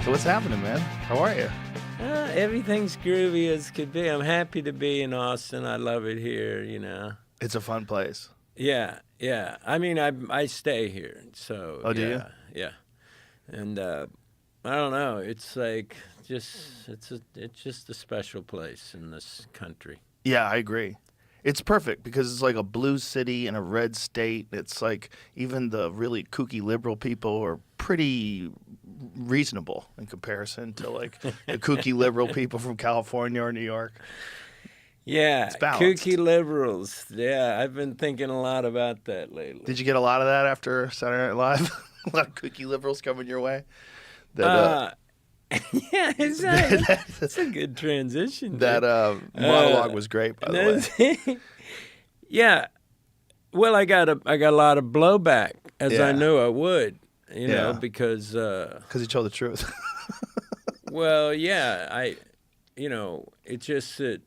So what's happening, man? How are you? Everything's groovy as could be. I'm happy to be in Austin. I love it here, you know. It's a fun place. Yeah. I mean, I stay here, so Oh, do you? Yeah. And I don't know. It's like it's just a special place in this country. Yeah, I agree. It's perfect because it's like a blue city in a red state. It's like even the really kooky liberal people are pretty reasonable in comparison to like the kooky liberal people from California or New York. Yeah, It's balanced. kooky liberals. Yeah, I've been thinking a lot about that lately. Did you get a lot of that after Saturday Night Live? A lot of kooky liberals coming your way? Yeah, it's a good transition. That monologue was great, by the way. Yeah, well, I got a lot of blowback, as I knew I would, you know, because he told the truth. well, yeah, it's just that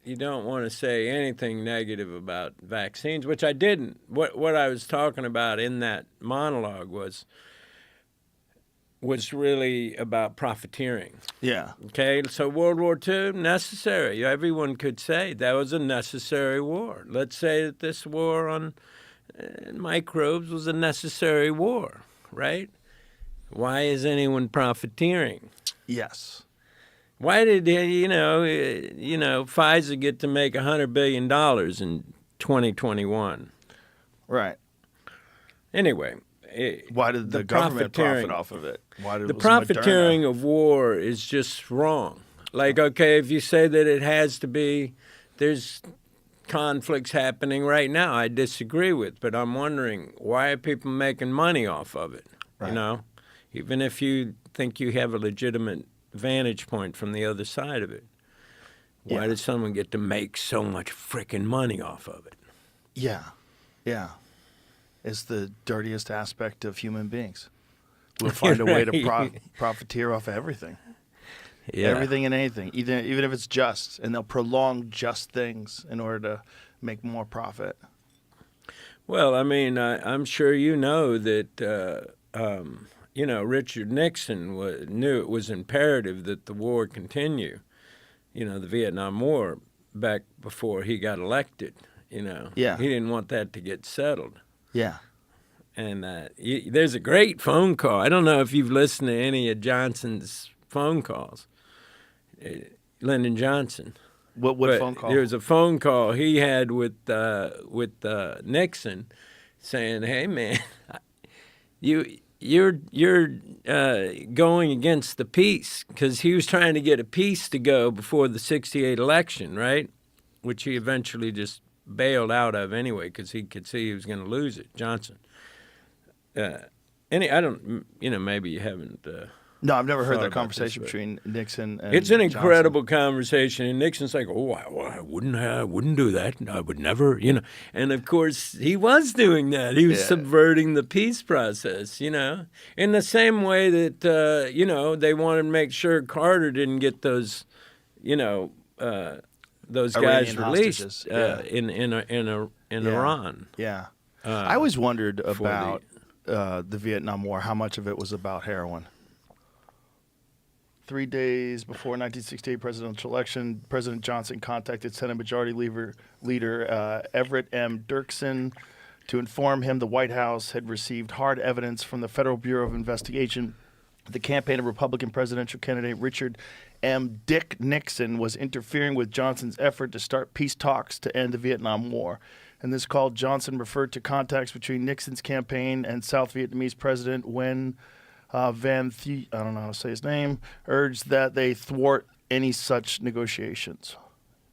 you don't want to say anything negative about vaccines, which I didn't. What I was talking about in that monologue was really about profiteering. Yeah. Okay, so World War II, necessary. Everyone could say that was a necessary war. Let's say that this war on microbes was a necessary war, right? Why is anyone profiteering? Yes. Why did Pfizer get to make $100 billion in 2021? Right. Anyway. Why did the government profit off of it? The profiteering of war is just wrong. Like, okay, if you say that it has to be, there's conflicts happening right now I disagree with, but I'm wondering, why are people making money off of it? Right. You know, even if you think you have a legitimate vantage point from the other side of it. Why did someone get to make so much frickin' money off of it? Yeah. It's the dirtiest aspect of human beings. We'll find a way to profiteer off of everything. Yeah. Everything and anything, even if it's just. And they'll prolong just things in order to make more profit. Well, I mean, I'm sure you know that, Richard Nixon knew it was imperative that the war continue, the Vietnam War, back before he got elected, Yeah. He didn't want that to get settled. Yeah. And there's a great phone call. I don't know if you've listened to any of Johnson's phone calls. Lyndon Johnson. What phone call? There was a phone call he had with Nixon, saying, "Hey man, you're going against the peace," because he was trying to get a peace to go before the '68 election, right? Which he eventually just bailed out of anyway, because he could see he was going to lose it, Johnson. I don't, maybe you haven't. No, I've never heard that conversation between Nixon and It's an incredible Johnson. Conversation, and Nixon's like, "Oh, I wouldn't do that. I would never, And of course, he was doing that. He was subverting the peace process, in the same way that they wanted to make sure Carter didn't get those, those guys released in Iran. Yeah, I always wondered about the Vietnam War. How much of it was about heroin? 3 days before 1968 presidential election, President Johnson contacted Senate Majority Leader Everett M. Dirksen to inform him the White House had received hard evidence from the Federal Bureau of Investigation. The campaign of Republican presidential candidate Richard M. Dick Nixon was interfering with Johnson's effort to start peace talks to end the Vietnam War. In this call, Johnson referred to contacts between Nixon's campaign and South Vietnamese President Nguyen Van Thuy, I don't know how to say his name, urged that they thwart any such negotiations.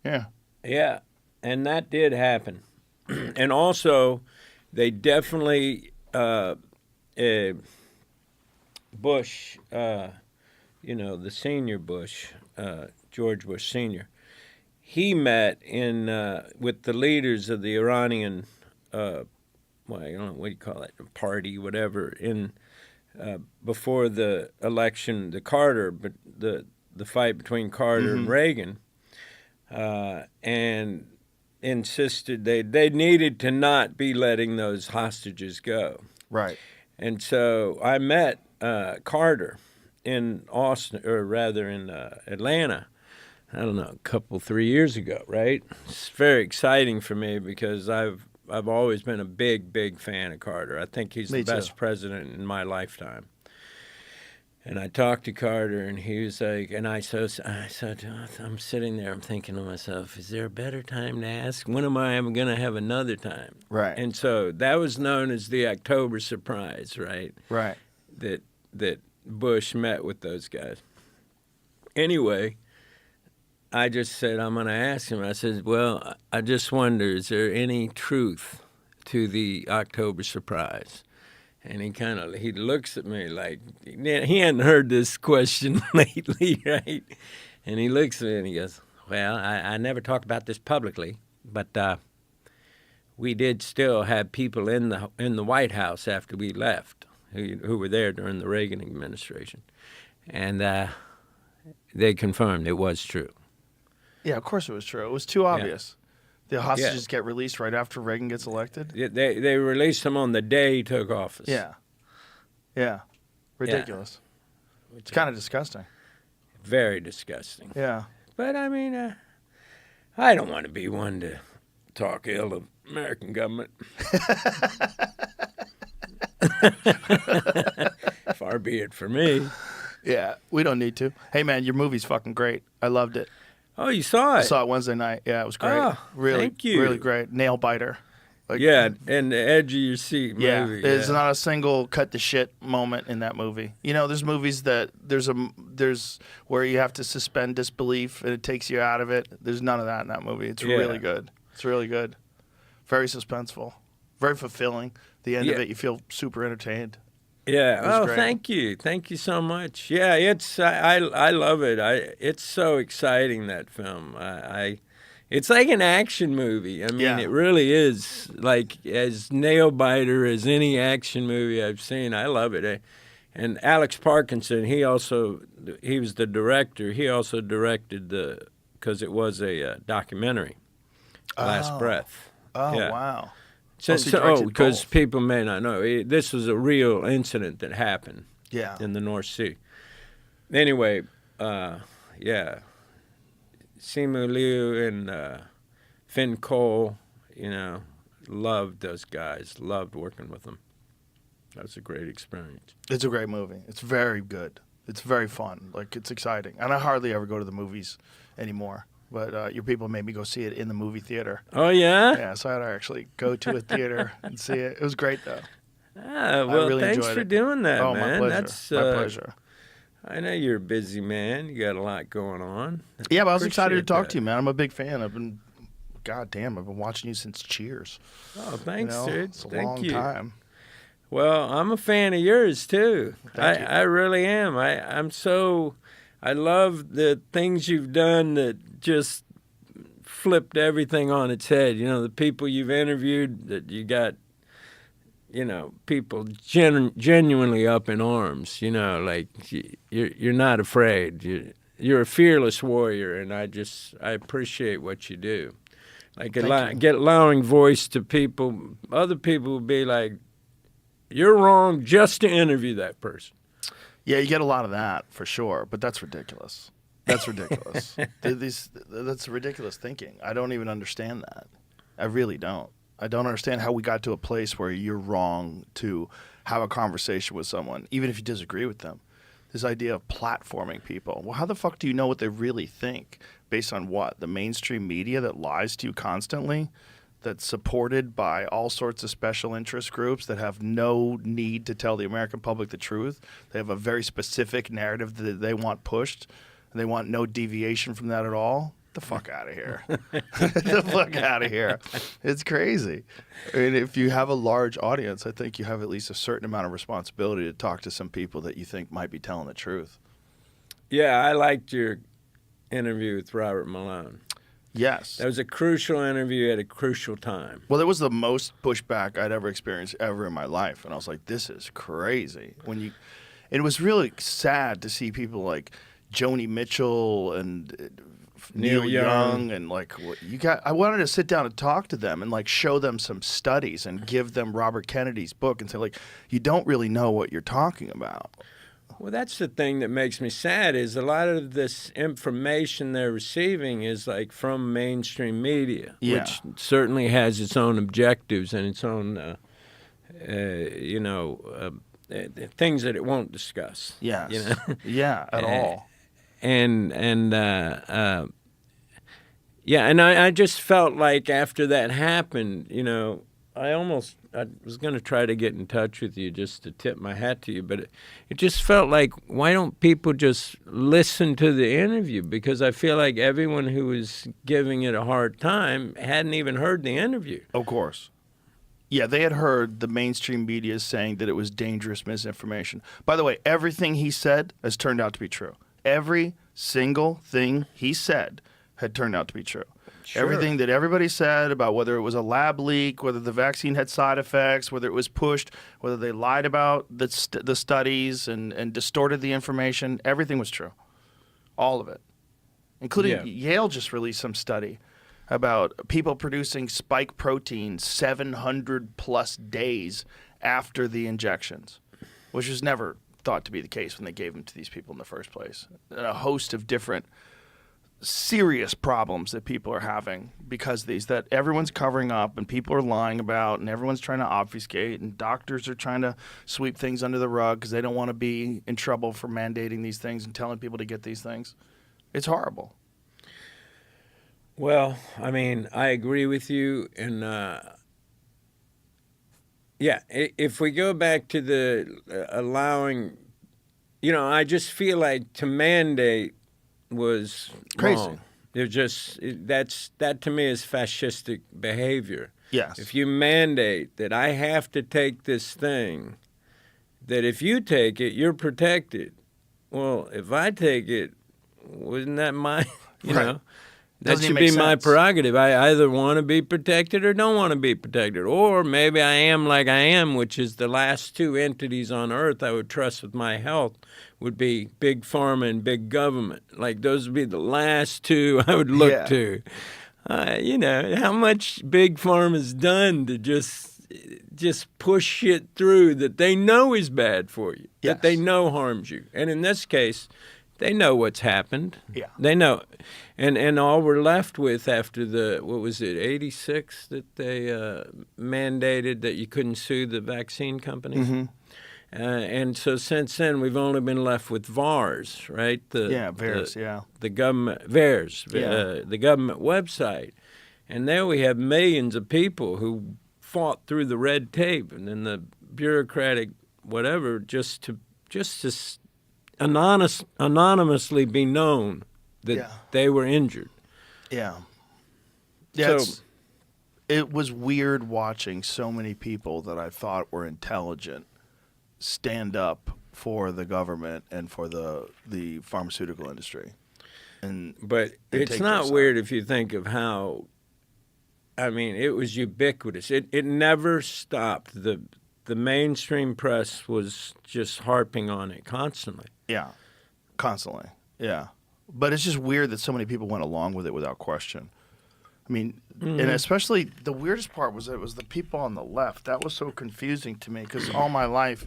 Yeah. Yeah, and that did happen. And also, they definitely, Bush, the senior Bush, George Bush Sr., he met with the leaders of the Iranian, I don't know, what do you call it, party, whatever, before the election, but the fight between Carter and Reagan, and insisted they needed to not be letting those hostages go. Right. And so I met Carter, in Austin, or rather in Atlanta. I don't know, a couple, 3 years ago, right? It's very exciting for me because I've always been a big fan of Carter. I think he's Me the best too. president in my lifetime. And I talked to Carter, and he was like, and I said, I'm sitting there, I'm thinking to myself, is there a better time to ask? When am I ever going to have another time? Right. And so that was known as the October surprise, right? Right. That Bush met with those guys. Anyway, I just said, I'm going to ask him. I said, well, I just wonder, is there any truth to the October surprise? And he looks at me like he hadn't heard this question lately, right? And he looks at me and he goes, well, I never talked about this publicly, but we did still have people in the White House after we left who were there during the Reagan administration. And they confirmed it was true. Yeah, of course it was true. It was too obvious. The hostages get released right after Reagan gets elected. They released him on the day he took office. Yeah. Ridiculous. Yeah. It's kind of disgusting. Very disgusting. Yeah. But, I mean, I don't want to be one to talk ill of American government. Far be it for me. Yeah, we don't need to. Hey, man, your movie's fucking great. I loved it. Oh, you saw it? I saw it Wednesday night. Yeah, it was great. Oh, really, thank you. Really great. Nail biter. Like, Yeah, and the edge of your seat movie. There's not a single cut the shit moment in that movie. You know, there's movies that there's where you have to suspend disbelief and it takes you out of it. There's none of that in that movie. It's really good. It's really good. Very suspenseful. Very fulfilling. The end of it, you feel super entertained. Yeah. Oh, great. thank you. Thank you so much. Yeah, it's I love it. It's so exciting, that film. It's like an action movie. I mean, It really is like as nail biter as any action movie I've seen. I love it. And Alex Parkinson, he was the director. He also directed because it was a documentary, Last Breath. Oh, Yeah. wow. Because people may not know, this was a real incident that happened. Yeah. In the North Sea. Anyway, yeah. Simu Liu and Finn Cole, loved those guys. Loved working with them. That was a great experience. It's a great movie. It's very good. It's very fun. Like, it's exciting. And I hardly ever go to the movies anymore. But your people made me go see it in the movie theater. Oh, yeah? Yeah, so I had to actually go to a theater and see it. It was great, though. Well, really thanks enjoyed for it. doing that, Oh, man. my pleasure. That's, my pleasure. I know you're a busy man. You got a lot going on. Yeah, but I was excited to Appreciate talk that. to you, man. I'm a big fan. I've been watching you since Cheers. Oh, thanks, dude. It's a Thank long you. time. Well, I'm a fan of yours, too. Thank you. I really am. I love the things you've done that just flipped everything on its head. The people you've interviewed, that you got, people genuinely up in arms, like you're not afraid. You're a fearless warrior, and I appreciate what you do. Like allowing voice to people. Other people will be like, you're wrong just to interview that person. Yeah, you get a lot of that for sure, but that's ridiculous. That's ridiculous. That's ridiculous thinking. I don't even understand that. I really don't. I don't understand how we got to a place where you're wrong to have a conversation with someone, even if you disagree with them. This idea of platforming people. Well, how the fuck do you know what they really think? Based on what? The mainstream media that lies to you constantly? That's supported by all sorts of special interest groups that have no need to tell the American public the truth. They have a very specific narrative that they want pushed, and they want no deviation from that at all. Get the fuck out of here. Get the fuck out of here. It's crazy. I mean, if you have a large audience, I think you have at least a certain amount of responsibility to talk to some people that you think might be telling the truth. Yeah, I liked your interview with Robert Malone. Yes. That was a crucial interview at a crucial time. Well, it was the most pushback I'd ever experienced ever in my life. And I was like, this is crazy. It was really sad to see people like Joni Mitchell and Neil Young and I wanted to sit down and talk to them and like show them some studies and give them Robert Kennedy's book and say, like, you don't really know what you're talking about. Well, that's the thing that makes me sad is a lot of this information they're receiving is like from mainstream media, Yeah. which certainly has its own objectives and its own, you know, things that it won't discuss. Yes. You know? Yeah, at all. Yeah, and I just felt like after that happened, you know, I was going to try to get in touch with you just to tip my hat to you, but it just felt like, why don't people just listen to the interview? Because I feel like everyone who was giving it a hard time hadn't even heard the interview. Of course. Yeah, they had heard the mainstream media saying that it was dangerous misinformation. By the way, everything he said has turned out to be true. Every single thing he said had turned out to be true. Sure. Everything that everybody said about whether it was a lab leak, whether the vaccine had side effects, whether it was pushed, whether they lied about the studies and distorted the information, everything was true. All of it. Including Yale just released some study about people producing spike protein 700 plus days after the injections, which was never thought to be the case when they gave them to these people in the first place. And a host of different serious problems that people are having because of these, that everyone's covering up and people are lying about and everyone's trying to obfuscate and doctors are trying to sweep things under the rug because they don't want to be in trouble for mandating these things and telling people to get these things. It's horrible. Well, I mean, I agree with you, and yeah, if we go back to the allowing, you know, I just feel like to mandate was Crazy. wrong. They're just that to me is fascistic behavior. Yes. If you mandate that I have to take this thing, that if you take it, you're protected. Well, if I take it, wasn't that my, you Right. know? That Doesn't should even be make my sense. prerogative. I either want to be protected or don't want to be protected. Or maybe I am like I am, which is the last two entities on earth I would trust with my health would be big pharma and big government. Like those would be the last two I would look to. You know, how much big pharma's done to just push shit through that they know is bad for you, that they know harms you. And in this case, they know what's happened. Yeah. They know. And all we're left with after the, what was it, 86 that they mandated that you couldn't sue the vaccine companies? Mm-hmm. And so since then, we've only been left with VAERS, right? VAERS, The government, VAERS, Yeah. the government website. And there we have millions of people who fought through the red tape and then the bureaucratic whatever just to anonymously be known that they were injured. Yeah. Yeah. So, it was weird watching so many people that I thought were intelligent stand up for the government and for the pharmaceutical industry. But it's take not their weird side. if you think of how, I mean, it was ubiquitous. It never stopped. The mainstream press was just harping on it constantly. Yeah. Constantly. Yeah. But it's just weird that so many people went along with it without question. I mean, and especially the weirdest part was that it was the people on the left. That was so confusing to me because all my life,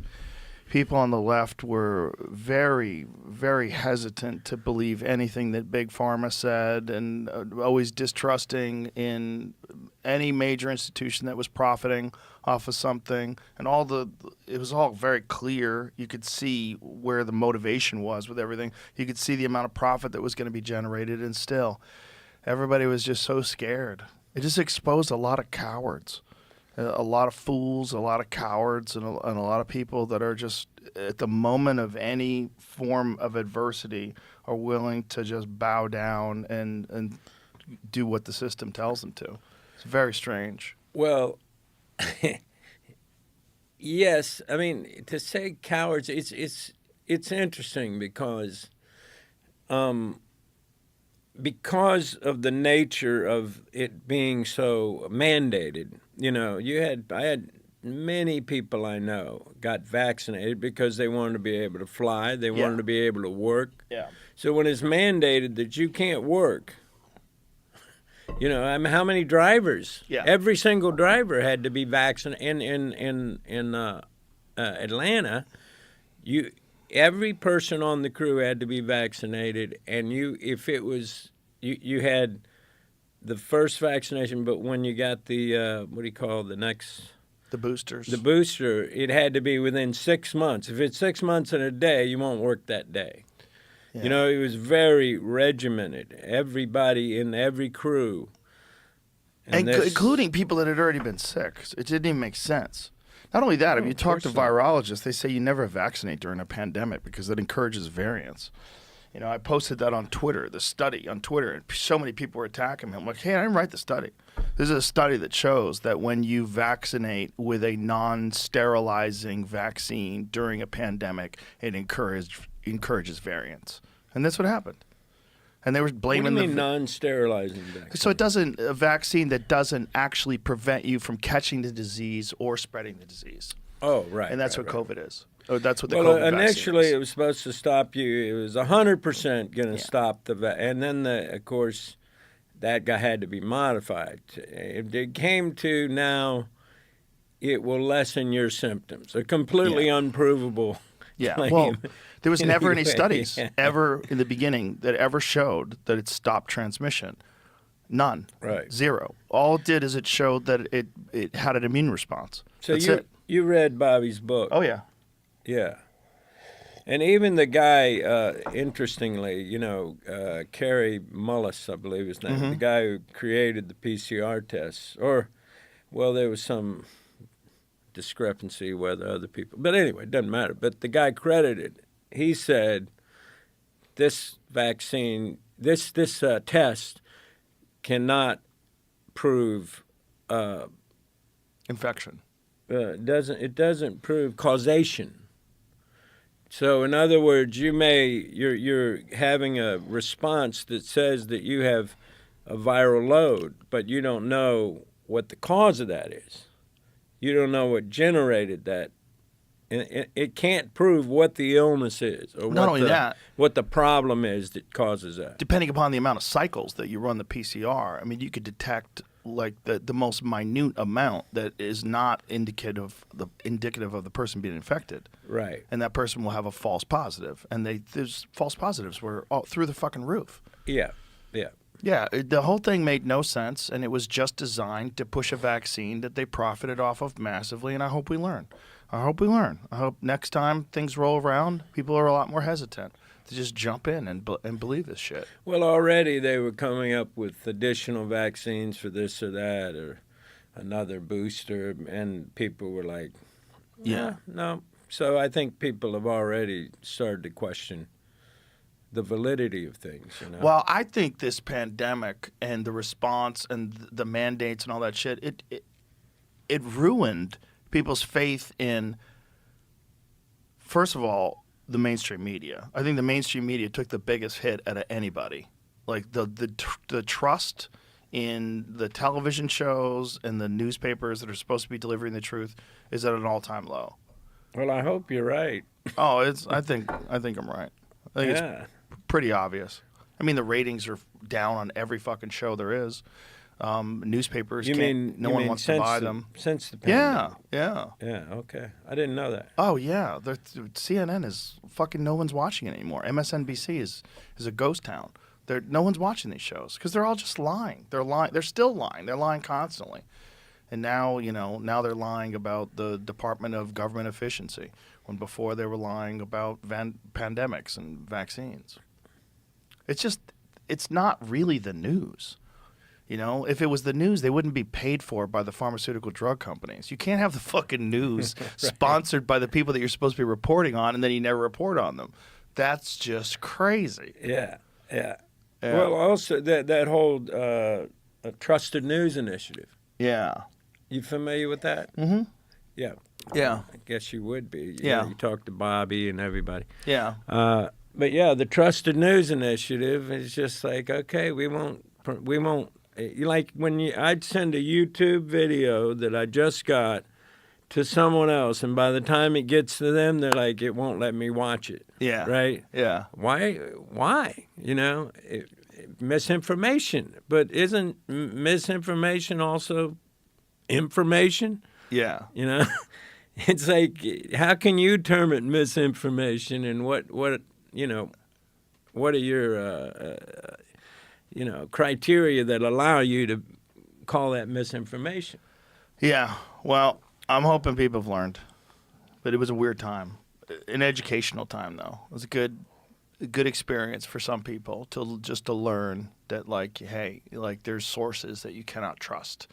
people on the left were very, very hesitant to believe anything that Big Pharma said and always distrusting in any major institution that was profiting off of something. And it was all very clear. You could see where the motivation was with everything. You could see the amount of profit that was going to be generated, and still everybody was just so scared. It just exposed a lot of cowards, a lot of fools, a lot of cowards, and a lot of people that are just, at the moment of any form of adversity, are willing to just bow down and do what the system tells them to. It's very strange. Well, yes. I mean, to say cowards, it's interesting because of the nature of it being so mandated. You know, I had many people I know got vaccinated because they wanted to be able to fly, they wanted to be able to work. Yeah. So when it's mandated that you can't work, you know, I mean, how many drivers? Yeah. Every single driver had to be vaccinated in Atlanta. every person on the crew had to be vaccinated, and if it was you had the first vaccination, but when you got the what do you call the next The boosters. the booster, it had to be within 6 months. If it's 6 months and a day, you won't work that day. Yeah. You know, it was very regimented. Everybody in every crew. And this- including people that had already been sick. It didn't even make sense. Not only that, if you of talk to course not. virologists, they say you never vaccinate during a pandemic because that encourages variants. You know, I posted that on Twitter, the study on Twitter, and so many people were attacking me. I'm like, hey, I didn't write the study. This is a study that shows that when you vaccinate with a non-sterilizing vaccine during a pandemic, it encourages variants. And that's what happened. And they were What do blaming you mean the non-sterilizing vaccine? so it doesn't a vaccine that doesn't actually prevent you from catching the disease or spreading the disease. Oh, right. And that's right, what right. COVID is. Or that's what the Well, COVID initially vaccine it was supposed to stop you. It was 100% going to stop and then of course, that had to be modified. It came to now, it will lessen your symptoms. A completely unprovable. Yeah. claim. Well, there was never any Anyway, studies yeah. ever in the beginning that ever showed that it stopped transmission. None. Right. Zero. All it did is it showed that it had an immune response. So That's you it. you read Bobby's book. Oh yeah. Yeah. And even the guy, interestingly, Kerry Mullis, I believe his name, the guy who created the PCR tests, there was some discrepancy with other people. But anyway, it doesn't matter. But the guy credited, he said, this vaccine, this test cannot prove Infection. it doesn't prove causation. So in other words, you're having a response that says that you have a viral load, but you don't know what the cause of that is. You don't know what generated that. And it can't prove what the illness is or Not only that, what the problem is that causes that. depending upon the amount of cycles that you run the PCR, I mean, you could detect like the most minute amount that is not indicative of the person being infected, Right. and that person will have a false positive. And there's false positives were all through the fucking roof. Yeah. Yeah. Yeah, the whole thing made no sense, and it was just designed to push a vaccine that they profited off of massively. And I hope we learn. I hope next time things roll around, people are a lot more hesitant to just jump in and believe this shit. Well, already they were coming up with additional vaccines for this or that or another booster, and people were like, no. So I think people have already started to question the validity of things. Well, I think this pandemic and the response and the mandates and all that shit, it ruined people's faith in, first of all, the mainstream media. I think the mainstream media took the biggest hit out of anybody. Like the trust in the television shows and the newspapers that are supposed to be delivering the truth is at an all-time low. Well, I hope you're right. Oh, I think I'm right. I think it's pretty obvious. I mean, the ratings are down on every fucking show there is. Newspapers, no one wants to buy them. Since the pandemic? Yeah. Yeah, okay. I didn't know that. Oh, yeah. CNN is fucking no one's watching it anymore. MSNBC is a ghost town. No one's watching these shows because they're all just lying. They're lying. They're still lying. They're lying constantly. And now, now they're lying about the Department of Government Efficiency when before they were lying about pandemics and vaccines. It's not really the news. If it was the news, they wouldn't be paid for by the pharmaceutical drug companies. You can't have the fucking news sponsored by the people that you're supposed to be reporting on, and then you never report on them. That's just crazy. Yeah. Well, also that whole trusted news initiative. Yeah. You familiar with that? Mm-hmm. Yeah. Yeah. I guess you would be. Yeah. You talk to Bobby and everybody. Yeah. But yeah, the Trusted News Initiative is just like, okay, we won't. Like I'd send a YouTube video that I just got to someone else, and by the time it gets to them, they're like, it won't let me watch it. Yeah. Right? Yeah. Why? Misinformation. But isn't misinformation also information? Yeah. it's like, how can you term it misinformation, and what you know, what are your criteria that allow you to call that misinformation? Yeah. Well, I'm hoping people have learned, but it was a weird time, an educational time though. It was a good experience for some people to learn that, like, hey, like, there's sources that you cannot trust.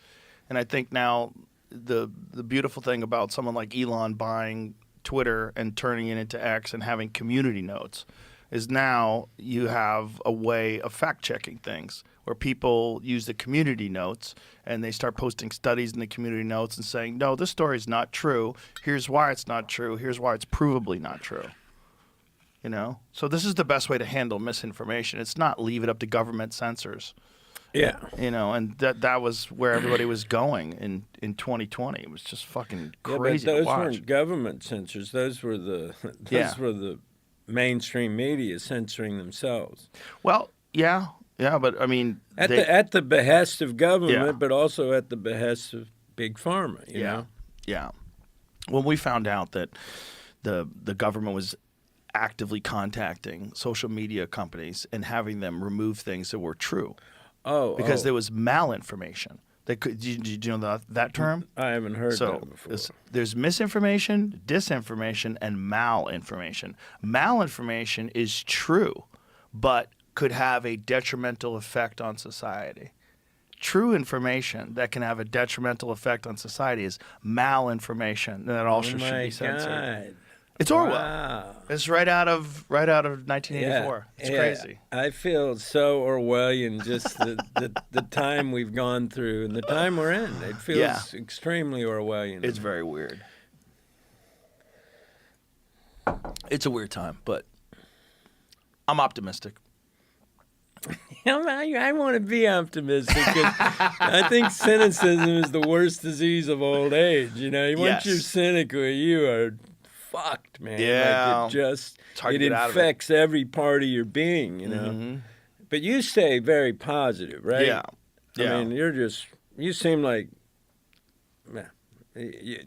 And I think now the beautiful thing about someone like Elon buying Twitter and turning it into X and having community notes is now you have a way of fact-checking things where people use the community notes and they start posting studies in the community notes and saying, no, this story is not true. Here's why it's not true. Here's why it's provably not true. You know? So this is the best way to handle misinformation. It's not leave it up to government censors. Yeah. You know, and that was where everybody was going in 2020. It was just fucking crazy but those to watch. weren't government censors. Those were the mainstream media censoring themselves. Well, yeah, but I mean, At the behest of government, Yeah. but also at the behest of big pharma. You know? Yeah. When we found out that the government was actively contacting social media companies and having them remove things that were true, because there was malinformation. Did you know that term? I haven't heard that before. There's misinformation, disinformation, and malinformation. Malinformation is true, but could have a detrimental effect on society. True information that can have a detrimental effect on society is malinformation, and that also should be censored. God. It's Orwell. Wow. It's right out of 1984. It's crazy. I feel so Orwellian, just the time we've gone through and the time we're in. It feels extremely Orwellian. It's very weird. It's a weird time, but I'm optimistic. I want to be optimistic. 'Cause I think cynicism is the worst disease of old age. You know, once you're cynical, you are fucked, man. Yeah. Like It's hard it to get out of it. infects every part of your being, you know. Mm-hmm. But you stay very positive, right? Yeah. I mean, you seem like,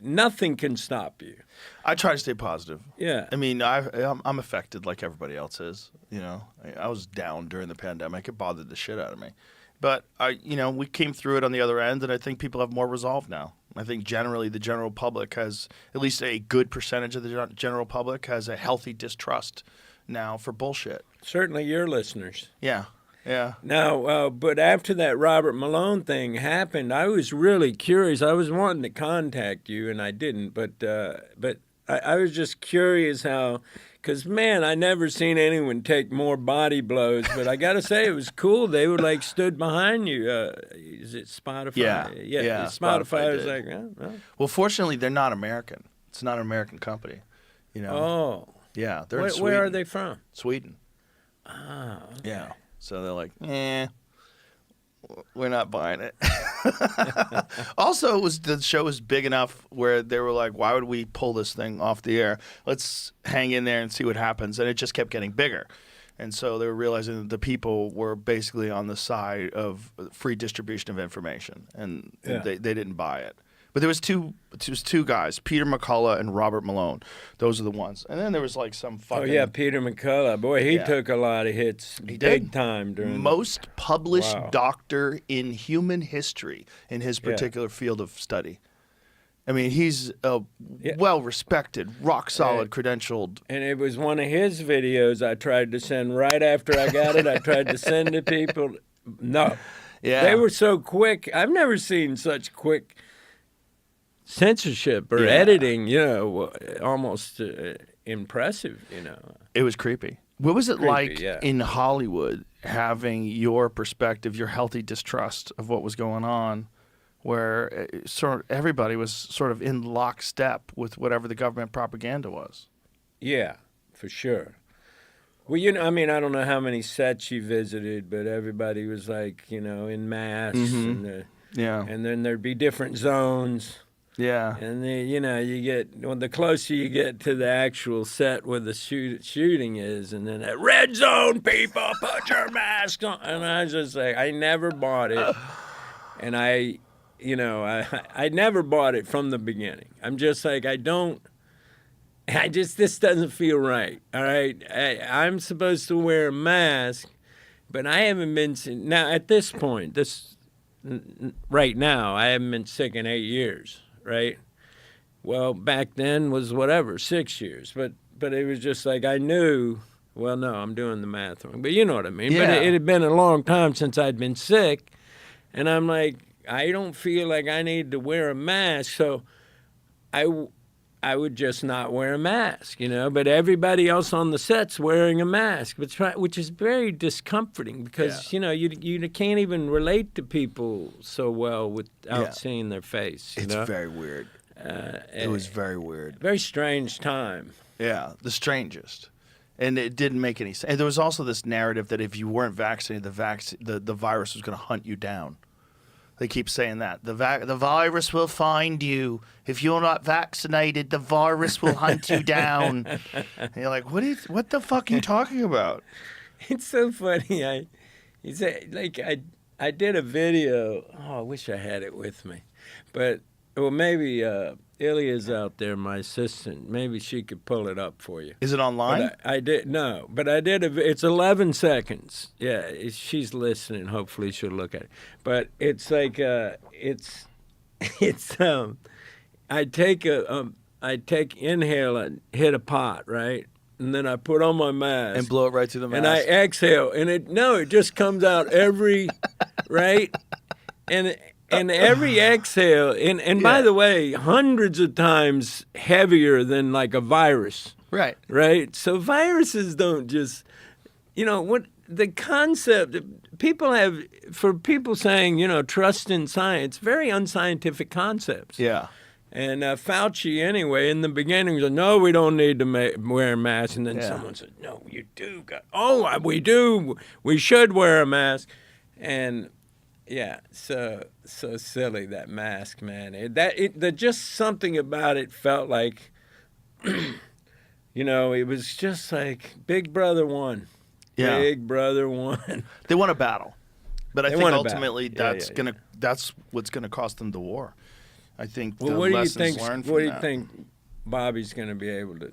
nothing can stop you. I try to stay positive. Yeah. I mean, I'm affected like everybody else is. You know, I was down during the pandemic. It bothered the shit out of me. But we came through it on the other end, and I think people have more resolve now. I think generally the general public has, at least a good percentage of the general public has a healthy distrust now for bullshit. Certainly your listeners. Yeah. Now, but after that Robert Malone thing happened, I was really curious. I was wanting to contact you, and I didn't. But I was just curious how, because, man, I never seen anyone take more body blows. But I got to say, it was cool. They were like stood behind you. Is it Spotify? Yeah. Spotify was did. like, Well, fortunately, they're not American. It's not an American company. You know. Oh. Yeah, they're in Sweden. Where are they from? Sweden. Oh. Okay. Yeah. So they're like, we're not buying it. Also, the show was big enough where they were like, why would we pull this thing off the air? Let's hang in there and see what happens. And it just kept getting bigger. And so they were realizing that the people were basically on the side of free distribution of information, and they didn't buy it. But there was two guys, Peter McCullough and Robert Malone. Those are the ones. And then there was like some fucking... Oh, yeah, Peter McCullough. Boy, he took a lot of hits big time during... Most published doctor in human history in his particular field of study. I mean, he's a well-respected, rock-solid, credentialed... And it was one of his videos I tried to send right after I got it. I tried to send to people. No. Yeah. They were so quick. I've never seen such quick... censorship or editing, almost impressive, It was creepy. What was it like yeah. in Hollywood having your perspective, your healthy distrust of what was going on, where everybody was sort of in lockstep with whatever the government propaganda was? Yeah, for sure. Well, I mean, I don't know how many sets you visited, but everybody was like, in mass. Mm-hmm. And then there'd be different zones. Yeah. And then, you get, the closer you get to the actual set where the shooting is, and then that red zone, people, put your mask on. And I was just like, I never bought it. And I I never bought it from the beginning. I'm just like, this doesn't feel right. All right. I'm supposed to wear a mask, but I haven't been, now at this point, right now, I haven't been sick in 8 years, right? Well, back then was whatever, 6 years. But it was just like I knew, well, no, I'm doing the math wrong. But you know what I mean. Yeah. But it had been a long time since I'd been sick. And I'm like, I don't feel like I need to wear a mask. So I would just not wear a mask, But everybody else on the set's wearing a mask, which is very discomforting because, you can't even relate to people so well without seeing their face. It's very weird. It was very weird. Very strange time. Yeah, the strangest. And it didn't make any sense. And there was also this narrative that if you weren't vaccinated, the virus was going to hunt you down. They keep saying that. The virus will find you. If you're not vaccinated, the virus will hunt you down. And you're like, what the fuck are you talking about? It's so funny. I did a video. Oh, I wish I had it with me. But, well, maybe Ilya's out there, my assistant. Maybe she could pull it up for you. Is it online? I did it's 11 seconds. Yeah, she's listening. Hopefully she'll look at it. But it's like I inhale and hit a pot, right? And then I put on my mask and blow it right through the mask. And I exhale, and it just comes out every right, and every exhale, and by the way, hundreds of times heavier than like a virus. Right. Right. So viruses don't just, what the concept people have for people saying, trust in science, very unscientific concepts. Yeah. And Fauci, anyway, in the beginning said, no, we don't need to wear a mask. And then someone said, no, you do. We do. We should wear a mask. And, yeah, so silly, that mask, man. Just something about it felt like, it was just like Big Brother won. Yeah. Big Brother won. They won a battle. But I think ultimately that's what's going to cost them the war. I think what lessons learned from What do you think Bobby's going to be able to?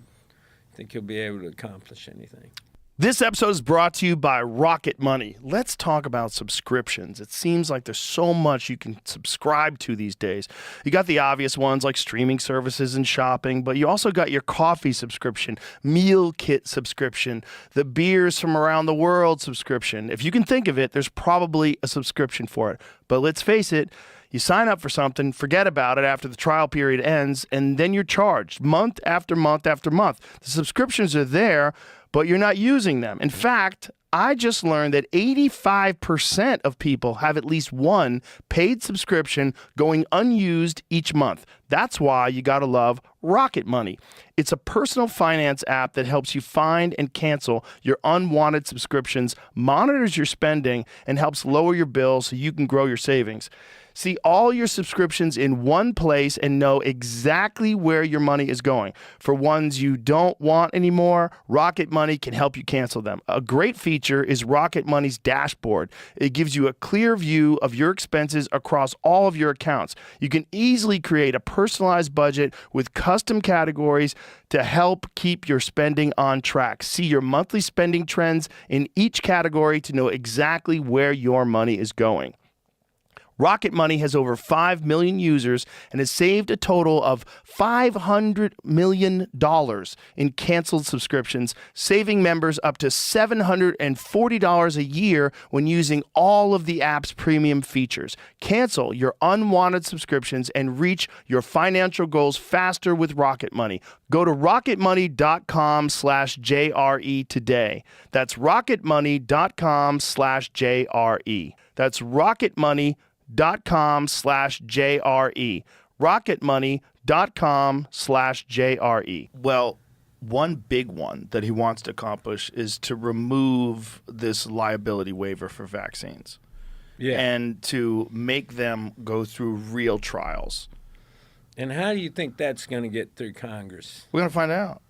Think he'll be able to accomplish anything? This episode is brought to you by Rocket Money. Let's talk about subscriptions. It seems like there's so much you can subscribe to these days. You got the obvious ones like streaming services and shopping, but you also got your coffee subscription, meal kit subscription, the beers from around the world subscription. If you can think of it, there's probably a subscription for it. But let's face it, you sign up for something, forget about it after the trial period ends, and then you're charged month after month after month. The subscriptions are there, but you're not using them. In fact, I just learned that 85% of people have at least one paid subscription going unused each month. That's why you gotta love Rocket Money. It's a personal finance app that helps you find and cancel your unwanted subscriptions, monitors your spending, and helps lower your bills so you can grow your savings. See all your subscriptions in one place and know exactly where your money is going. For ones you don't want anymore, Rocket Money can help you cancel them. A great feature is Rocket Money's dashboard. It gives you a clear view of your expenses across all of your accounts. You can easily create a personalized budget with custom categories to help keep your spending on track. See your monthly spending trends in each category to know exactly where your money is going. Rocket Money has over 5 million users and has saved a total of $500 million in canceled subscriptions, saving members up to $740 a year when using all of the app's premium features. Cancel your unwanted subscriptions and reach your financial goals faster with Rocket Money. Go to rocketmoney.com/JRE today. That's rocketmoney.com/JRE. That's rocketmoney.com/JRE. rocketmoney.com/JRE. Well, one big one that he wants to accomplish is to remove this liability waiver for vaccines. Yeah. And to make them go through real trials. And how do you think that's going to get through Congress? We're going to find out.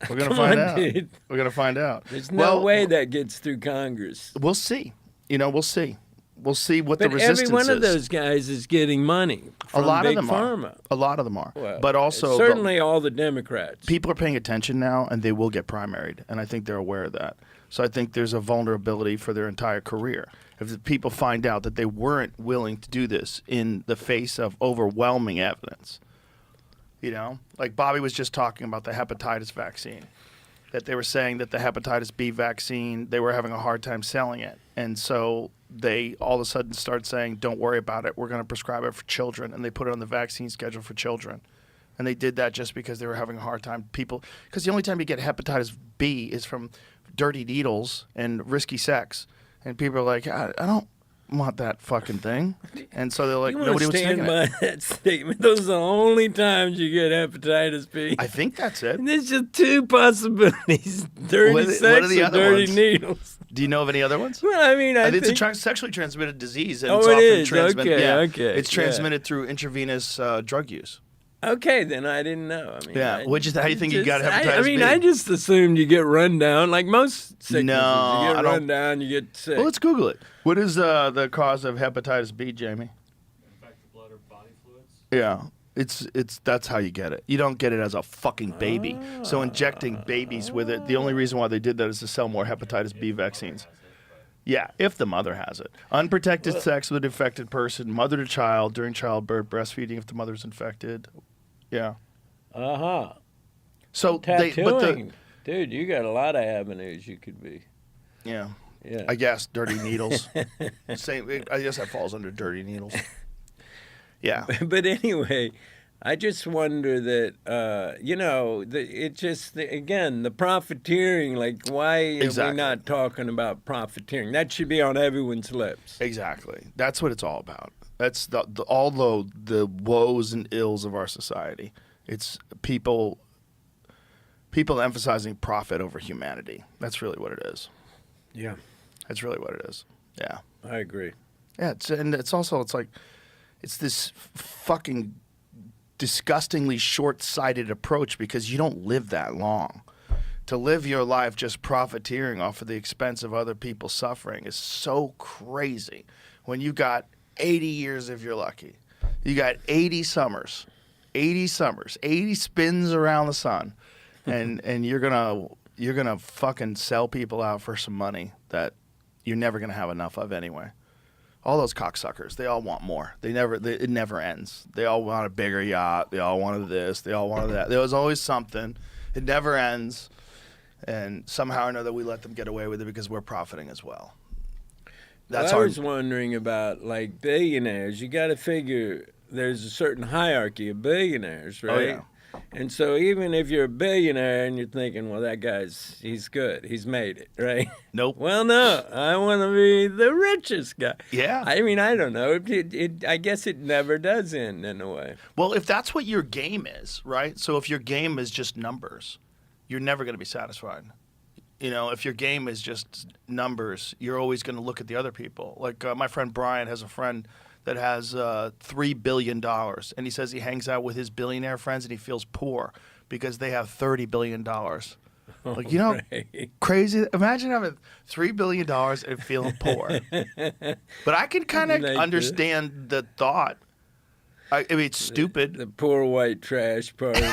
We're going to find out. Dude. We're going to find out. There's no way that gets through Congress. We'll see. We'll see. we'll see what the But resistance every one of is. those guys is getting money from A lot Big of them Pharma. are. A lot of them are. Well, but also certainly all the Democrats. people are paying attention now, and they will get primaried, and I think they're aware of that. So I think there's a vulnerability for their entire career. If the people find out that they weren't willing to do this in the face of overwhelming evidence, like Bobby was just talking about the hepatitis vaccine, that they were saying that the hepatitis B vaccine, they were having a hard time selling it. And so they all of a sudden start saying, don't worry about it. We're going to prescribe it for children. And they put it on the vaccine schedule for children. And they did that just because they were having a hard time. Because the only time you get hepatitis B is from dirty needles and risky sex. And people are like, I don't want that fucking thing. And so they're like, nobody was taking it. You want to stand by that statement? Those are the only times you get hepatitis B. I think that's it. And there's just two possibilities: dirty sex what are the or other dirty ones? needles. Do you know of any other ones? Well, I mean, I think It's a sexually transmitted disease. And Oh, it's it often is? transmitted. Okay, yeah, okay, It's transmitted through intravenous drug use. Okay, then I didn't know. I mean, Yeah, how do you think you got hepatitis I mean, B? I just assumed you get run down like most sicknesses. No, you get I run don't- down, you get sick. Well, let's Google it. What is the cause of hepatitis B, Jamie? Infected blood or body fluids. Yeah, that's how you get it. You don't get it as a fucking baby. So injecting babies with it, the only reason why they did that is to sell more hepatitis B vaccines. Yeah, if the mother has it. Unprotected sex with an infected person, mother to child, during childbirth, breastfeeding if the mother's infected. Yeah. So Tattooing. Dude, you got a lot of avenues you could be. yeah. Yeah. I guess dirty needles. Same. I guess that falls under dirty needles. Yeah. But anyway, I just wonder that, again, the profiteering, like, why are Exactly. we not talking about profiteering? That should be on everyone's lips. Exactly. That's what it's all about. That's although the woes and ills of our society. It's people emphasizing profit over humanity. That's really what it is. Yeah, That's really what it is. Yeah. I agree. Yeah. It's this fucking disgustingly short-sighted approach because you don't live that long. To live your life just profiteering off of the expense of other people's suffering is so crazy. When you got 80 years if you're lucky, you got 80 summers, 80 spins around the sun, and you're gonna fucking sell people out for some money that you're never gonna have enough of anyway. All those cocksuckers, they all want more. It never ends. They all want a bigger yacht. They all wanted this. They all wanted that. There was always something. It never ends. And somehow or another, we let them get away with it because we're profiting as well. I was wondering about, like, billionaires. You got to figure there's a certain hierarchy of billionaires, right? Oh, yeah. And so even if you're a billionaire and you're thinking, well, he's good. He's made it, right? Nope. Well, no, I want to be the richest guy. Yeah. I mean, I don't know. I guess it never does end in a way. Well, if that's what your game is, right? So if your game is just numbers, you're never going to be satisfied. If your game is just numbers, you're always going to look at the other people. Like my friend Brian has a friend that has $3 billion, and he says he hangs out with his billionaire friends and he feels poor because they have $30 billion. Like, Right. crazy. Imagine having $3 billion and feeling poor. But I can kind of Like understand the thought. I mean, it's stupid. The poor white trash part of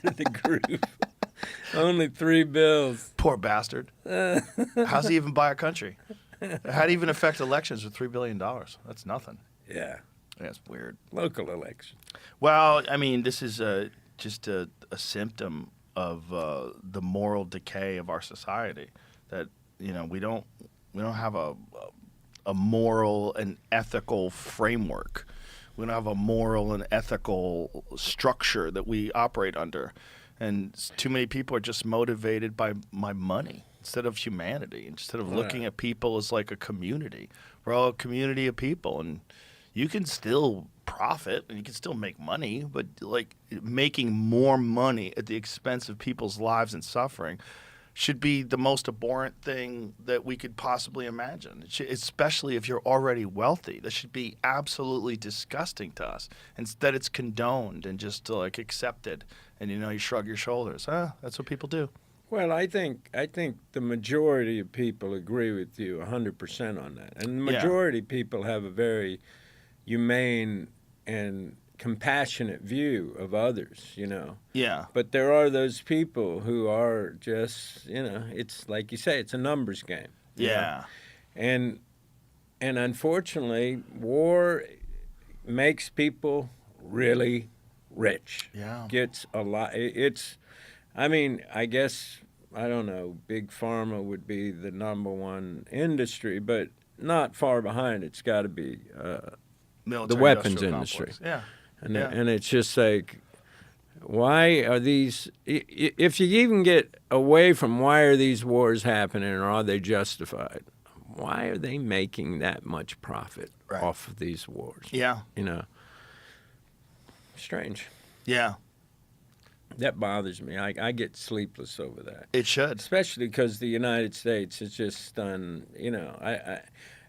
the group. Only $3 bills. Poor bastard. How's he even buy a country? How do you even affect elections with $3 billion? That's nothing. Yeah. That's weird. Local election. Well, I mean, this is just a symptom of the moral decay of our society. That we don't have a moral and ethical framework. We don't have a moral and ethical structure that we operate under. And too many people are just motivated by my money instead of humanity, instead of looking at people as like a community. We're all a community of people, and you can still profit and you can still make money, but like making more money at the expense of people's lives and suffering should be the most abhorrent thing that we could possibly imagine, especially if you're already wealthy. That should be absolutely disgusting to us. Instead, it's condoned and just like accepted. And, you shrug your shoulders. That's what people do. Well, I think the majority of people agree with you 100% on that, and the Yeah. majority of people have a very humane and compassionate view of others. Yeah. But there are those people who are just, it's like you say, it's a numbers game. you know? Yeah. And unfortunately, war makes people really rich. Yeah. Gets a lot. I guess, I don't know, big pharma would be the number one industry, but not far behind. It's got to be Military weapons industrial industry. complex. Yeah. And Yeah. and it's just like, why are these? If you even get away from why are these wars happening, or are they justified? Why are they making that much profit Right. off of these wars? Yeah. Strange. Yeah. That bothers me. I get sleepless over that, It should. especially because the United States has just done.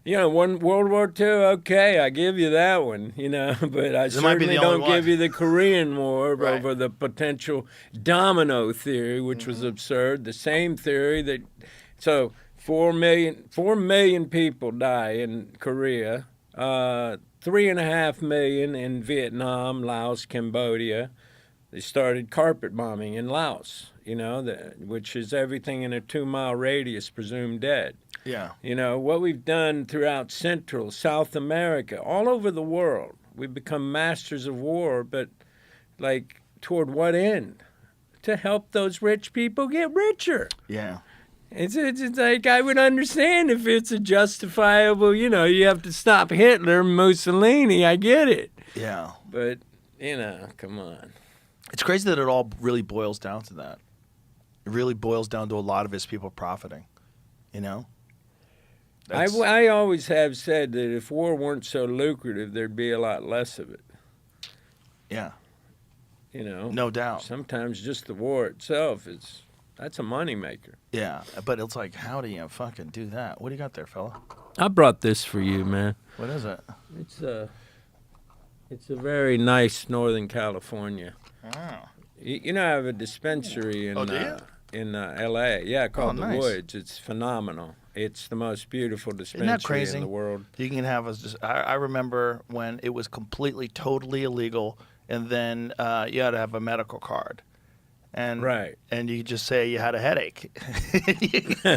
One World War II. Okay, I give you that one. But I It might be certainly the only don't one. give you the Korean War Right. over the potential domino theory, which was absurd. The same theory that 4 million people die in Korea, 3.5 million in Vietnam, Laos, Cambodia. They started carpet bombing in Laos, which is everything in a 2-mile radius presumed dead. Yeah. What we've done throughout Central, South America, all over the world, we've become masters of war, but toward what end? To help those rich people get richer. Yeah. It's like, I would understand if it's a justifiable, you have to stop Hitler, Mussolini, I get it. Yeah. But, come on. It's crazy that it all really boils down to that. It really boils down to a lot of his people profiting. That's- I always have said that if war weren't so lucrative, there'd be a lot less of it. Yeah. You know, No doubt. sometimes just the war itself that's a moneymaker. Yeah. But it's like, how do you fucking do that? What do you got there, fella? I brought this for you, man. What is it? It's a very nice Northern California. Oh. I have a dispensary in Oh, do you? in L.A. Yeah, called nice. The Woods. It's phenomenal. It's the most beautiful dispensary Isn't that crazy? in the world. You can have us just. I remember when it was completely, totally illegal, and then you had to have a medical card, and Right. and you just say you had a headache.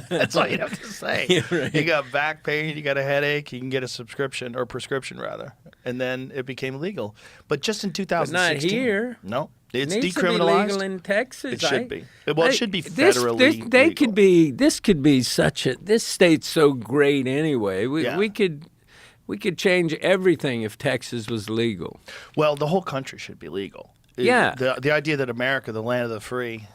That's all you have to say. Yeah, right. You got back pain, you got a headache, you can get a subscription or prescription rather, and then it became legal. But just in 2016, here. No, it's Needs to be decriminalized. legal in Texas. It should be. Well, it should be This federally they legal. could be. This could be such a. This state's so great anyway. Yeah. We could change everything if Texas was legal. Well, the whole country should be legal. Yeah. The idea that America, the land of the free,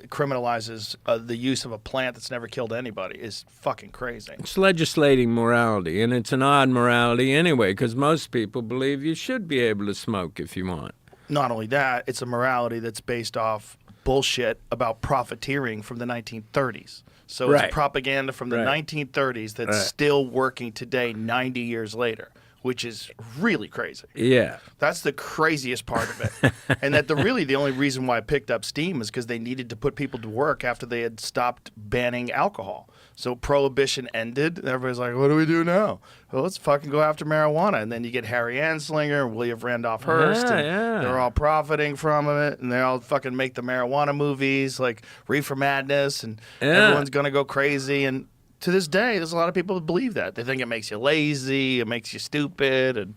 criminalizes the use of a plant that's never killed anybody is fucking crazy. It's legislating morality, and it's an odd morality anyway, because most people believe you should be able to smoke if you want. Not only that, it's a morality that's based off bullshit about profiteering from the 1930s. So Right. it's propaganda from the Right. 1930s that's Right. still working today, 90 years later, which is really crazy. Yeah. That's the craziest part of it. And that the only reason why it picked up steam is because they needed to put people to work after they had stopped banning alcohol. So prohibition ended. And everybody's like, what do we do now? Well, let's fucking go after marijuana. And then you get Harry Anslinger, William Randolph Hearst. Yeah, and yeah. they're all profiting from it. And they all fucking make the marijuana movies like Reefer Madness. And Yeah. everyone's going to go crazy. And to this day, there's a lot of people that believe that. They think it makes you lazy. It makes you stupid. And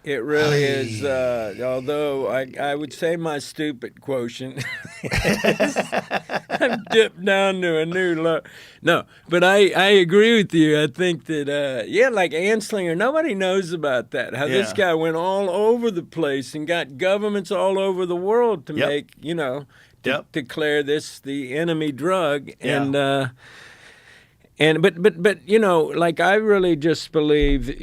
It really is, although I would say my stupid quotient, I've dipped down to a new low. No, but I agree with you. I think that, like Anslinger, nobody knows about that. How this Yeah. guy went all over the place and got governments all over the world to Yep. make, Yep. declare this the enemy drug. Yeah. But I really just believe,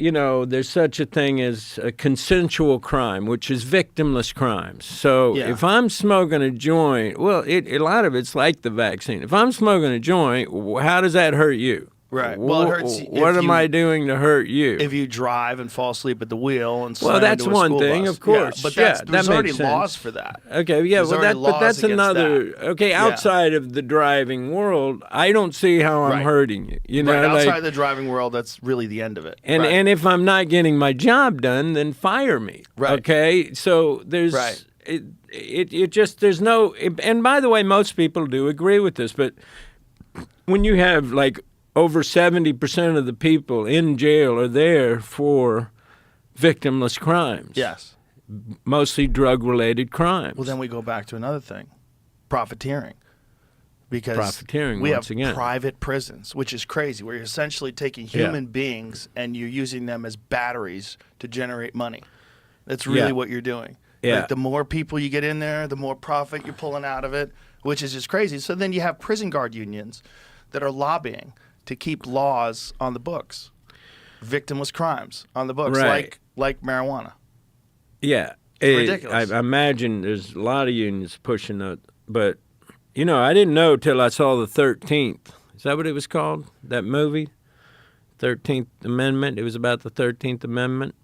there's such a thing as a consensual crime, which is victimless crimes. So Yeah. if I'm smoking a joint, well, a lot of it's like the vaccine. If I'm smoking a joint, how does that hurt you? Right. Well, it hurts What am I doing to hurt you? If you drive and fall asleep at the wheel and well, slam that's into a one school thing, bus. of course. Yeah, but that there's already makes sense. laws for that. Okay, yeah, There's well, already but laws that's against another. that. Okay, Yeah. outside of the driving world, I don't see how I'm Right. hurting you. You know, Right, outside like, the driving world, that's really the end of it. and Right. and if I'm not getting my job done, then fire me. Right. Okay, so there's Right. it just there's no. And by the way, most people do agree with this, but when you have like over 70% of the people in jail are there for victimless crimes. Yes. Mostly drug-related crimes. Well, then we go back to another thing, profiteering. Because Profiteering, we once have again. private prisons, which is crazy, where you're essentially taking human beings and you're using them as batteries to generate money. That's really Yeah. what you're doing. Yeah. Like, the more people you get in there, the more profit you're pulling out of it, which is just crazy. So then you have prison guard unions that are lobbying to keep laws on the books, victimless crimes on the books, Right. like marijuana. Yeah. ridiculous. I imagine there's a lot of unions pushing it, but, you know, I didn't know till I saw the 13th. Is that what it was called, that movie? 13th Amendment? It was about the 13th Amendment?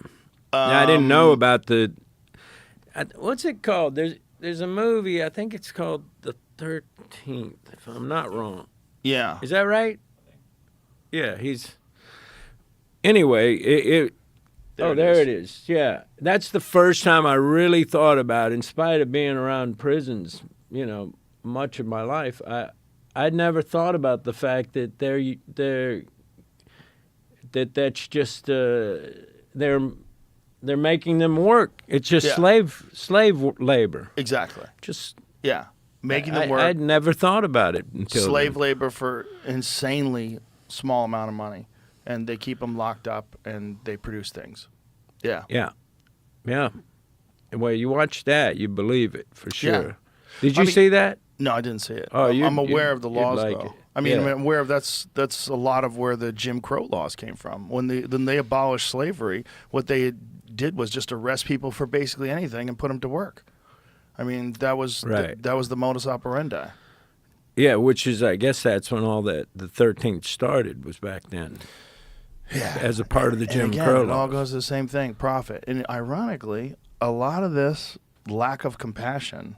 I didn't know about the... what's it called? There's a movie, I think it's called The 13th, if I'm not wrong. Yeah. Is that right? Yeah, he's... Anyway, there it is. Yeah, that's the first time I really thought about, in spite of being around prisons, you know, much of my life, I'd never thought about the fact that that's just they're making them work. It's just Yeah. slave labor. Exactly. Just Yeah. Making them work. I'd never thought about it until Slave then. labor for insanely small amount of money, and they keep them locked up and they produce things. Yeah. Yeah. Well, you watch that, you believe it for sure. Yeah. Did you I mean- see that? No, I didn't see it. Oh, I'm aware of the you'd laws, like though. it. I mean, Yeah. I'm aware of that's a lot of where the Jim Crow laws came from. When they abolished slavery, what they did was just arrest people for basically anything and put them to work. I mean, that was Right. that was the modus operandi. Yeah, which is, I guess that's when all that the 13th started, was back then. Yeah. As a part of the Jim and again, Crow it all laws. goes to the same thing, profit. And ironically, a lot of this lack of compassion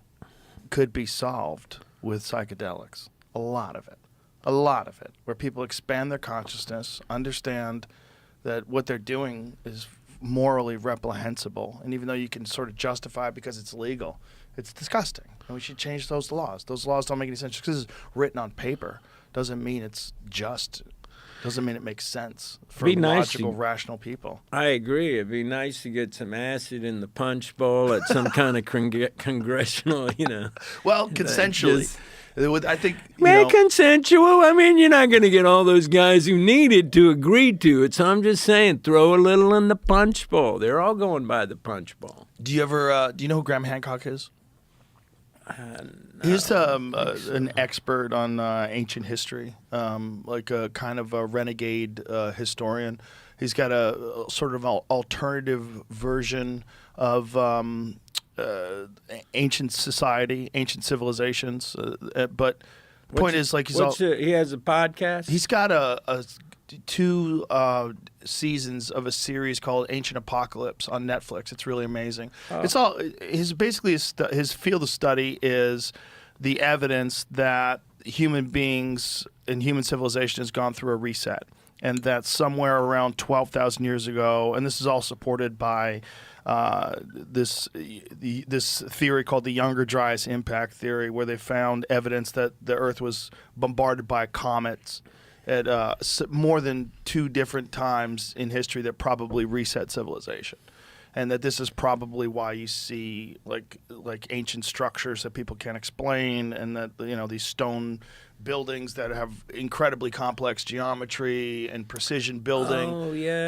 could be solved with psychedelics. A lot of it, where people expand their consciousness, understand that what they're doing is morally reprehensible, and even though you can sort of justify it because it's legal, it's disgusting, and we should change those laws. Those laws don't make any sense. Just because it's written on paper doesn't mean it's just. Doesn't mean it makes sense for Be nice logical, to- rational people. I agree. It'd be nice to get some acid in the punch bowl at some kind of congressional, you know. Well, consensually. just- I think, Consensual. I mean, you're not going to get all those guys who needed to agree to it. So I'm just saying, throw a little in the punch bowl. They're all going by the punch bowl. do you know who Graham Hancock is? He's an expert on ancient history, like a kind of a renegade historian. He's got a sort of alternative version of ancient society, ancient civilizations. But the point is, like, he has a podcast? he's got a two seasons of a series called Ancient Apocalypse on Netflix. It's really amazing. It's all his field of study is the evidence that human beings and human civilization has gone through a reset, and that somewhere around 12,000 years ago, and this is all supported by this theory called the Younger Dryas Impact Theory, where they found evidence that the Earth was bombarded by comets at more than 2 different times in history that probably reset civilization, and that this is probably why you see like ancient structures that people can't explain, and that these stone buildings that have incredibly complex geometry and precision building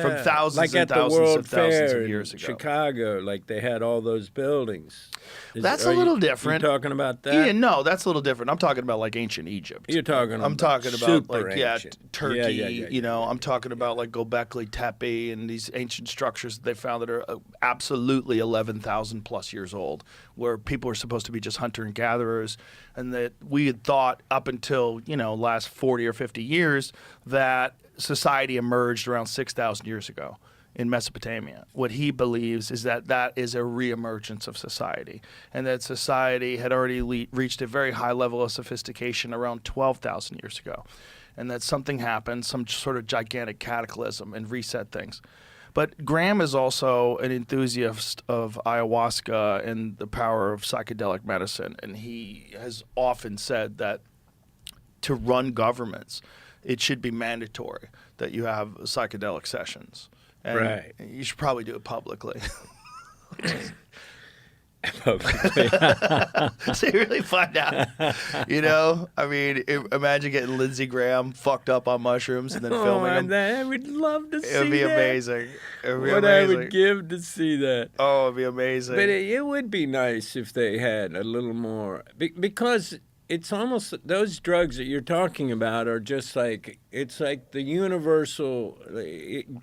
from thousands like and at the thousands World and thousands Fair of years in ago. Chicago, like they had all those buildings. That's a little different. You talking about that? Yeah, no, that's a little different. I'm talking about like ancient Egypt. You're talking about I'm talking about super like ancient. Turkey. Yeah. I'm talking about like Göbekli Tepe and these ancient structures that they found that are absolutely 11,000 plus years old, where people were supposed to be just hunter and gatherers, and that we had thought up until until, last 40 or 50 years that society emerged around 6,000 years ago in Mesopotamia. What he believes is that that is a reemergence of society, and that society had already reached a very high level of sophistication around 12,000 years ago, and that something happened, some sort of gigantic cataclysm, and reset things. But Graham is also an enthusiast of ayahuasca and the power of psychedelic medicine, and he has often said that to run governments, it should be mandatory that you have psychedelic sessions. And Right. you should probably do it publicly. Publicly. So you really find out. I mean, imagine getting Lindsey Graham fucked up on mushrooms and then filming him. I would love to see that. It would be amazing. It would be What amazing. I would give to see that. Oh, it'd be amazing. But it would be nice if they had a little more, because it's almost, those drugs that you're talking about are just like, it's like the universal,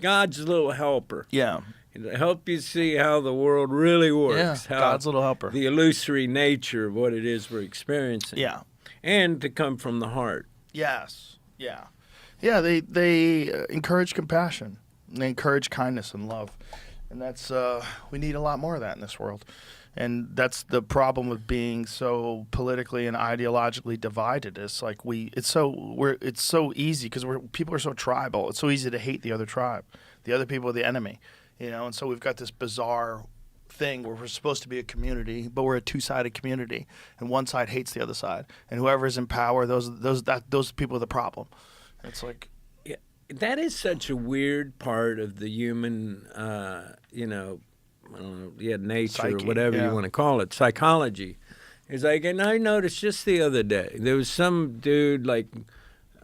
God's little helper. Yeah. It'll help you see how the world really works. Yeah, how God's little helper. The illusory nature of what it is we're experiencing. Yeah. And to come from the heart. Yes. Yeah. Yeah, they encourage compassion. They encourage kindness and love. And that's we need a lot more of that in this world. And that's the problem with being so politically and ideologically divided. It's like it's so easy because people are so tribal. It's so easy to hate the other tribe. The other people are the enemy. And so we've got this bizarre thing where we're supposed to be a community, but we're a two-sided community, and one side hates the other side, and whoever's in power, those people are the problem. It's like, yeah, that is such a weird part of the human, I don't know, nature Psyche, or whatever you want to call it, psychology. It's like, and I noticed just the other day, there was some dude like.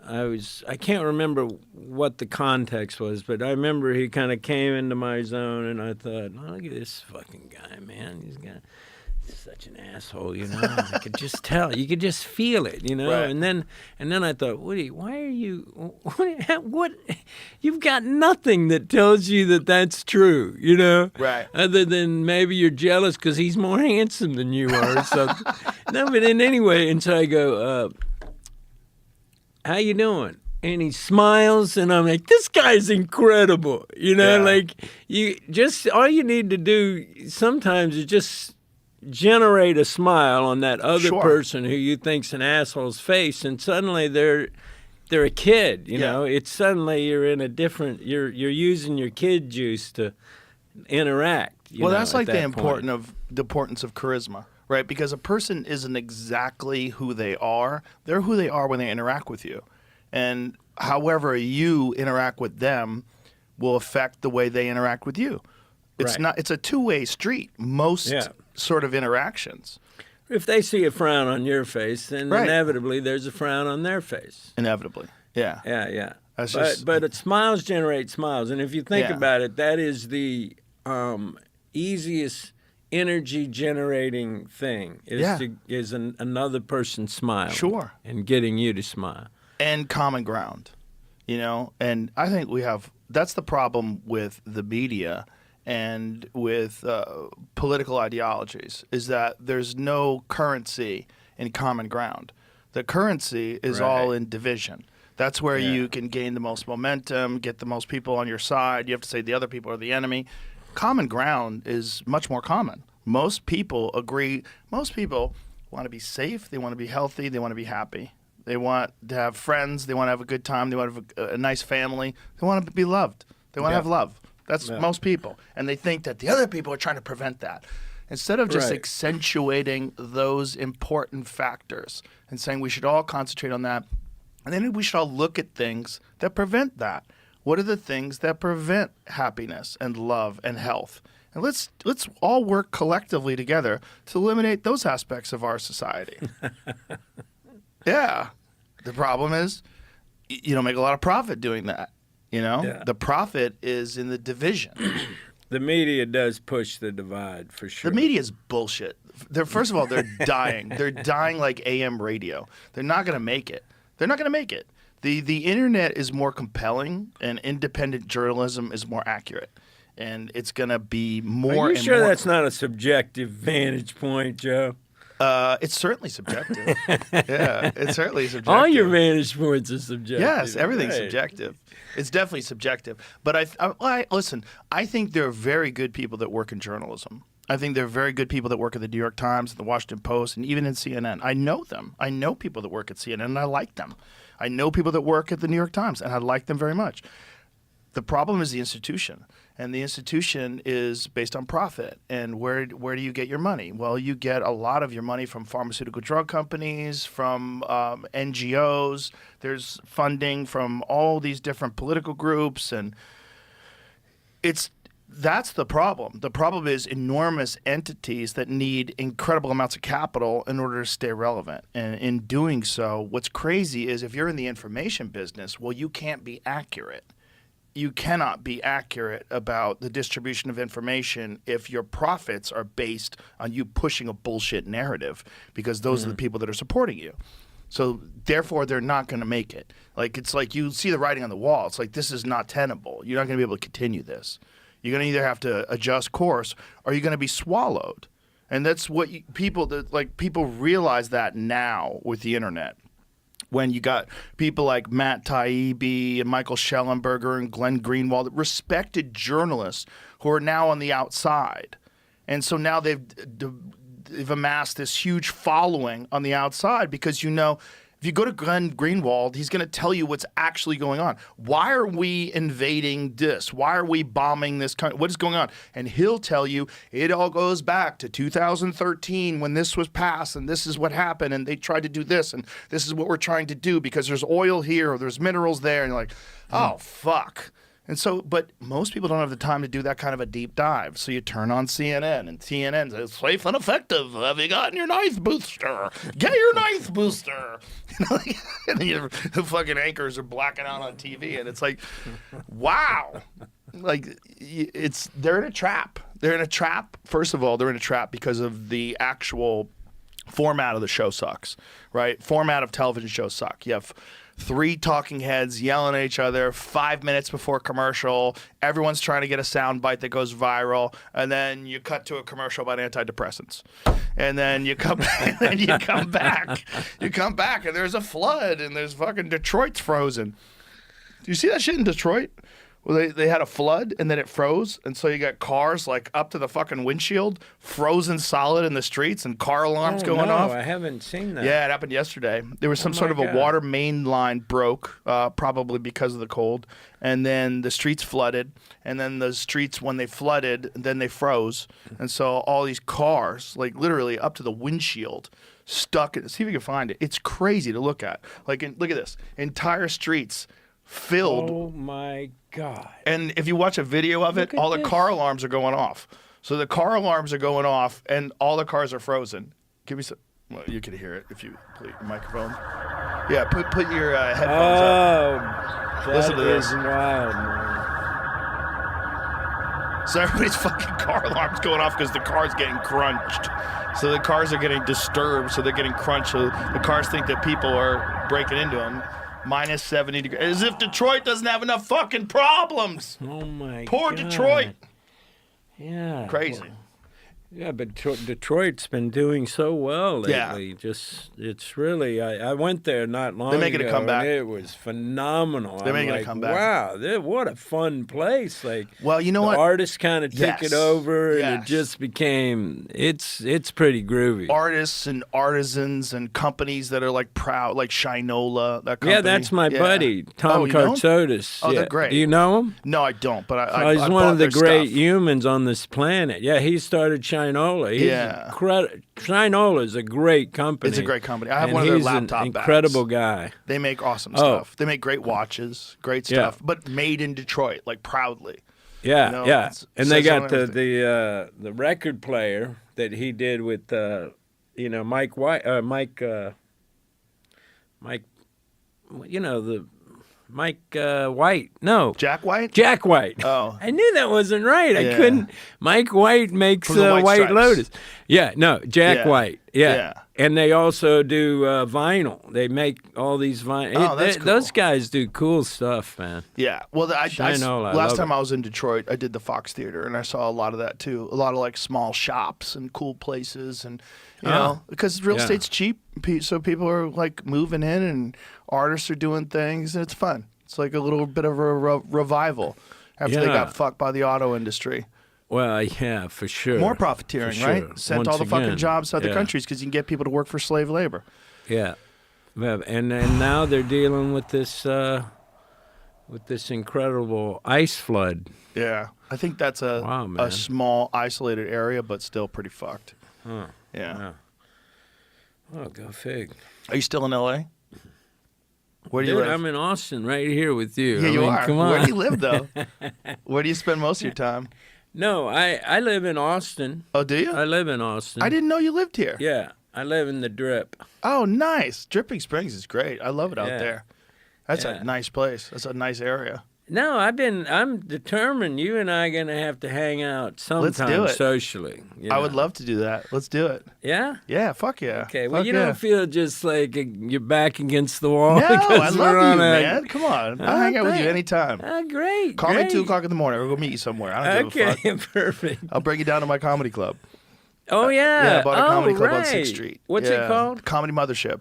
I can't remember what the context was, but I remember he kind of came into my zone, and I thought, oh, look at this fucking guy, man. He's such an asshole, I could just tell. You could just feel it, Right. And then I thought, Woody, why are you? What? You've got nothing that tells you that that's true, Right. Other than maybe you're jealous because he's more handsome than you are or something. No, but in anyway, and so I go. How you doing? And he smiles, and I'm like, this guy's incredible. Yeah. Like all you need to do sometimes is just generate a smile on that other Sure. person who you think's an asshole's face, and suddenly they're a kid. It's suddenly you're in a different. You're using your kid juice to interact. That's like the point. importance of charisma. Right, because a person isn't exactly who they are. They're who they are when they interact with you. And however you interact with them will affect the way they interact with you. It's a two-way street, most sort of interactions. If they see a frown on your face, then Right. inevitably there's a frown on their face. Inevitably. Yeah. Yeah. That's But smiles generate smiles. And if you think Yeah. about it, that is the easiest energy generating thing is another person smiling. Sure. And getting you to smile. And common ground, and I think that's the problem with the media and with political ideologies, is that there's no currency in common ground. The currency is all in division. That's where you can gain the most momentum, get the most people on your side. You have to say the other people are the enemy. Common ground is much more common. Most people agree. Most people want to be safe. They want to be healthy. They want to be happy. They want to have friends. They want to have a good time. They want to have a nice family. They want to be loved. They want to have love. That's most people. And they think that the other people are trying to prevent that. Instead of just accentuating those important factors and saying we should all concentrate on that, and then we should all look at things that prevent that. What are the things that prevent happiness and love and health? And let's all work collectively together to eliminate those aspects of our society. Yeah. The problem is you don't make a lot of profit doing that. Yeah. The profit is in the division. The media does push the divide for sure. The media is bullshit. First of all, they're dying. They're dying like AM radio. They're not going to make it. They're not going to make it. The internet is more compelling, and independent journalism is more accurate. And it's going to be more Are you and sure more. that's not a subjective vantage point, Joe? It's certainly subjective. Yeah, it's certainly subjective. All your vantage points are subjective. Yes, everything's right. subjective. It's definitely subjective. But listen, I think there are very good people that work in journalism. I think there are very good people that work at the New York Times and the Washington Post and even in CNN. I know them. I know people that work at CNN and I like them. I know people that work at the New York Times and I like them very much. The problem is the institution. And the institution is based on profit. And where do you get your money? Well, you get a lot of your money from pharmaceutical drug companies, from NGOs. There's funding from all these different political groups. And that's the problem. The problem is enormous entities that need incredible amounts of capital in order to stay relevant. And in doing so, what's crazy is if you're in the information business, well, you can't be accurate. You cannot be accurate about the distribution of information if your profits are based on you pushing a bullshit narrative, because those are the people that are supporting you. So therefore, they're not going to make it. Like, it's like you see the writing on the wall. It's like, this is not tenable. You're not going to be able to continue this. You're going to either have to adjust course or you're going to be swallowed. And that's what people realize that now with the internet. When you got people like Matt Taibbi and Michael Schellenberger and Glenn Greenwald, respected journalists who are now on the outside. And so now they've amassed this huge following on the outside because, if you go to Glenn Greenwald, he's going to tell you what's actually going on. Why are we invading this? Why are we bombing this country? What is going on? And he'll tell you it all goes back to 2013 when this was passed and this is what happened and they tried to do this and this is what we're trying to do because there's oil here or there's minerals there. And you're like, oh, fuck. And so, but most people don't have the time to do that kind of a deep dive. So you turn on CNN, and CNN says, safe and effective. Have you gotten your knife booster? Get your knife booster. And then the fucking anchors are blacking out on TV, and it's like, wow. Like, they're in a trap. They're in a trap. First of all, they're in a trap because of the actual format of the show sucks, right? Format of television shows suck. You have 3 talking heads yelling at each other 5 minutes before commercial. Everyone's trying to get a sound bite that goes viral, and then you cut to a commercial about antidepressants, and then you come and you come back. You come back, and there's a flood, and there's fucking Detroit's frozen. Do you see that shit in Detroit? Well, they had a flood, and then it froze, and so you got cars like up to the fucking windshield, frozen solid in the streets, and car alarms going off. I haven't seen that. Yeah, it happened yesterday. There was some sort of a water main line broke, probably because of the cold, and then the streets flooded, and then the streets, when they flooded, then they froze, and so all these cars, like literally up to the windshield, stuck. See if you can find it. It's crazy to look at. Look at this. Entire streets filled. Oh my God. And if you watch a video of it, all the car alarms are going off. So the car alarms are going off and all the cars are frozen. Give me some, well, you can hear it if you put your microphone. Yeah, put your headphones up. Listen to this. Wild, man. So everybody's fucking car alarms going off because the car's getting crunched. So the cars are getting disturbed, so they're getting crunched. So the cars think that people are breaking into them. Minus 70 degrees. As if Detroit doesn't have enough fucking problems. Oh, my God. Poor Detroit. Yeah. Crazy. Yeah, but Detroit's been doing so well lately. Yeah. It's really, I went there not long ago. They're making a comeback. And it was phenomenal. They're making a comeback. Wow, what a fun place. Like, well, you know the what? artists kind of took it over, and it Yes. just became, it's pretty groovy. Artists and artisans and companies that are like proud, like Shinola, that company. Yeah, that's my buddy, Tom you know him? Kartsotis. Oh, yeah. they're great. Do you know him? No, I don't, but He's I one bought of the their great stuff. humans on this planet. Yeah, he started Shinola. He's Yeah. Shinola is a great company. It's a great company. I have and one of their he's laptop an bags. incredible guy. They make awesome Oh. stuff. They make great watches, great Yeah. stuff, but made in Detroit, like proudly. Yeah, You know, yeah. it's- And they says got on everything. the record player that he did with Mike White, Mike, Mike White. No, Jack White? Jack White. Oh. I knew that wasn't right. I Yeah. couldn't. Mike White makes From the White White Stripes. Lotus. Yeah, no, Jack Yeah. White. Yeah. Yeah. And they also do vinyl. They make all these vinyl. Oh, that's Those cool. guys do cool stuff, man. Yeah. Well, Shinola, I last love time it. I was in Detroit, I did the Fox Theater, and I saw a lot of that too. A lot of like small shops and cool places, and you know, because real Yeah. estate's cheap, so people are like moving in, and artists are doing things, and it's fun. It's like a little bit of a revival after they Yeah. got fucked by the auto industry. Well, yeah, for sure. More profiteering, For sure. right? Sent Once all the fucking again, jobs to other yeah. countries because you can get people to work for slave labor. Yeah. Yeah, and now they're dealing with this incredible ice flood. Yeah, I think that's a Wow, man. small isolated area, but still pretty fucked. Huh. Yeah. Oh, go fig. Are you still in L.A.? Where do you Dude, live? I'm in Austin right here with you. Yeah, I you mean, are. Come on. Where do you live, though? Where do you spend most of your time? No, I live in Austin. Oh, do you? I live in Austin. I didn't know you lived here. Yeah, I live in the Drip. Oh, nice. Dripping Springs is great. I love it out Yeah. there. That's Yeah. a nice place. That's a nice area. No, I'm determined you and I are going to have to hang out Let's do sometime it. socially. you I would know. love to do that. Let's do it. Yeah? Yeah, fuck yeah. Okay, well, Fuck you yeah. don't feel just like you're back against the wall? No, because I love we're you, on a- man. Come on. I'll Oh, hang out with you thanks. anytime. Ah, great. Call me great. at 2 o'clock in the morning. We'll go meet you somewhere. I don't give a Okay, fuck. perfect. I'll bring you down to my comedy club. Oh, yeah. Yeah, I bought a comedy club on right. 6th Street. What's Yeah. it called? Comedy Mothership.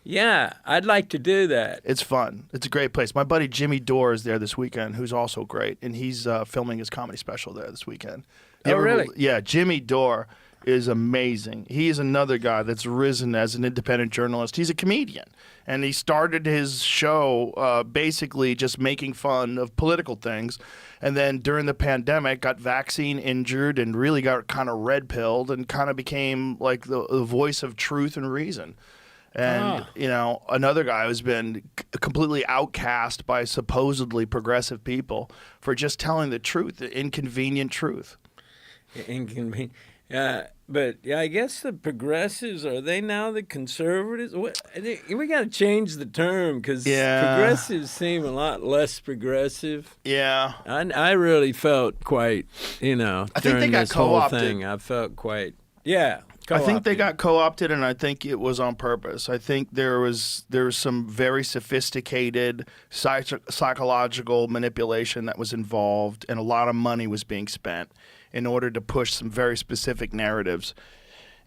Yeah, I'd like to do that. It's fun. It's a great place. My buddy Jimmy Dore is there this weekend, who's also great, and he's filming his comedy special there this weekend. You Oh, ever- really? Yeah, Jimmy Dore is amazing. He is another guy that's risen as an independent journalist. He's a comedian, and he started his show basically just making fun of political things, and then during the pandemic got vaccine injured and really got kind of red-pilled and kind of became like the voice of truth and reason. And, you know, another guy who's been completely outcast by supposedly progressive people for just telling the truth, the inconvenient truth. Inconvenient. But yeah, I guess the progressives, are they now the conservatives? We got to change the term because Yeah. progressives seem a lot less progressive. Yeah. I really felt quite, I think they during got this whole co-opted. thing, I felt quite, yeah. I think they co-opted. got co-opted, and I think it was on purpose. I think there was some very sophisticated psychological manipulation that was involved, and a lot of money was being spent in order to push some very specific narratives.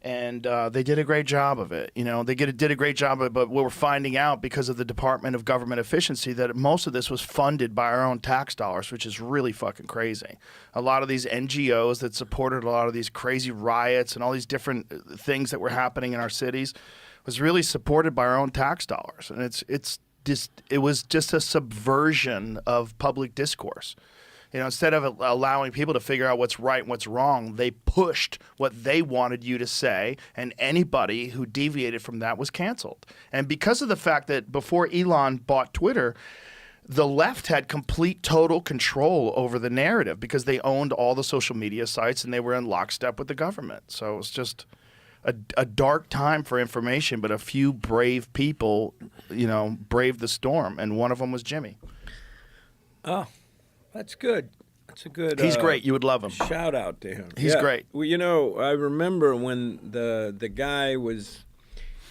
And they did a great job of it. You know, did a great job of it, but we're finding out because of the Department of Government Efficiency that most of this was funded by our own tax dollars, which is really fucking crazy. A lot of these NGOs that supported a lot of these crazy riots and all these different things that were happening in our cities was really supported by our own tax dollars. And it was just a subversion of public discourse. You know, instead of allowing people to figure out what's right and what's wrong, they pushed what they wanted you to say, and anybody who deviated from that was canceled. And because of the fact that before Elon bought Twitter, the left had complete, total control over the narrative because they owned all the social media sites and they were in lockstep with the government. So it was just a dark time for information, but a few brave people, braved the storm, and one of them was Jimmy. Oh, that's good. That's a good. He's great. You would love him. Shout out to him. He's great. Well, I remember when the guy was.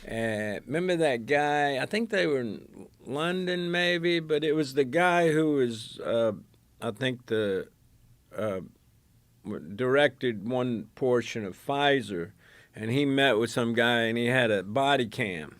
Remember that guy? I think they were in London, maybe, but it was the guy who was. I think directed one portion of Pfizer, and he met with some guy, and he had a body cam.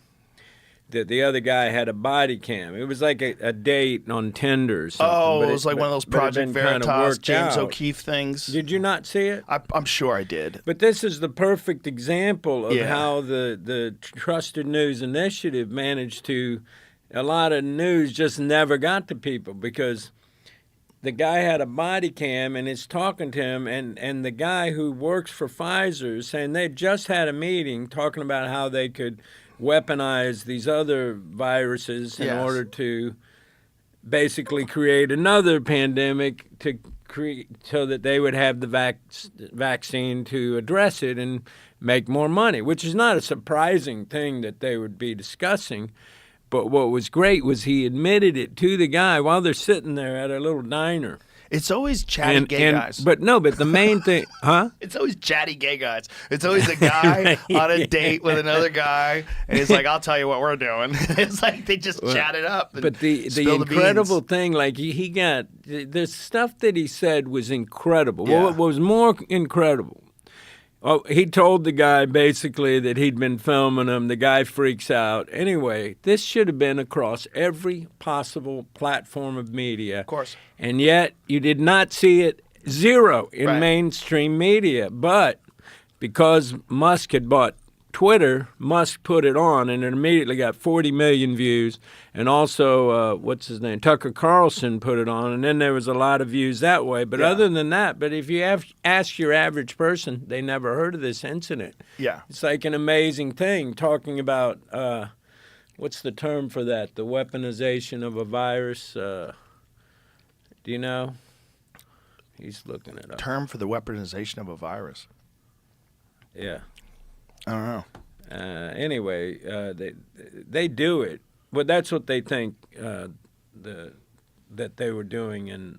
The other guy had a body cam. It was like a date on Tinder or something. Oh, but it was like one of those but it Project been kinda Veritas, worked James out. O'Keefe things. Did you not see it? I'm sure I did. But this is the perfect example of Yeah. how the Trusted News Initiative managed to. A lot of news just never got to people because the guy had a body cam and it's talking to him, and the guy who works for Pfizer is saying they just had a meeting talking about how they could weaponize these other viruses in Yes. order to basically create another pandemic to create so that they would have the vaccine to address it and make more money, which is not a surprising thing that they would be discussing. But what was great was he admitted it to the guy while they're sitting there at a little diner. It's always chatty gay guys. But the main thing, huh? It's always chatty gay guys. It's always a guy on a date with another guy, and he's like, "I'll tell you what we're doing." It's like they just chat it up. And but the incredible thing, like he got the stuff that he said was incredible. Yeah. What was more incredible? Oh, he told the guy basically that he'd been filming him. The guy freaks out. Anyway, this should have been across every possible platform of media. Of course. And yet you did not see it, zero in Right. mainstream media. But because Musk had bought Twitter, Musk put it on, and it immediately got 40 million views. And also, what's his name? Tucker Carlson put it on, and then there was a lot of views that way. But Yeah. other than that, if you ask your average person, they never heard of this incident. Yeah. It's like an amazing thing, talking about, what's the term for that? The weaponization of a virus. Do you know? He's looking it up. Term for the weaponization of a virus. Yeah. I don't know. Anyway, they do it. Well, that's what they think that they were doing in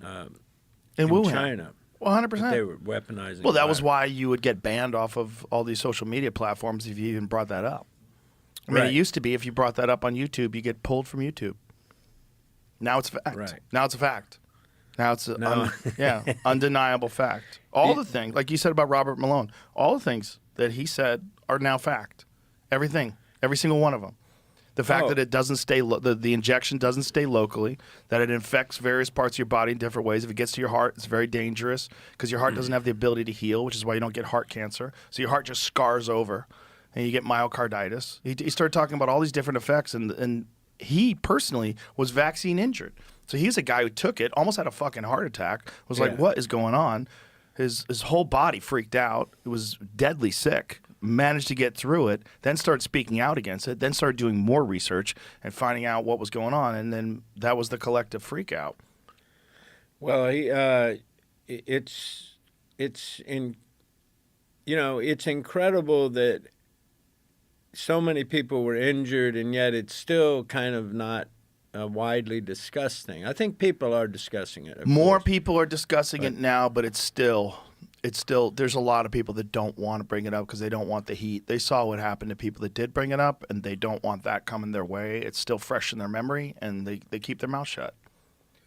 Wuhan. China. Well, 100%. That they were weaponizing. Well, that the was virus. why you would get banned off of all these social media platforms if you even brought that up. I mean, Right. it used to be if you brought that up on YouTube, you get pulled from YouTube. Now it's a fact. Right. Now it's a fact. Now it's No. undeniable fact. All the things, like you said about Robert Malone, all the things that he said are now fact. Everything, every single one of them. The fact Oh. that it doesn't stay, the injection doesn't stay locally, that it infects various parts of your body in different ways. If it gets to your heart, it's very dangerous because your heart doesn't have the ability to heal, which is why you don't get heart cancer. So your heart just scars over, and you get myocarditis. He started talking about all these different effects, and he personally was vaccine injured. So he's a guy who took it, almost had a fucking heart attack, was like, Yeah. what is going on? His whole body freaked out. It was deadly sick. Managed to get through it, then started speaking out against it, then started doing more research and finding out what was going on, and then that was the collective freak out. Well, it's incredible that so many people were injured, and yet it's still kind of not a widely discussed thing. I think people are discussing it. of More course. people are discussing it now, but it's still there's a lot of people that don't want to bring it up because they don't want the heat. They saw what happened to people that did bring it up, and they don't want that coming their way. It's still fresh in their memory, and they keep their mouth shut.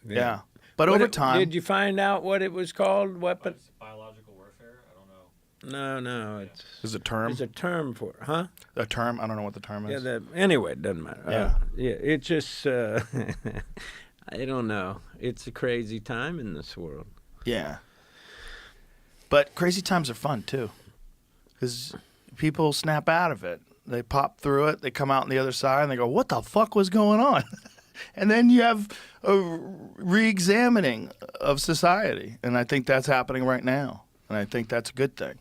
Yeah. But over time, Did you find out what it was called? Weapon? It's biological warfare? I don't know. No, there's a term. there's a term for it, huh? A term. I don't know what the term is. Anyway, it doesn't matter. Yeah. It just, I don't know. It's a crazy time in this world. Yeah. But crazy times are fun, too, because people snap out of it. They pop through it. They come out on the other side, and they go, what the fuck was going on? And then you have a re-examining of society. And I think that's happening right now. And I think that's a good thing.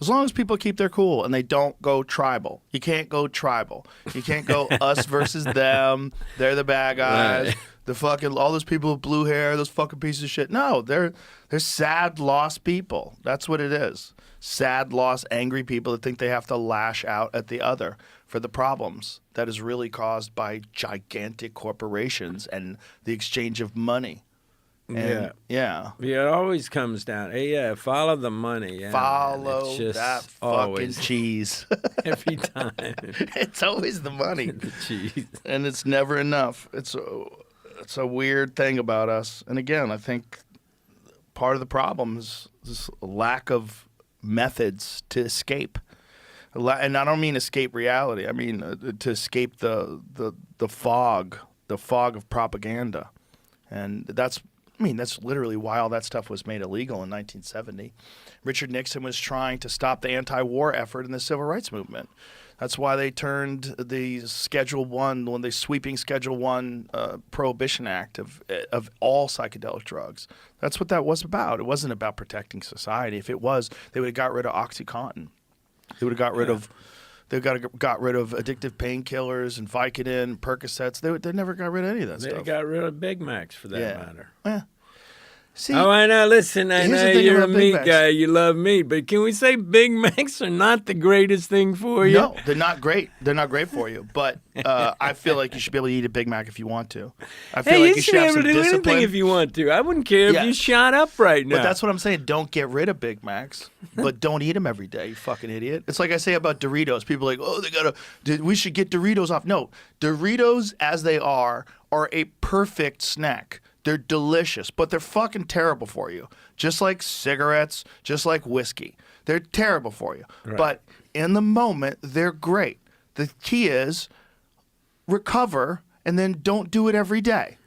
As long as people keep their cool and they don't go tribal. You can't go tribal. You can't go us versus them. They're the bad guys. Right. The fucking all those people with blue hair, those fucking pieces of shit. No, they're sad, lost people. That's what it is. Sad, lost, angry people that think they have to lash out at the other for the problems that is really caused by gigantic corporations and the exchange of money. And, yeah. It always comes down. Hey, follow the money. Yeah, Follow it's just that fucking always, cheese. every time. It's always the money. The cheese. And it's never enough. It's a weird thing about us. And again, I think part of the problem is this lack of methods to escape. And I don't mean escape reality. I mean to escape the fog of propaganda. And that's literally why all that stuff was made illegal in 1970. Richard Nixon was trying to stop the anti-war effort in the civil rights movement. That's why they turned the sweeping Schedule I Prohibition Act of all psychedelic drugs. That's what that was about. It wasn't about protecting society. If it was, they would have got rid of OxyContin. They would have got rid of. They got rid of addictive painkillers and Vicodin, Percocets. They never got rid of any of that They stuff. got rid of Big Macs for that matter. Yeah. See, Oh, I know. Listen, I Here's the know thing you're a about Big meat Macs. guy. You love meat. But can we say Big Macs are not the greatest thing for you? no, they're not great. They're not great for you. But I feel like you should be able to eat a Big Mac if you want to. I feel Hey, like you you should should be have able some to do discipline. anything if you want to. I wouldn't care if Yeah. you shot up right now. But that's what I'm saying. Don't get rid of Big Macs, but don't eat them every day, you fucking idiot. It's like I say about Doritos. People are like, oh, we should get Doritos off. No, Doritos as they are a perfect snack. They're delicious, but they're fucking terrible for you. Just like cigarettes, just like whiskey. They're terrible for you. Right. But in the moment, they're great. The key is recover and then don't do it every day.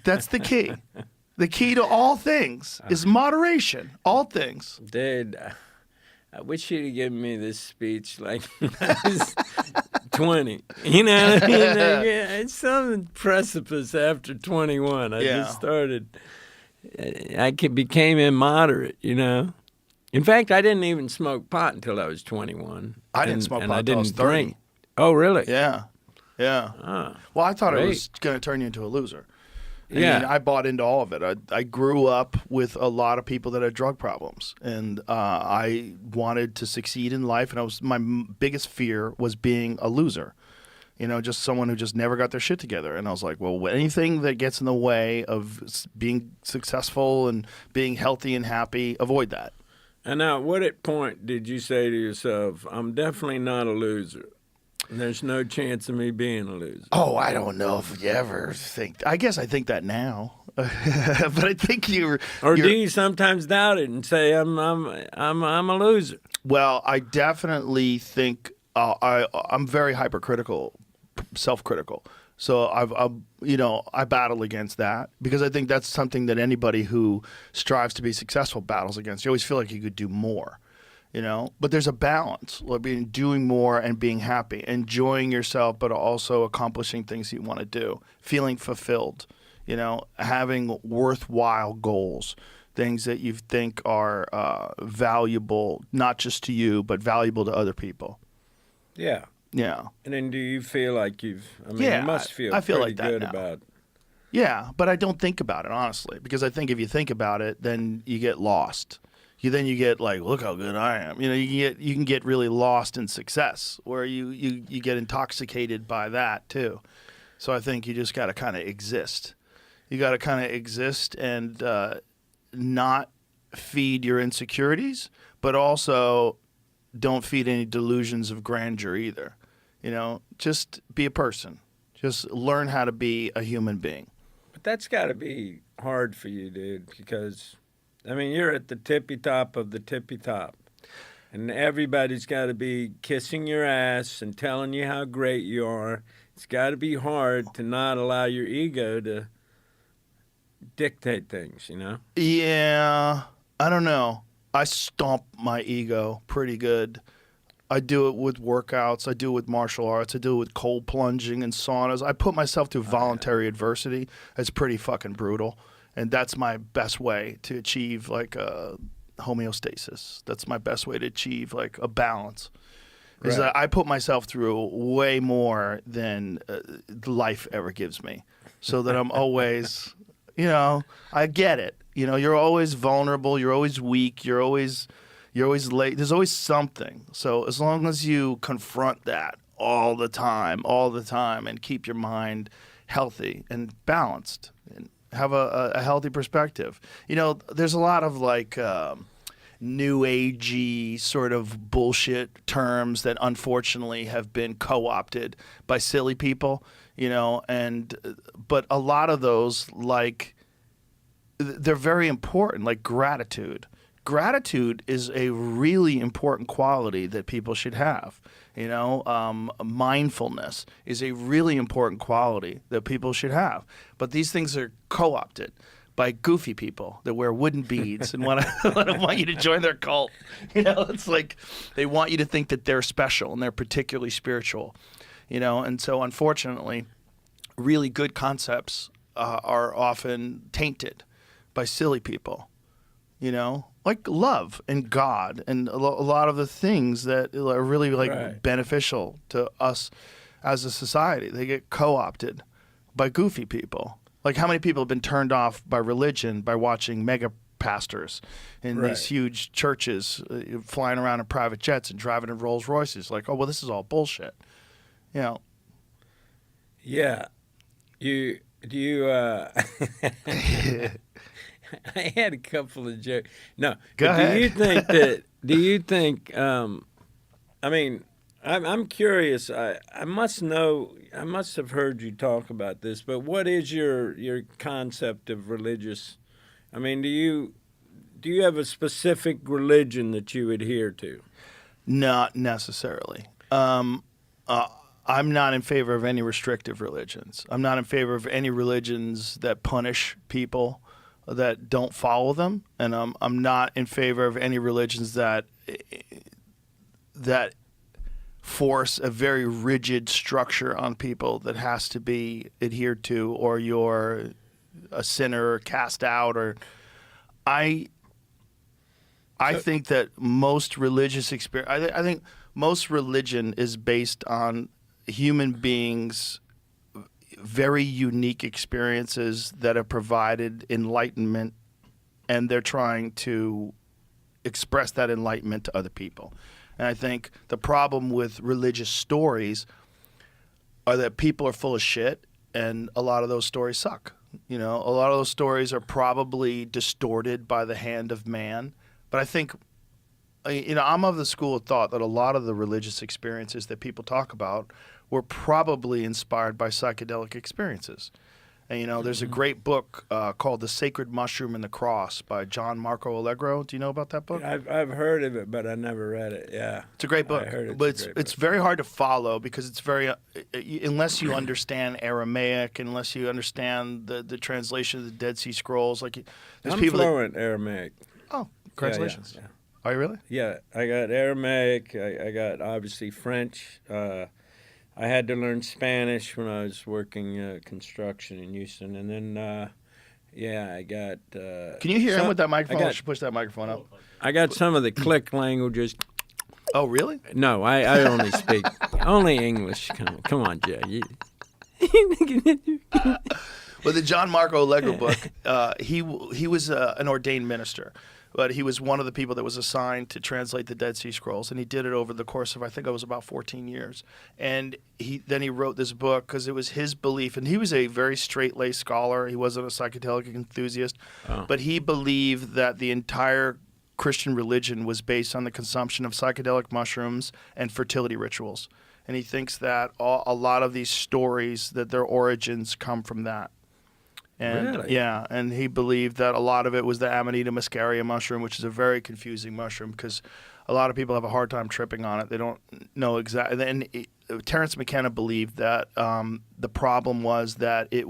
That's the key. The key to all things is moderation. All things. Dude, I wish you'd have given me this speech like when I was 20. You know what I mean? Like, yeah, it's some precipice after 21. I Yeah. just started, became immoderate, you know? In fact, I didn't even smoke pot until I was 21. I didn't smoke and pot I until I didn't was 30. drink. Oh, really? Yeah. Yeah. Ah, Well, I thought it Great. was going to turn you into a loser. I Yeah. mean, I bought into all of it. I grew up with a lot of people that had drug problems, and I wanted to succeed in life. And my biggest fear was being a loser, just someone who just never got their shit together. And I was like, well, anything that gets in the way of being successful and being healthy and happy, avoid that. And now, what at point did you say to yourself, I'm definitely not a loser? There's no chance of me being a loser. Oh, I don't know if you ever think. I guess I think that now, but I think Or do you sometimes doubt it and say I'm a loser? Well, I definitely think I'm very hypercritical, self-critical. So I battle against that because I think that's something that anybody who strives to be successful battles against. You always feel like you could do more, But there's a balance, like doing more and being happy, enjoying yourself, but also accomplishing things you want to do, feeling fulfilled, having worthwhile goals. Things that you think are valuable, not just to you, but valuable to other people. Yeah. Yeah. And then do you feel like you Yeah, must feel I feel pretty like that good now. about it. Yeah, but I don't think about it, honestly, because I think if you think about it, then you get lost. Then you get like, look how good I am. You can get really lost in success, where you get intoxicated by that too. So I think you just got to kind of exist. You got to kind of exist and not feed your insecurities, but also don't feed any delusions of grandeur either. Just be a person. Just learn how to be a human being. But that's got to be hard for you, dude, because, you're at the tippy top of the tippy top. And everybody's got to be kissing your ass and telling you how great you are. It's got to be hard to not allow your ego to dictate things, Yeah, I don't know. I stomp my ego pretty good. I do it with workouts. I do it with martial arts. I do it with cold plunging and saunas. I put myself through voluntary adversity. It's pretty fucking brutal. And that's my best way to achieve like a homeostasis. That's my best way to achieve like a balance. Is that I put myself through way more than life ever gives me. So that I'm always, I get it. You're always vulnerable. You're always weak. You're always late. There's always something. So as long as you confront that all the time, and keep your mind healthy and balanced and have a healthy perspective. There's a lot of like new agey sort of bullshit terms that unfortunately have been co-opted by silly people, but a lot of those, like, they're very important, like gratitude. Gratitude is a really important quality that people should have. Mindfulness is a really important quality that people should have. But these things are co-opted by goofy people that wear wooden beads and want you to join their cult. It's like they want you to think that they're special and they're particularly spiritual. And so unfortunately, really good concepts are often tainted by silly people. Like love and God and a lot of the things that are really like beneficial to us as a society. They get co-opted by goofy people. Like, how many people have been turned off by religion by watching mega pastors in Right. these huge churches flying around in private jets and driving in Rolls Royces? Like, oh, well, this is all bullshit. You know, Yeah. Do you I had a couple of jokes. No. Go but ahead. Do you think that do you think I mean, I'm curious. I must know. I must have heard you talk about this. But what is your concept of religious? I mean, do you have a specific religion that you adhere to? not necessarily. I'm not in favor of any restrictive religions. I'm not in favor of any religions that punish people that don't follow them, and I'm not in favor of any religions that force a very rigid structure on people that has to be adhered to, or you're a sinner or cast out. Or I think that most religious experience. I think most religion is based on human beings' very unique experiences that have provided enlightenment, and they're trying to express that enlightenment to other people. And I think the problem with religious stories are that people are full of shit, and a lot of those stories suck. You know, a lot of those stories are probably distorted by the hand of man. But I think, you know, I'm of the school of thought that a lot of the religious experiences that people talk about were probably inspired by psychedelic experiences. And, you know, there's a great book called The Sacred Mushroom and the Cross by John Marco Allegro. Do you know about that book? I've heard of it, but I never read it. Yeah, It's a great book, I heard but it's a great it's book. very hard to follow because it's very unless you understand Aramaic, unless you understand the translation of the Dead Sea Scrolls. Like, there's I'm people that, fluent Aramaic. oh, congratulations. Yeah. Are you really? Yeah, I got Aramaic. I got obviously French. I had to learn Spanish when I was working construction in Houston, and then I got. Can you hear him with that microphone? I I got- should push that microphone up. I got some of the click languages. Oh, really? No, I only speak only English. Come on, Jay. Well, the John Marco Allegro book, he was an ordained minister, but he was one of the people that was assigned to translate the Dead Sea Scrolls, and he did it over the course of, I think it was about 14 years. And he wrote this book because it was his belief, and he was a very straight-laced scholar. He wasn't a psychedelic enthusiast, but he believed that the entire Christian religion was based on the consumption of psychedelic mushrooms and fertility rituals. And he thinks that a lot of these stories, that their origins come from that. And Really? yeah, and he believed that a lot of it was the Amanita muscaria mushroom, which is a very confusing mushroom because a lot of people have a hard time tripping on it. They don't know exactly. And Terence McKenna believed that the problem was that the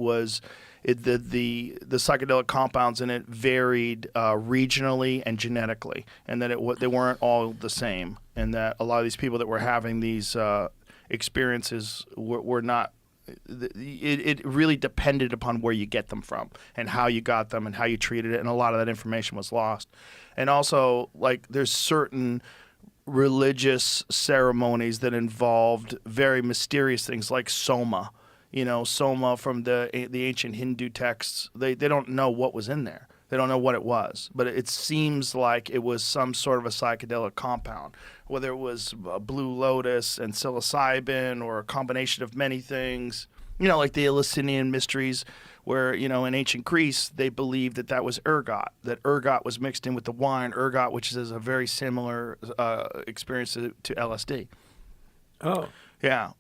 psychedelic compounds in it varied regionally and genetically, and that they weren't all the same, and that a lot of these people that were having these experiences were not. It really depended upon where you get them from and how you got them and how you treated it, and a lot of that information was lost. And also, like, there's certain religious ceremonies that involved very mysterious things like soma. You know, soma from the ancient Hindu texts, they don't know what was in there. They don't know what it was, but it seems like it was some sort of a psychedelic compound, whether it was blue lotus and psilocybin or a combination of many things. You know, like the Eleusinian mysteries, where, you know, in ancient Greece, they believed that was ergot, that ergot was mixed in with the wine, ergot, which is a very similar experience to LSD. Oh, Yeah.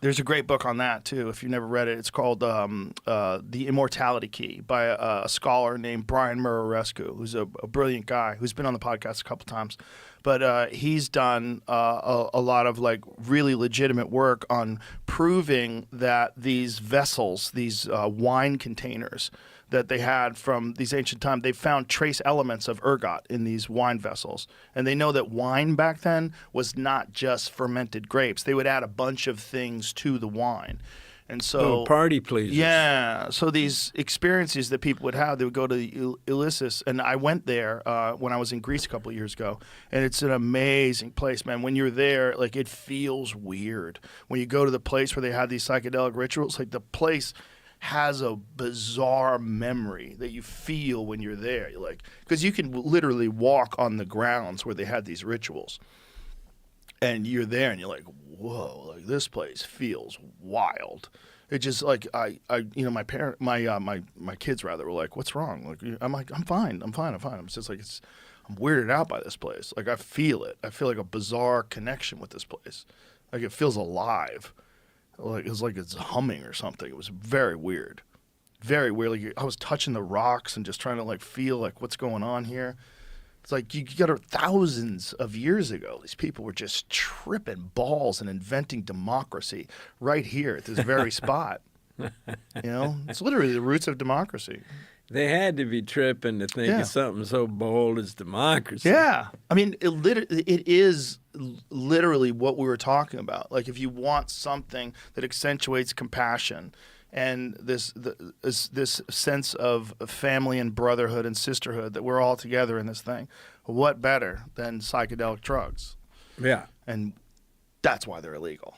There's a great book on that, too, if you've never read it. It's called The Immortality Key by a scholar named Brian Murarescu, who's a brilliant guy who's been on the podcast a couple times. But he's done a lot of, like, really legitimate work on proving that these vessels, these wine containers that they had from these ancient times, they found trace elements of ergot in these wine vessels. And they know that wine back then was not just fermented grapes. They would add a bunch of things to the wine. And so party pleasers. yeah, so these experiences that people would have, they would go to the Ulysses, and I went there when I was in Greece a couple of years ago, and it's an amazing place, man. When you're there, like, it feels weird. When you go to the place where they have these psychedelic rituals, like, the place has a bizarre memory that you feel when you're there. You're like, because you can literally walk on the grounds where they had these rituals, and you're there, and you're like, whoa, like this place feels wild. It just like my kids rather were like, what's wrong? Like I'm fine. I'm just like I'm weirded out by this place. Like I feel it. I feel like a bizarre connection with this place. Like it feels alive. Like it's humming or something. It was very weird. Very weird. Like I was touching the rocks and just trying to like feel like what's going on here. It's like you got thousands of years ago, these people were just tripping balls and inventing democracy right here at this very spot. It's literally the roots of democracy. They had to be tripping to think of something so bold as democracy. Yeah. I mean, it is literally what we were talking about. Like if you want something that accentuates compassion and this sense of family and brotherhood and sisterhood, that we're all together in this thing, what better than psychedelic drugs? Yeah. And that's why they're illegal.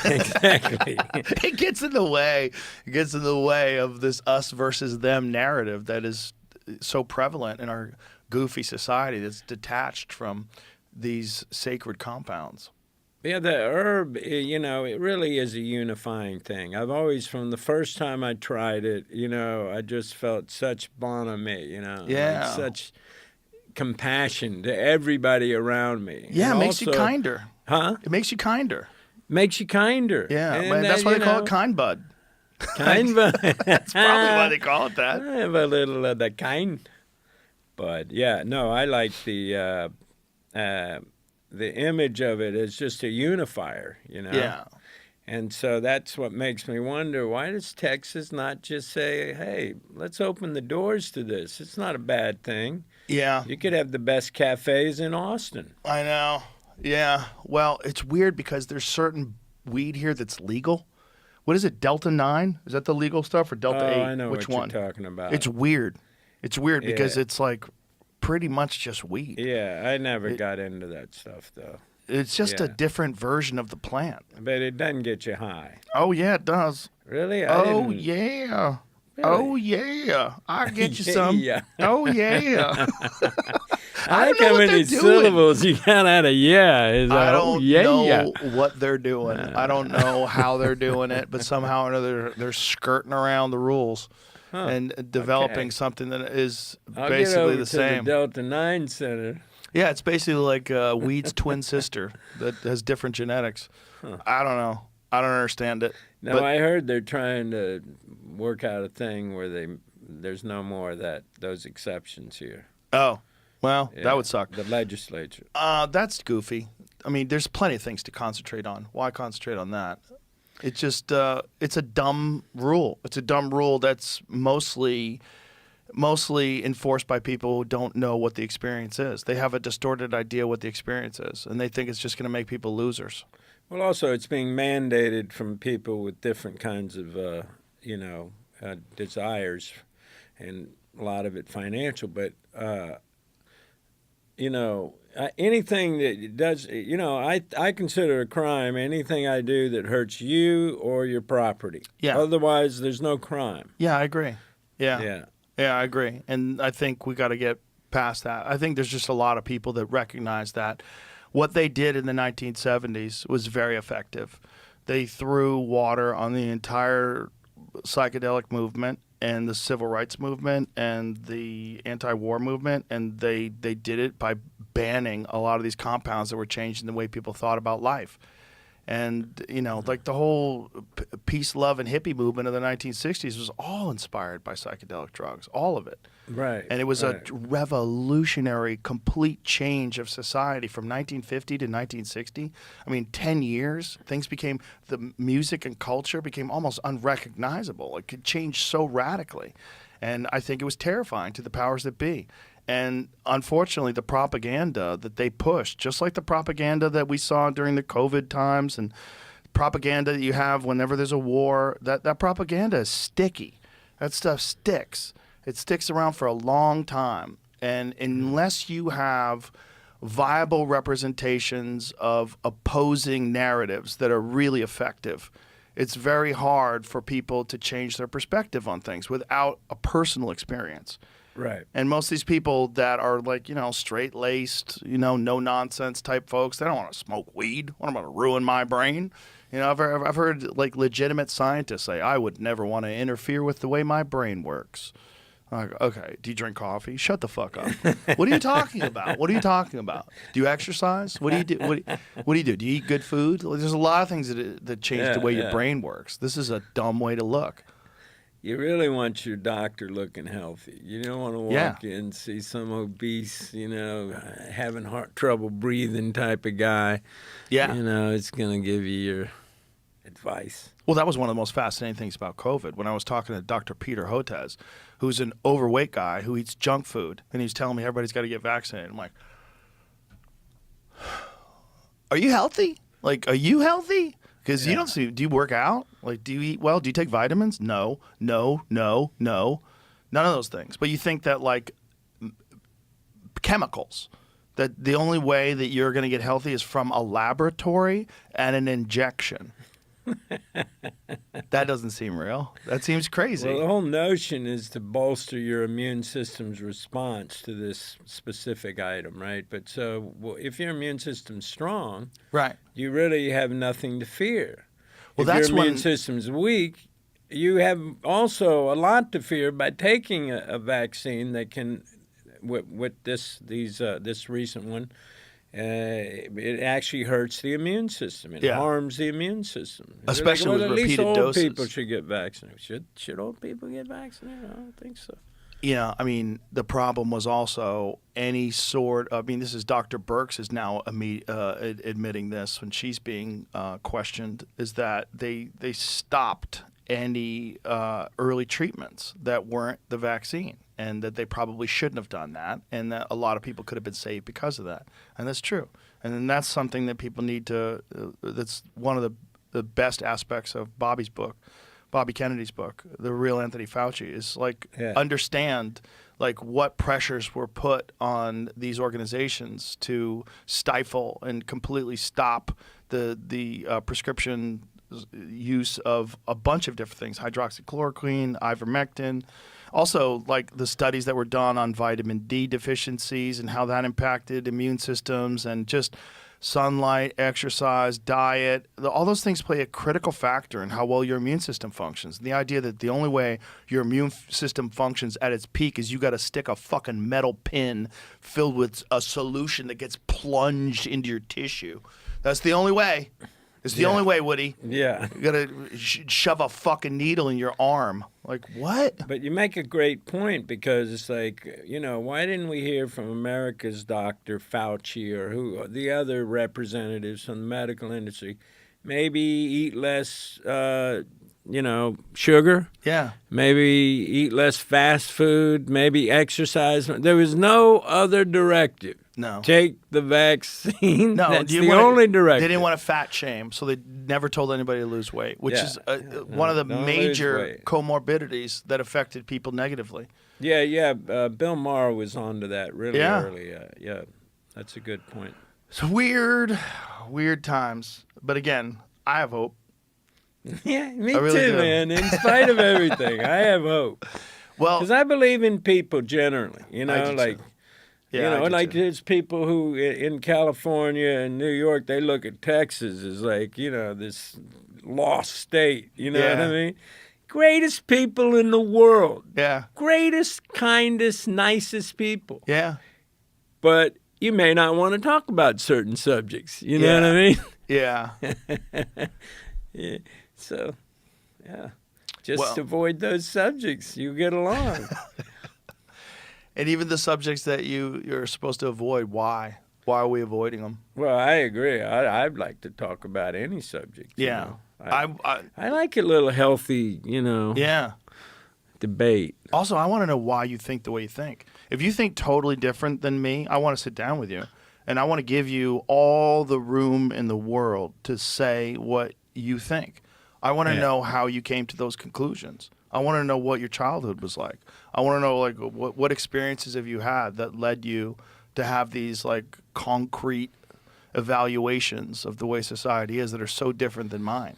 Exactly. It gets in the way. It gets in the way of this us versus them narrative that is so prevalent in our goofy society that's detached from these sacred compounds. Yeah, the herb, it really is a unifying thing. I've always, from the first time I tried it, I just felt such bonhomie, Yeah. like such compassion to everybody around me. Yeah, And it makes you also- kinder. Huh? It makes you kinder. Makes you kinder. Yeah, And, man, that's why they call it kind bud. Kind, but That's probably why they call it that. I have a little of the kind. But, yeah, no, I like the image of it as just a unifier, Yeah. And so that's what makes me wonder, why does Texas not just say, hey, let's open the doors to this? It's not a bad thing. Yeah. You could have the best cafes in Austin. I know. Yeah. Well, it's weird because there's certain weed here that's legal. What is it, Delta 9? Is that the legal stuff or Delta 8? I know Which what one? you're talking about. It's weird. It's weird because Yeah. it's like pretty much just weed. Yeah, I never got into that stuff, though. It's just a Yeah. different version of the plant. But it doesn't get you high. Oh, yeah, it does. Really? Oh, didn't- yeah. Really? Oh, yeah. I'll get you some. Yeah. Oh, yeah. I don't like know how what many they're doing. syllables you got out of yeah. Is I oh, don't yeah, know yeah. what they're doing. I don't know how they're doing it, but somehow or another they're skirting around the rules and developing okay. something that is I'll get basically over the to same. the Delta 9 Center. Yeah, it's basically like weed's twin sister that has different genetics. I don't know. I don't understand it. No, But- I heard they're trying to work out a thing where there's no more of those exceptions here. Oh, well, Yeah, that would suck. The legislature. That's goofy. I mean, there's plenty of things to concentrate on. Why concentrate on that? It's just it's a dumb rule. It's a dumb rule that's mostly enforced by people who don't know what the experience is. They have a distorted idea what the experience is, and they think it's just going to make people losers. Well, also, it's being mandated from people with different kinds of, desires, and a lot of it financial. But, anything that does, I consider a crime anything I do that hurts you or your property. Yeah. Otherwise, there's no crime. Yeah, I agree. Yeah. Yeah, I agree. And I think we got to get past that. I think there's just a lot of people that recognize that what they did in the 1970s was very effective. They threw water on the entire psychedelic movement and the civil rights movement and the anti-war movement, and they did it by banning a lot of these compounds that were changing the way people thought about life. And, like the whole peace, love, and hippie movement of the 1960s was all inspired by psychedelic drugs, all of it. Right. And it was a revolutionary, complete change of society from 1950 to 1960. I mean, 10 years, the music and culture became almost unrecognizable. It could change so radically. And I think it was terrifying to the powers that be. And unfortunately, the propaganda that they pushed, just like the propaganda that we saw during the COVID times and propaganda that you have whenever there's a war, that propaganda is sticky. That stuff sticks. It sticks around for a long time. And unless you have viable representations of opposing narratives that are really effective, It's very hard for people to change their perspective on things without a personal experience. Right. And most of these people that are like, straight-laced, no-nonsense type folks, they don't want to smoke weed. What, am I going to ruin my brain? I've heard like legitimate scientists say, I would never want to interfere with the way my brain works. Like, okay, do you drink coffee? Shut the fuck up. What are you talking about? What are you talking about? Do you exercise? What do you do? What do you do? Do you eat good food? There's a lot of things that change the way your brain works. This is a dumb way to look. You really want your doctor looking healthy. You don't want to walk in and see some obese, having trouble breathing type of guy. Yeah. It's going to give you your advice. Well, that was one of the most fascinating things about COVID. When I was talking to Dr. Peter Hotez, who's an overweight guy who eats junk food, and he's telling me everybody's got to get vaccinated. I'm like, are you healthy? Like, are you healthy? Because you don't see, do you work out? Like, do you eat well? Do you take vitamins? No. None of those things. But you think that, like, chemicals, that the only way that you're going to get healthy is from a laboratory and an injection. That doesn't seem real. That seems crazy. Well, the whole notion is to bolster your immune system's response to this specific item, right? But so if your immune system's strong, right, you really have nothing to fear. Well, if that's your immune system's weak, you have also a lot to fear by taking a vaccine that can, with this recent one. It actually hurts the immune system. It harms the immune system. Especially with repeated doses. At least old doses. people should get vaccinated. Should old people get vaccinated? I don't think so. Yeah, I mean, the problem was also any sort of, this is Dr. Birx is now admitting this when she's being questioned, is that they stopped any early treatments that weren't the vaccine, and that they probably shouldn't have done that, and that a lot of people could have been saved because of that. And that's true. And then that's something that people need to, that's one of the best aspects of Bobby Kennedy's book, The Real Anthony Fauci, is like understand like what pressures were put on these organizations to stifle and completely stop the prescription use of a bunch of different things, hydroxychloroquine, ivermectin. Also, like the studies that were done on vitamin D deficiencies and how that impacted immune systems, and just sunlight, exercise, diet, all those things play a critical factor in how well your immune system functions. And the idea that the only way your immune system functions at its peak is you got to stick a fucking metal pin filled with a solution that gets plunged into your tissue. That's the only way. It's the only way, Woody. Yeah. You got to shove a fucking needle in your arm. Like, what? But you make a great point, because it's like, why didn't we hear from America's Dr. Fauci or the other representatives from the medical industry? Maybe eat less, sugar. Yeah. Maybe eat less fast food. Maybe exercise. There was no other directive. No. Take the vaccine. No, that's the only directive. They didn't want to fat shame, so they never told anybody to lose weight, which is one of the major comorbidities that affected people negatively. Yeah. Bill Maher was onto that really early. Yeah, that's a good point. It's weird times. But again, I have hope. Yeah, me too, man. In spite of everything, I have hope. Well, because I believe in people generally. There's people who in California and New York, they look at Texas as like, this lost state. You know what I mean? Greatest people in the world. Yeah. Greatest, kindest, nicest people. Yeah. But you may not want to talk about certain subjects. You know what I mean? Yeah. Yeah. So, just avoid those subjects. You get along. And even the subjects that you're supposed to avoid, why? Why are we avoiding them? Well, I agree. I'd like to talk about any subject. Yeah. I like a little healthy, debate. Also, I want to know why you think the way you think. If you think totally different than me, I want to sit down with you. And I want to give you all the room in the world to say what you think. I want to know how you came to those conclusions. I want to know what your childhood was like. I want to know like what experiences have you had that led you to have these like concrete evaluations of the way society is that are so different than mine.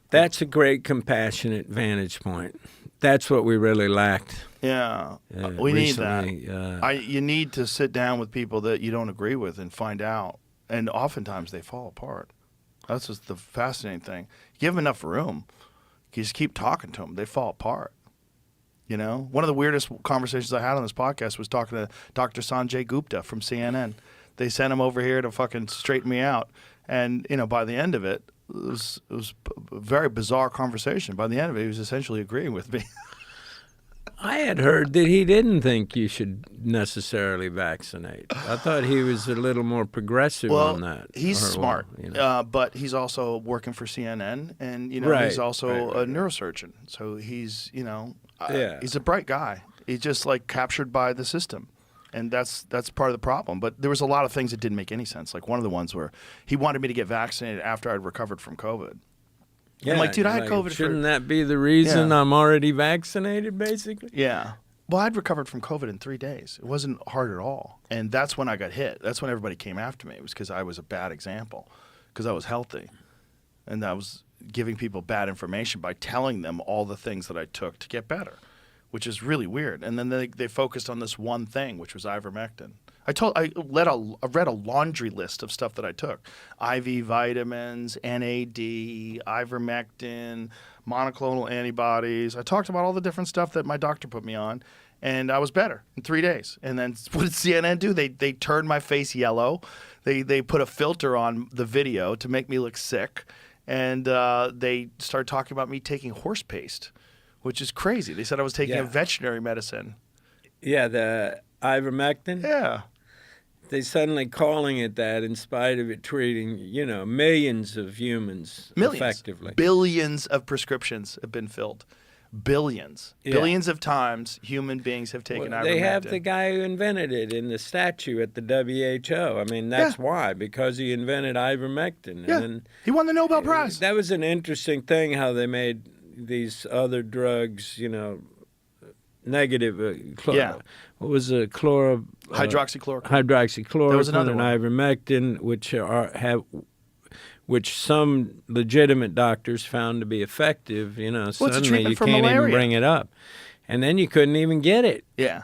That's a great compassionate vantage point. That's what we really lacked. Yeah, we need that. recently. You need to sit down with people that you don't agree with and find out. And oftentimes they fall apart. That's just the fascinating thing. You give them enough room, you just keep talking to them, they fall apart. You know, one of the weirdest conversations I had on this podcast was talking to Dr. Sanjay Gupta from CNN. They sent him over here to fucking straighten me out. And, you know, by the end of it, it was a very bizarre conversation. By the end of it, he was essentially agreeing with me. I had heard that he didn't think you should necessarily vaccinate. I thought he was a little more progressive on that. He's smart, you know. but he's also working for CNN, and you know Right, he's also right. a neurosurgeon. So he's Yeah. he's a bright guy. He's just like captured by the system, and that's part of the problem. But there was a lot of things that didn't make any sense. Like one of the ones where he wanted me to get vaccinated after I'd recovered from COVID. Yeah, I'm like, dude, I had like, COVID. Shouldn't that be the reason Yeah. I'm already vaccinated, basically? Yeah. Well, I'd recovered from COVID in 3 days. It wasn't hard at all. And that's when I got hit. That's when everybody came after me. It was because I was a bad example, because I was healthy. And I was giving people bad information by telling them all the things that I took to get better, which is really weird. And then they focused on this one thing, which was ivermectin. I read a laundry list of stuff that I took: IV vitamins, NAD, ivermectin, monoclonal antibodies. I talked about all the different stuff that my doctor put me on, and I was better in 3 days. And then what did CNN do? They turned my face yellow. They put a filter on the video to make me look sick, and they started talking about me taking horse paste, which is crazy. They said I was taking a veterinary medicine. Yeah, the ivermectin. Yeah. They suddenly calling it that in spite of it treating, millions of humans effectively. Billions of prescriptions have been filled. Billions. Yeah. Billions of times human beings have taken ivermectin. They have the guy who invented it in the statue at the WHO. I mean, that's why, because he invented ivermectin. Yeah. And He won the Nobel Prize. that was an interesting thing, how they made these other drugs, negative. What was it? Hydroxychloroquine. Hydroxychloroquine There was another and one. ivermectin, which some legitimate doctors found to be effective. it's a Suddenly treatment you for can't malaria. even bring it up, and then you couldn't even get it. Yeah.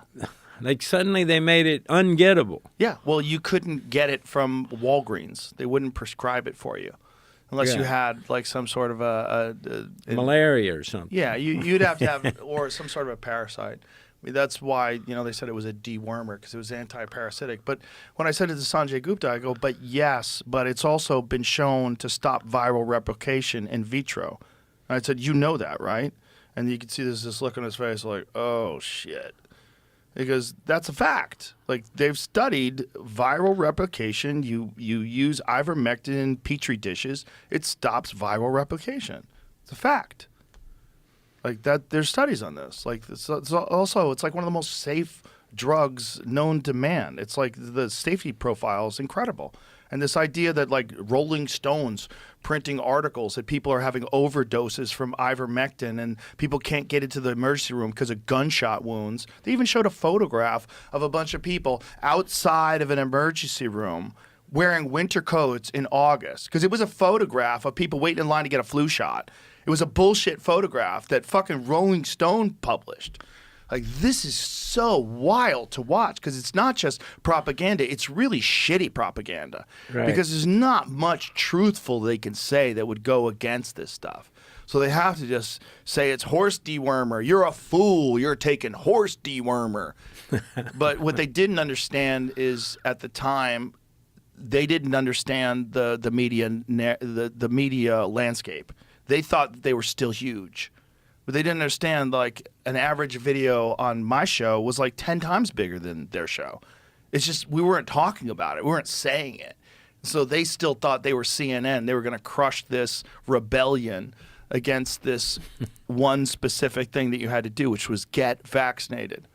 Like suddenly they made it ungettable. Yeah. Well, you couldn't get it from Walgreens. They wouldn't prescribe it for you unless you had like some sort of Malaria or something. Yeah, you'd have to have, or some sort of a parasite. I mean, that's why, they said it was a dewormer, because it was anti-parasitic. But when I said it to Sanjay Gupta, I go, but it's also been shown to stop viral replication in vitro. And I said, you know that, right? And you could see this look on his face like, oh, shit. Because that's a fact. Like, they've studied viral replication. You use ivermectin in Petri dishes. It stops viral replication. It's a fact. Like that, there's studies on this. Like it's also, it's like one of the most safe drugs known to man. It's like the safety profile is incredible. And this idea that like Rolling Stones printing articles that people are having overdoses from ivermectin and people can't get into the emergency room because of gunshot wounds. They even showed a photograph of a bunch of people outside of an emergency room wearing winter coats in August, because it was a photograph of people waiting in line to get a flu shot. It was a bullshit photograph that fucking Rolling Stone published. Like, this is so wild to watch, because it's not just propaganda. It's really shitty propaganda. Right. Because there's not much truthful they can say that would go against this stuff. So they have to just say it's horse dewormer. You're a fool. You're taking horse dewormer. But what they didn't understand is, at the time, they didn't understand the media landscape. They thought they were still huge, but they didn't understand like an average video on my show was like 10 times bigger than their show. It's just we weren't talking about it. We weren't saying it. So they still thought they were CNN. They were going to crush this rebellion against this one specific thing that you had to do, which was get vaccinated.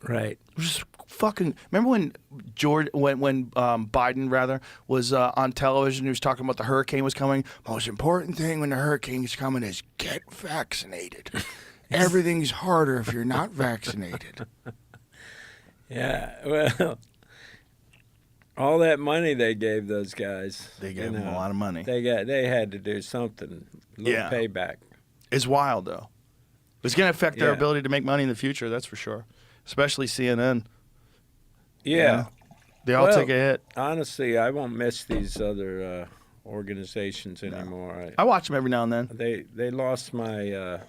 Right. Just fucking remember when Biden was on television. He was talking about the hurricane was coming. Most important thing when the hurricane is coming is get vaccinated. Everything's harder if you're not vaccinated. Yeah. Well, All that money they gave those guys. They gave them a lot of money. They had to do something. A little payback. It's wild, though. It's going to affect their Yeah. ability to make money in the future, that's for sure. Especially CNN. Yeah. They all Well, take a hit. Honestly, I won't miss these other organizations anymore. I watch them every now and then. They lost my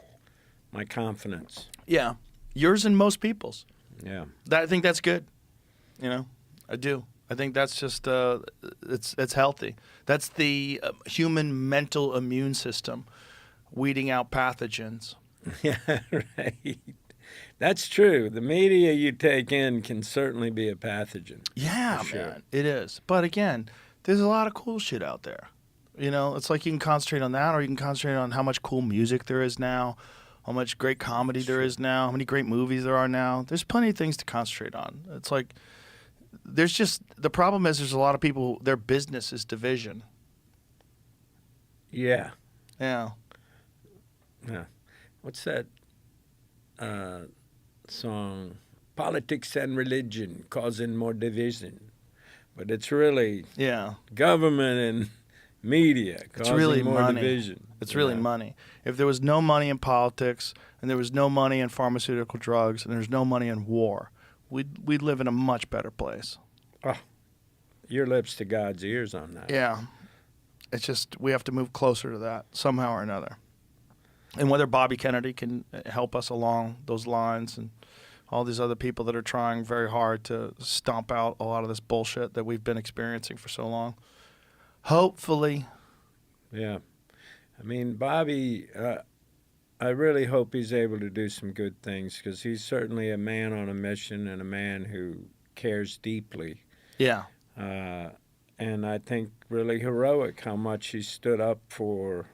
my confidence. Yeah. Yours and most people's. Yeah. I think that's good. You know, I do. I think that's just it's healthy. That's the human mental immune system weeding out pathogens. Yeah, right. That's true. The media you take in can certainly be a pathogen. Yeah, For sure. man, it is. But again, there's a lot of cool shit out there. You know, it's like you can concentrate on that, or you can concentrate on how much cool music there is now, how much great comedy there is now, how many great movies there are now. There's plenty of things to concentrate on. It's like there's just the problem is there's a lot of people. Their business is division. Yeah. Yeah. Yeah. What's that song? Politics and religion causing more division. But it's really Yeah. government and media causing really more money. division. It's really money. If there was no money in politics and there was no money in pharmaceutical drugs and there's no money in war, we'd live in a much better place. Your lips to God's ears on that. Yeah. It's just we have to move closer to that somehow or another. And whether Bobby Kennedy can help us along those lines and all these other people that are trying very hard to stomp out a lot of this bullshit that we've been experiencing for so long. Hopefully. Yeah. I mean, Bobby, I really hope he's able to do some good things because he's certainly a man on a mission and a man who cares deeply. Yeah. And I think really heroic how much he stood up for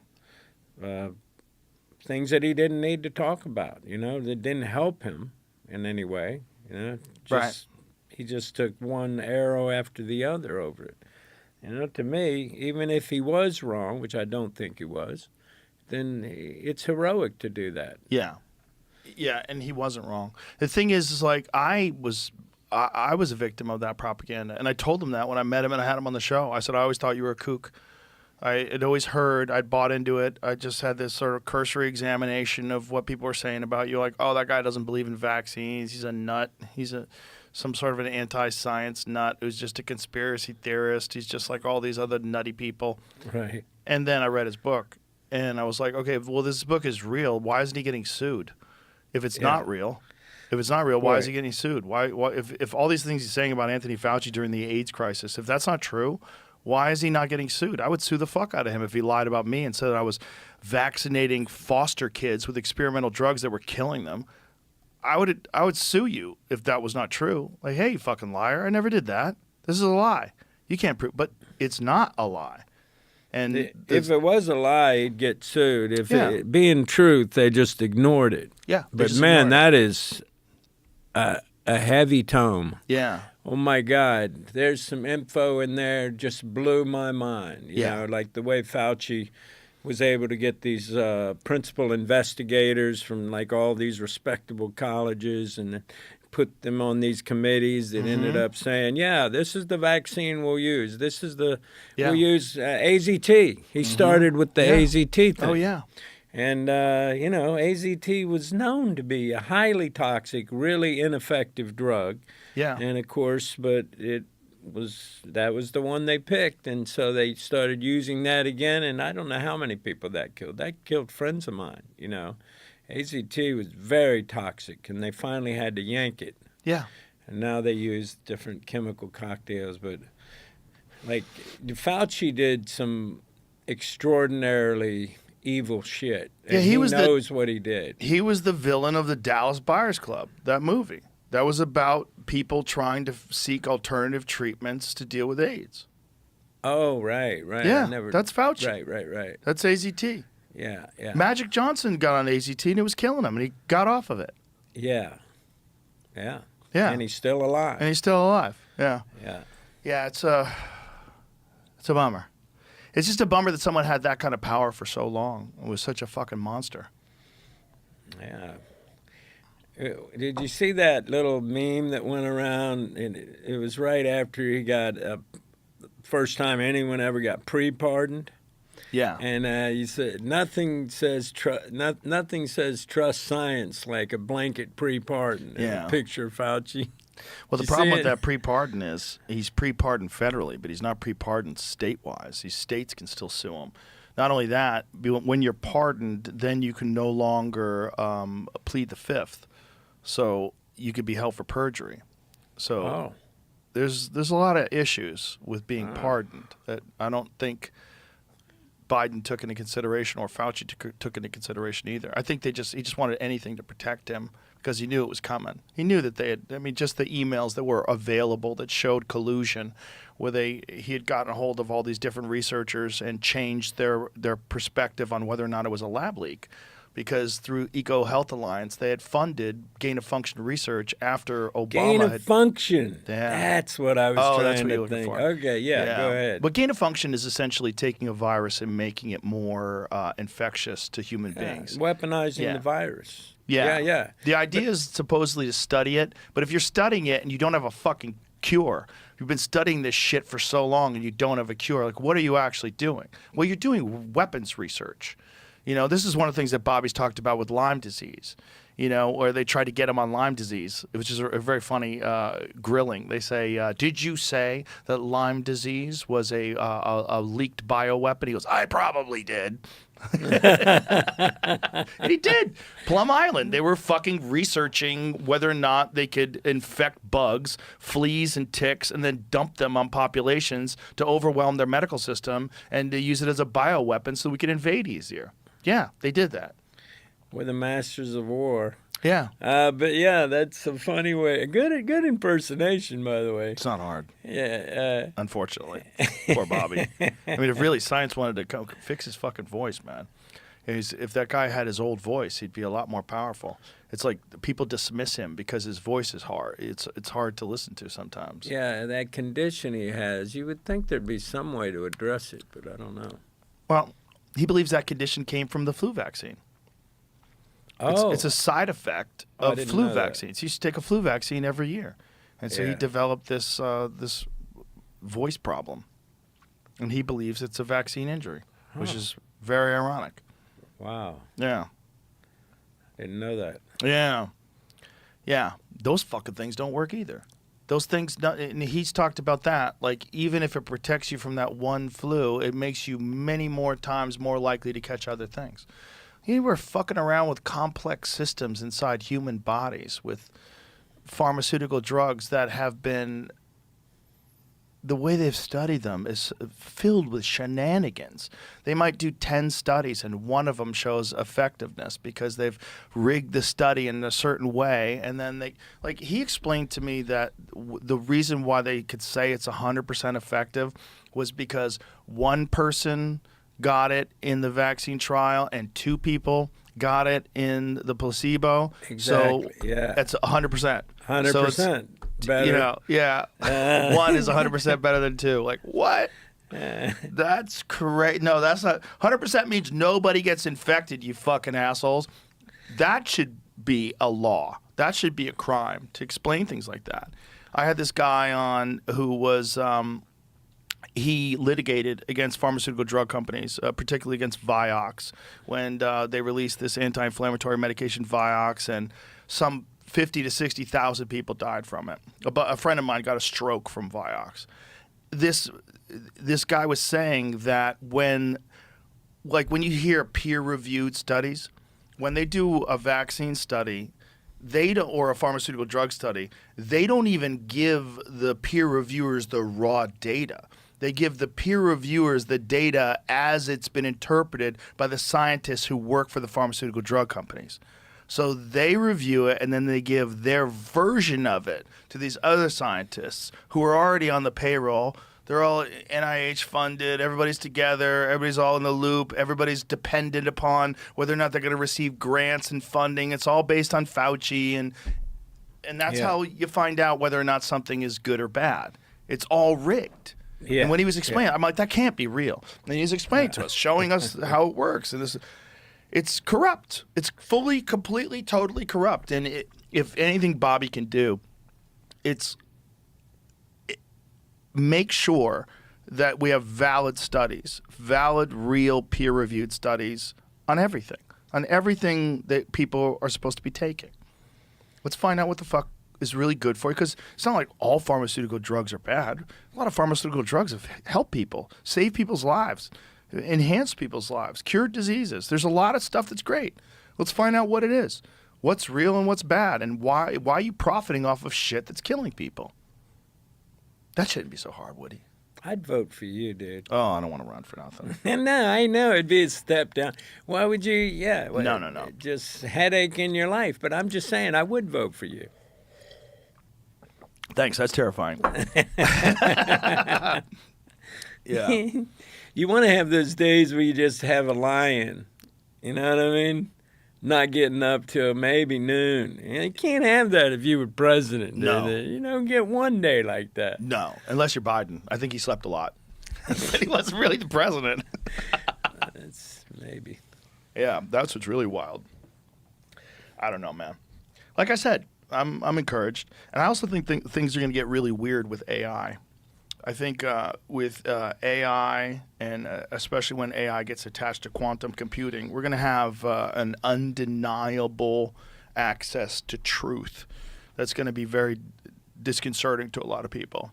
things that he didn't need to talk about, you know, that didn't help him in any way. You know, He just took one arrow after the other over it. You know, to me, even if he was wrong, which I don't think he was, then it's heroic to do that. Yeah. Yeah, and he wasn't wrong. The thing is like I was a victim of that propaganda, and I told him that when I met him and I had him on the show. I said, I always thought you were a kook. I had always heard, I'd bought into it. I just had this sort of cursory examination of what people were saying about you. Like, oh, that guy doesn't believe in vaccines. He's a nut. He's some sort of an anti-science nut who's just a conspiracy theorist. He's just like all these other nutty people. Right. And then I read his book, and I was like, okay, well, this book is real. Why isn't he getting sued? If it's not real, why is he getting sued? Why if all these things he's saying about Anthony Fauci during the AIDS crisis, if that's not true, why is he not getting sued? I would sue the fuck out of him if he lied about me and said that I was vaccinating foster kids with experimental drugs that were killing them. I would sue you if that was not true. Like, hey, you fucking liar, I never did that. This is a lie. You can't prove, but it's not a lie. And if it was a lie, he'd get sued. If it being truth, they just ignored it. Yeah. But man, that is a heavy tome. Yeah. Oh my God, there's some info in there just blew my mind. You know, like the way Fauci was able to get these principal investigators from like all these respectable colleges and put them on these committees that ended up saying, yeah, this is the vaccine we'll use. This is we'll use AZT. He started with the AZT thing. Oh, yeah. And, you know, AZT was known to be a highly toxic, really ineffective drug. Yeah. And, of course, but that was the one they picked. And so they started using that again. And I don't know how many people that killed. That killed friends of mine, you know. AZT was very toxic, and they finally had to yank it. Yeah. And now they use different chemical cocktails. But, like, Fauci did some extraordinarily evil shit. And he knows what he did. He was the villain of the Dallas Buyers Club, that movie. That was about people trying to seek alternative treatments to deal with AIDS. Oh, right. Yeah, that's Fauci. Right. That's AZT. Yeah. Magic Johnson got on AZT and it was killing him, and he got off of it. Yeah. And he's still alive. Yeah. Yeah, it's a bummer. It's just a bummer that someone had that kind of power for so long and was such a fucking monster. Yeah. Did you see that little meme that went around? And it was right after he got first time anyone ever got pre-pardoned. Yeah. And you said nothing says trust science like a blanket pre-pardon. Yeah. A picture of Fauci. Well, the you problem see with it? that pre-pardon is he's pre-pardoned federally, but he's not pre-pardoned state-wise. These states can still sue him. Not only that, when you're pardoned, then you can no longer plead the fifth. So you could be held for perjury. So there's a lot of issues with being pardoned that I don't think Biden took into consideration or Fauci took into consideration either. I think he just wanted anything to protect him because he knew it was coming. He knew that just the emails that were available that showed collusion where he had gotten a hold of all these different researchers and changed their perspective on whether or not it was a lab leak. Because through Eco Health Alliance, they had funded gain-of-function research after Obama Gain-of-function. Yeah. That's what I was that's trying what you're to looking think. for. Okay, yeah, go ahead. But gain-of-function is essentially taking a virus and making it more infectious to human beings. Weaponizing the virus. Yeah. Yeah. The idea is supposedly to study it, but if you're studying it and you don't have a fucking cure, you've been studying this shit for so long and you don't have a cure, like what are you actually doing? Well, you're doing weapons research. You know, this is one of the things that Bobby's talked about with Lyme disease, or they tried to get him on Lyme disease, which is a very funny grilling. They say, did you say that Lyme disease was a leaked bioweapon? He goes, I probably did. And he did. Plum Island, they were fucking researching whether or not they could infect bugs, fleas, and ticks, and then dump them on populations to overwhelm their medical system and to use it as a bioweapon so we could invade easier. Yeah, they did that. We're the masters of war. Yeah. But yeah, that's a funny way. Good impersonation, by the way. It's not hard. Yeah. Unfortunately. Poor Bobby. I mean, if really science wanted to fix his fucking voice, man. If that guy had his old voice, he'd be a lot more powerful. It's like people dismiss him because his voice is hard. It's hard to listen to sometimes. Yeah, that condition he has, you would think there'd be some way to address it, but I don't know. Well, he believes that condition came from the flu vaccine. It's a side effect of flu vaccines. He used to take a flu vaccine every year. And so he developed this voice problem. And he believes it's a vaccine injury, which is very ironic. Wow. Yeah. Didn't know that. Yeah. Yeah. Those fucking things don't work either. Those things, and he's talked about that. Like, even if it protects you from that one flu, it makes you many more times more likely to catch other things. We're fucking around with complex systems inside human bodies with pharmaceutical drugs that have been, the way they've studied them is filled with shenanigans. They might do 10 studies and one of them shows effectiveness because they've rigged the study in a certain way. And then he explained to me that the reason why they could say it's 100% effective was because one person got it in the vaccine trial and two people got it in the placebo. Exactly. So yeah. that's 100%. 100%. Better. One is 100% better than two. Like, what? That's correct. No, that's not. 100% means nobody gets infected, you fucking assholes. That should be a law. That should be a crime to explain things like that. I had this guy on who was, he litigated against pharmaceutical drug companies, particularly against Vioxx, when they released this anti-inflammatory medication Vioxx, and some 50 to 60,000 people died from it. A friend of mine got a stroke from Vioxx. This guy was saying that when you hear peer-reviewed studies, when they do a vaccine study, or a pharmaceutical drug study, they don't even give the peer reviewers the raw data. They give the peer reviewers the data as it's been interpreted by the scientists who work for the pharmaceutical drug companies. So they review it, and then they give their version of it to these other scientists who are already on the payroll. They're all NIH funded. Everybody's together. Everybody's all in the loop. Everybody's dependent upon whether or not they're going to receive grants and funding. It's all based on Fauci, and that's how you find out whether or not something is good or bad. It's all rigged. Yeah. And when he was explaining, I'm like, that can't be real. And he's explaining to us, showing us how it works. And it's corrupt. It's fully, completely, totally corrupt. And if anything Bobby can do, it's make sure that we have valid studies, valid, real, peer-reviewed studies on everything that people are supposed to be taking. Let's find out what the fuck is really good for you, because it's not like all pharmaceutical drugs are bad. A lot of pharmaceutical drugs have helped people, saved people's lives, enhanced people's lives, cured diseases. There's a lot of stuff that's great. Let's find out what it is, what's real and what's bad, and why are you profiting off of shit that's killing people? That shouldn't be so hard, would he? I'd vote for you, dude. Oh, I don't want to run for nothing. No, I know it'd be a step down. Why would you? Yeah. No. Just headache in your life. But I'm just saying, I would vote for you. Thanks. That's terrifying. Yeah. You want to have those days where you just have a lie-in. You know what I mean? Not getting up till maybe noon. You can't have that if you were president. No. You don't get one day like that. No, unless you're Biden. I think he slept a lot. He wasn't really the president. That's maybe. Yeah, that's what's really wild. I don't know, man. Like I said, I'm encouraged. And I also think things are going to get really weird with AI. I think with AI, and especially when AI gets attached to quantum computing, we're going to have an undeniable access to truth that's going to be very disconcerting to a lot of people.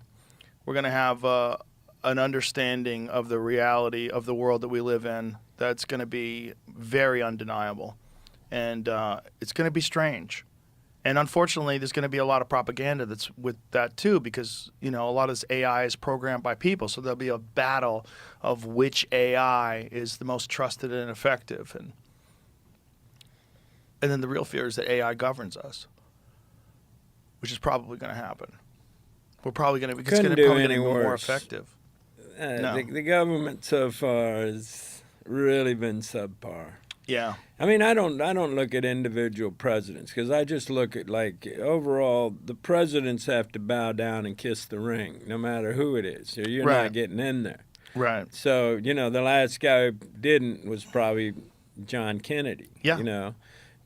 We're going to have an understanding of the reality of the world that we live in that's going to be very undeniable. And it's going to be strange. And unfortunately, there's going to be a lot of propaganda that's with that too, because a lot of this AI is programmed by people. So there'll be a battle of which AI is the most trusted and effective, and then the real fear is that AI governs us, which is probably going to happen. We're probably going to it's going to probably be more effective. No. The government so far has really been subpar. Yeah. I mean, I don't look at individual presidents, because I just look at, like, overall, the presidents have to bow down and kiss the ring, no matter who it is. So you're not getting in there. Right. So, the last guy who didn't was probably John Kennedy. Yeah.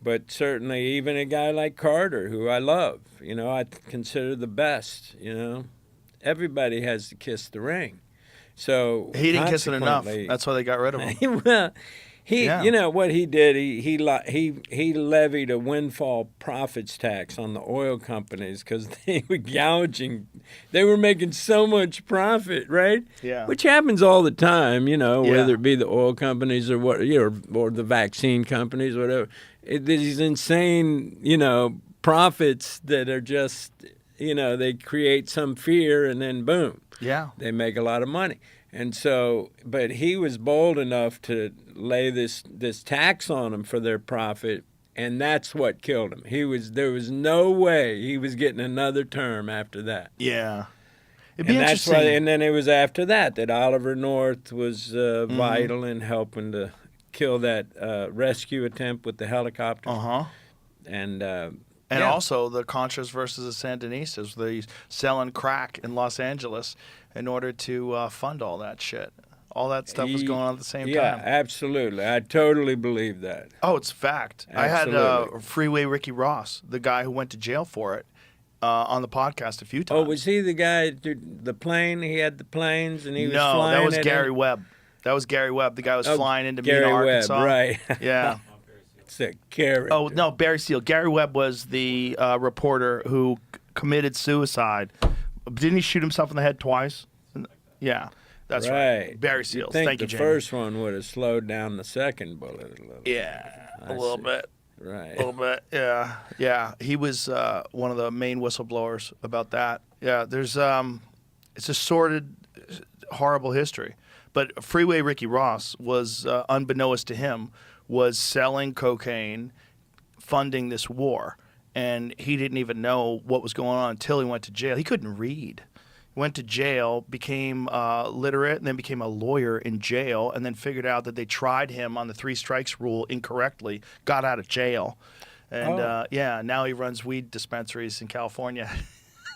But certainly even a guy like Carter, who I love, I consider the best, Everybody has to kiss the ring. So he didn't kiss it enough. That's why they got rid of him. Well, what he did, he levied a windfall profits tax on the oil companies because they were gouging. They were making so much profit, right? Yeah. Which happens all the time, whether it be the oil companies or what, or the vaccine companies, whatever. These insane, profits that are just, they create some fear and then boom. Yeah. They make a lot of money. And so, but he was bold enough to lay this tax on them for their profit, and that's what killed him. There was no way he was getting another term after that. Yeah. It'd be and interesting. That's why, and then it was after that Oliver North was vital in helping to kill that rescue attempt with the helicopter. Uh-huh. And also the Contras versus the Sandinistas, they selling crack in Los Angeles in order to fund all that shit. All that stuff was going on at the same time. Yeah, absolutely. I totally believe that. Oh, it's fact. Absolutely. I had Freeway Ricky Ross, the guy who went to jail for it, on the podcast a few times. Oh, was he the guy, the plane? He had the planes and he was flying? No, that was Gary Webb. That was Gary Webb. The guy was flying into Mena, Arkansas. Gary Webb, right. Yeah. It's a character. Oh, no, Barry Seal. Gary Webb was the reporter who committed suicide. Didn't he shoot himself in the head twice? Yeah, that's right. Barry Seal. Thank you, the Jamie. first one would have slowed down the second bullet a little. Yeah, a little bit. Right. A little bit, yeah. Yeah, he was one of the main whistleblowers about that. Yeah, there's it's a sordid, horrible history. But Freeway Ricky Ross was, unbeknownst to him, was selling cocaine, funding this war. And he didn't even know what was going on until he went to jail. He couldn't read. He went to jail, became literate, and then became a lawyer in jail, and then figured out that they tried him on the 3 strikes rule incorrectly, got out of jail. And, now he runs weed dispensaries in California.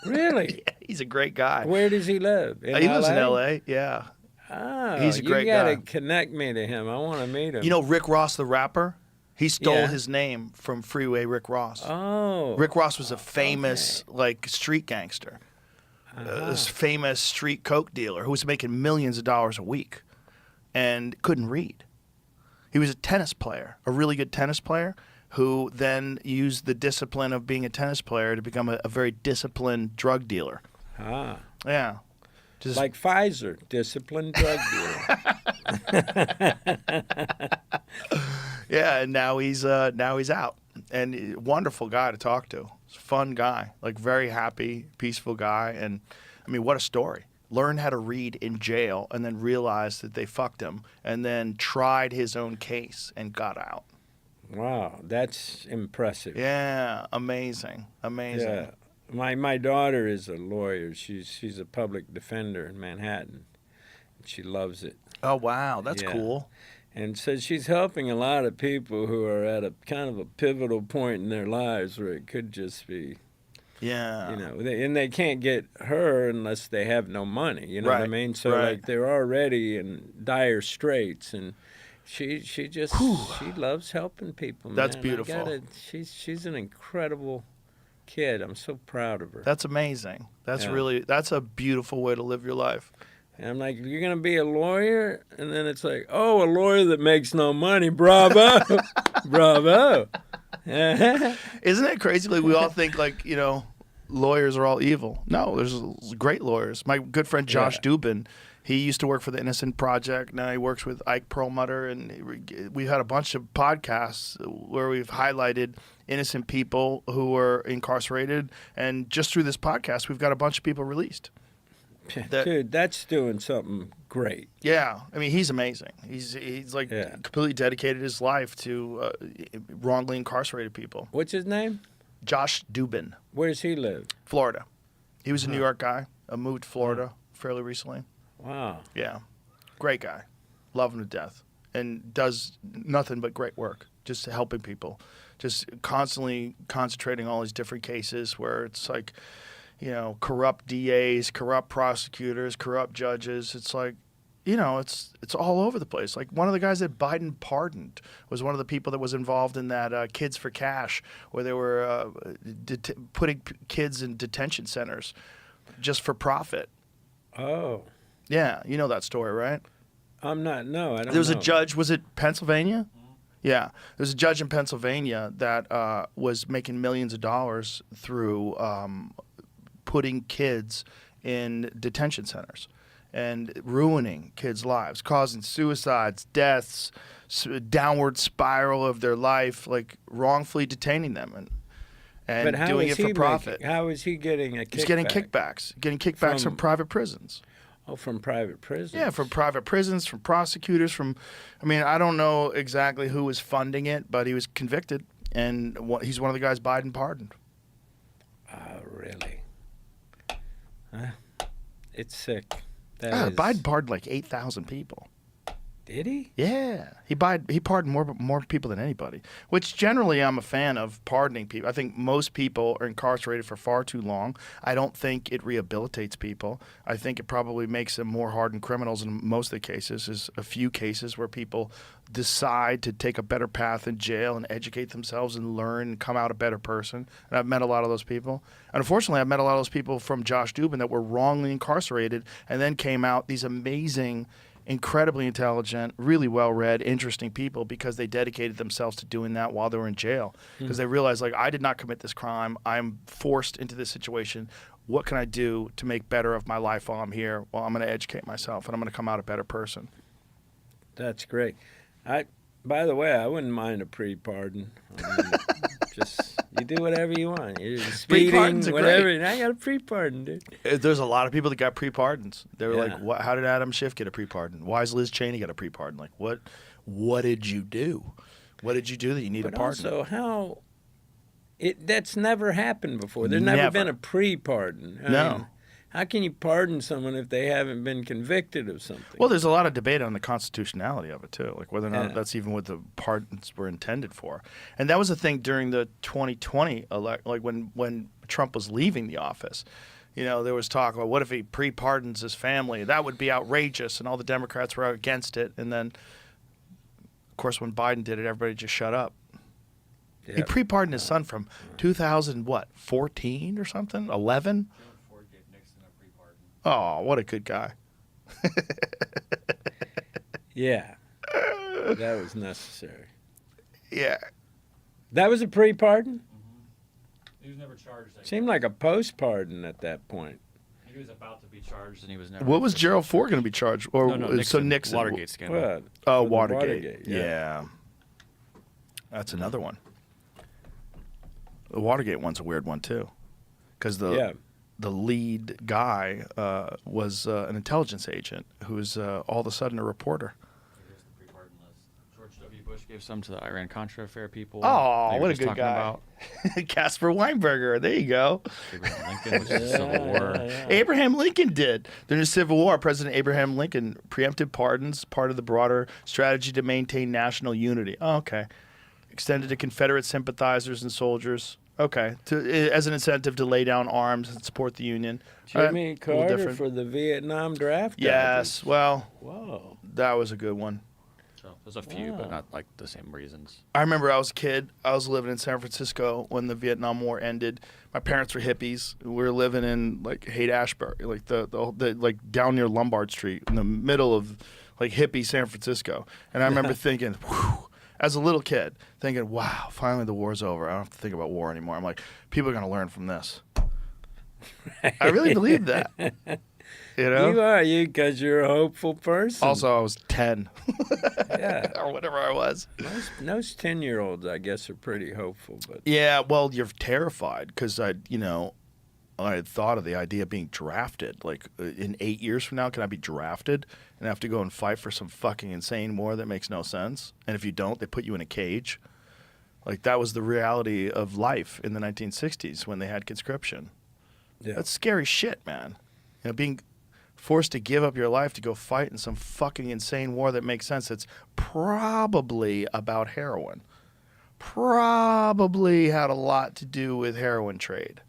Really? Yeah, he's a great guy. Where does he live? He lives in L.A., yeah. Oh, he's a great guy. You guy. got to connect me to him. I want to meet him. You know Rick Ross, the rapper? He stole Yeah. his name from Freeway Rick Ross. Oh. Rick Ross was a famous like street gangster, this famous street coke dealer who was making millions of dollars a week and couldn't read. He was a tennis player, a really good tennis player, who then used the discipline of being a tennis player to become a very disciplined drug dealer. Ah. Yeah. Just Like Pfizer, disciplined drug dealer. yeah, and now he's out. And wonderful guy to talk to. Fun guy, like very happy, peaceful guy. And I mean, what a story. Learned how to read in jail and then realized that they fucked him and then tried his own case and got out. Wow, that's impressive. Yeah, amazing. Yeah. My daughter is a lawyer. She's a public defender in Manhattan. She loves it. Oh, wow. That's Yeah. cool. And so she's helping a lot of people who are at a kind of a pivotal point in their lives where it could just be, Yeah. you know, and they can't get her unless they have no money. You know what I Right, mean? So right. like they're already in dire straits, and she loves helping people. That's man. beautiful. She's an incredible kid. I'm so proud of her. That's amazing. That's Yeah. that's a beautiful way to live your life. And I'm like, you're going to be a lawyer? And then it's like, oh, a lawyer that makes no money. Bravo. Bravo. Isn't it crazy? Like we all think like, you know, lawyers are all evil. No, there's great lawyers. My good friend Josh Yeah. Dubin, he used to work for the Innocent Project. Now he works with Ike Perlmutter, and we've had a bunch of podcasts where we've highlighted innocent people who were incarcerated. And just through this podcast, we've got a bunch of people released. Dude, that's doing something great. Yeah, I mean he's amazing. He's like Yeah. completely dedicated his life to wrongly incarcerated people. What's his name? Josh Dubin, Where's he live? Florida. He was a New York guy. Moved to Florida fairly recently. Wow. Yeah, great guy. Love him to death, and does nothing but great work, just helping people, just constantly concentrating on all these different cases where it's like, you know, corrupt DAs, corrupt prosecutors, corrupt judges. It's like, you know, it's all over the place. Like one of the guys that Biden pardoned was one of the people that was involved in that Kids for Cash, where they were putting kids in detention centers just for profit. Oh. Yeah, you know that story, right? I'm not, no, I don't know. There was a judge, was it Pennsylvania? Yeah, there's a judge in Pennsylvania that was making millions of dollars through putting kids in detention centers and ruining kids' lives, causing suicides, deaths, downward spiral of their life, like wrongfully detaining them and But how doing is it for he profit. how is he getting a kickback? He's getting kickbacks from private prisons. Oh, from private prisons? Yeah, from private prisons, from prosecutors, I mean, I don't know exactly who was funding it, but he was convicted, and he's one of the guys Biden pardoned. Oh, really? It's sick. That is... Biden pardoned like 8,000 people. Did he? Yeah, he pardoned more people than anybody, which generally I'm a fan of pardoning people. I think most people are incarcerated for far too long. I don't think it rehabilitates people. I think it probably makes them more hardened criminals in most of the cases. There's a few cases where people decide to take a better path in jail and educate themselves and learn and come out a better person. And I've met a lot of those people. And unfortunately, I've met a lot of those people from Josh Dubin that were wrongly incarcerated and then came out these amazing, incredibly intelligent, really well-read, interesting people because they dedicated themselves to doing that while they were in jail. Because they realized, like, I did not commit this crime. I'm forced into this situation. What can I do to make better of my life while I'm here? Well, I'm going to educate myself, and I'm going to come out a better person. That's great. By the way, I wouldn't mind a pre-pardon. I mean, just you do whatever you want. You're speeding, Pre-pardons are whatever. great. I got a pre-pardon, dude. There's a lot of people that got pre-pardons. They were Yeah. like, how did Adam Schiff get a pre-pardon? Why is Liz Cheney get a pre-pardon? Like, what did you do? What did you do that you need But a pardon? also, how that's never happened before. There's never been a pre-pardon. I No. mean, how can you pardon someone if they haven't been convicted of something? Well, there's a lot of debate on the constitutionality of it, too, like whether or not Yeah. that's even what the pardons were intended for. And that was the thing during the 2020 like when Trump was leaving the office. You know, there was talk about what if he pre-pardons his family? That would be outrageous, and all the Democrats were against it. And then, of course, when Biden did it, everybody just shut up. He pre-pardoned his son from 2014 or something, 11. Ford gave Nixon a pre-pardon. Oh, what a good guy. Yeah. That was necessary. Yeah. That was a pre-pardon? He was never charged. I Seemed guess. like a post-pardon at that point. He was about to be charged, and he was never. What was Gerald Ford going to be charged? Or No, so Nixon. Nixon. Watergate scandal. What? Oh, For the Watergate. yeah. Yeah. That's another one. The Watergate one's a weird one too, because the lead guy was an intelligence agent who was all of a sudden a reporter. Here's the pre-pardon list. George W. Bush gave some to the Iran-Contra affair people. Oh, They were what a just good talking guy. About. Casper Weinberger. There you go. Abraham Lincoln, which is the Civil War. Abraham Lincoln did. During the Civil War, President Abraham Lincoln preempted pardons, part of the broader strategy to maintain national unity. Oh, okay. Extended to Confederate sympathizers and soldiers. Okay. As an incentive to lay down arms and support the Union. Jimmy A little Carter different. for the Vietnam draft. Yes. Well, Whoa. that was a good one. So there's a few, Wow. but not like the same reasons. I remember I was a kid. I was living in San Francisco when the Vietnam War ended. My parents were hippies. We were living in like Haight-Ashbury, like the like down near Lombard Street, in the middle of like hippie San Francisco. And I remember thinking, whew, as a little kid, thinking, wow, finally the war's over. I don't have to think about war anymore. I'm like, people are gonna learn from this. I really believed that. You know. You are, because you're a hopeful person. Also, I was 10 yeah. or whatever I was. Most 10-year-olds, I guess, are pretty hopeful. But Yeah, well, you're terrified because I had thought of the idea of being drafted. Like, in 8 years from now, can I be drafted and have to go and fight for some fucking insane war that makes no sense? And if you don't, they put you in a cage. Like, that was the reality of life in the 1960s when they had conscription. yeah. That's scary shit, man. You know, being forced to give up your life to go fight in some fucking insane war that makes sense. It's probably about heroin. Probably had a lot to do with heroin trade.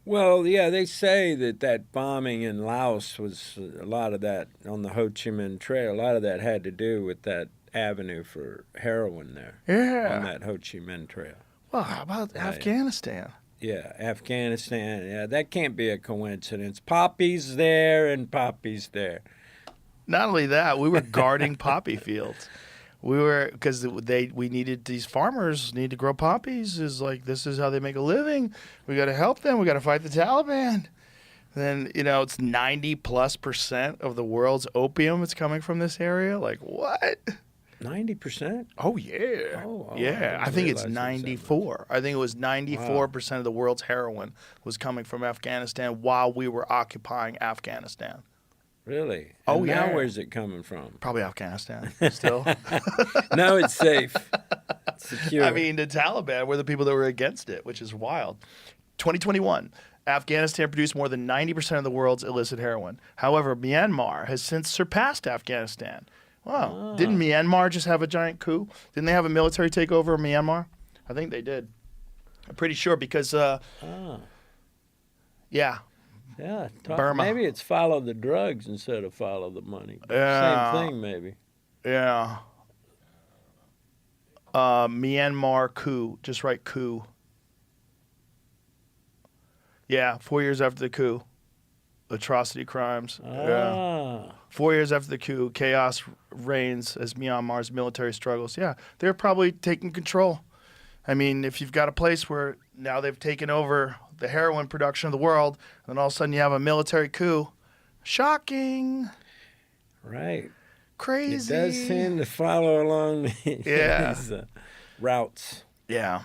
Well, yeah, they say that bombing in Laos was a lot of that on the Ho Chi Minh Trail. A lot of that had to do with that avenue for heroin there on Yeah. that Ho Chi Minh Trail. Well, how about Right. Afghanistan? Yeah, Afghanistan. Yeah, that can't be a coincidence. Poppies there and poppies there. Not only that, we were guarding poppy fields. We were because we needed these farmers need to grow poppies. Is like this is how they make a living. We got to help them. We got to fight the Taliban. Then it's 90+% of the world's opium is coming from this area. Like what? 90%? Oh yeah, Oh, I yeah. didn't I think it's realize it was that 94. I think it was 94% of the world's heroin was coming from Afghanistan while we were occupying Afghanistan. Really? Oh, And now yeah. where's it coming from? Probably Afghanistan still. No, it's safe. It's secure. I mean, the Taliban were the people that were against it, which is wild. 2021, Afghanistan produced more than 90% of the world's illicit heroin. However, Myanmar has since surpassed Afghanistan. Wow. Didn't Myanmar just have a giant coup? Didn't they have a military takeover of Myanmar? I think they did. I'm pretty sure because, Ah. yeah. Yeah, Burma. maybe it's follow the drugs instead of follow the money. Yeah. Same thing, maybe. Yeah. Myanmar coup. Just write coup. Yeah, 4 years after the coup. Atrocity crimes. Yeah. Ah, 4 years after the coup, chaos reigns as Myanmar's military struggles. Yeah, they're probably taking control. I mean, if you've got a place where now they've taken over the heroin production of the world, and then all of a sudden you have a military coup, shocking, right. crazy. It does seem to follow along Yeah. these routes. Yeah.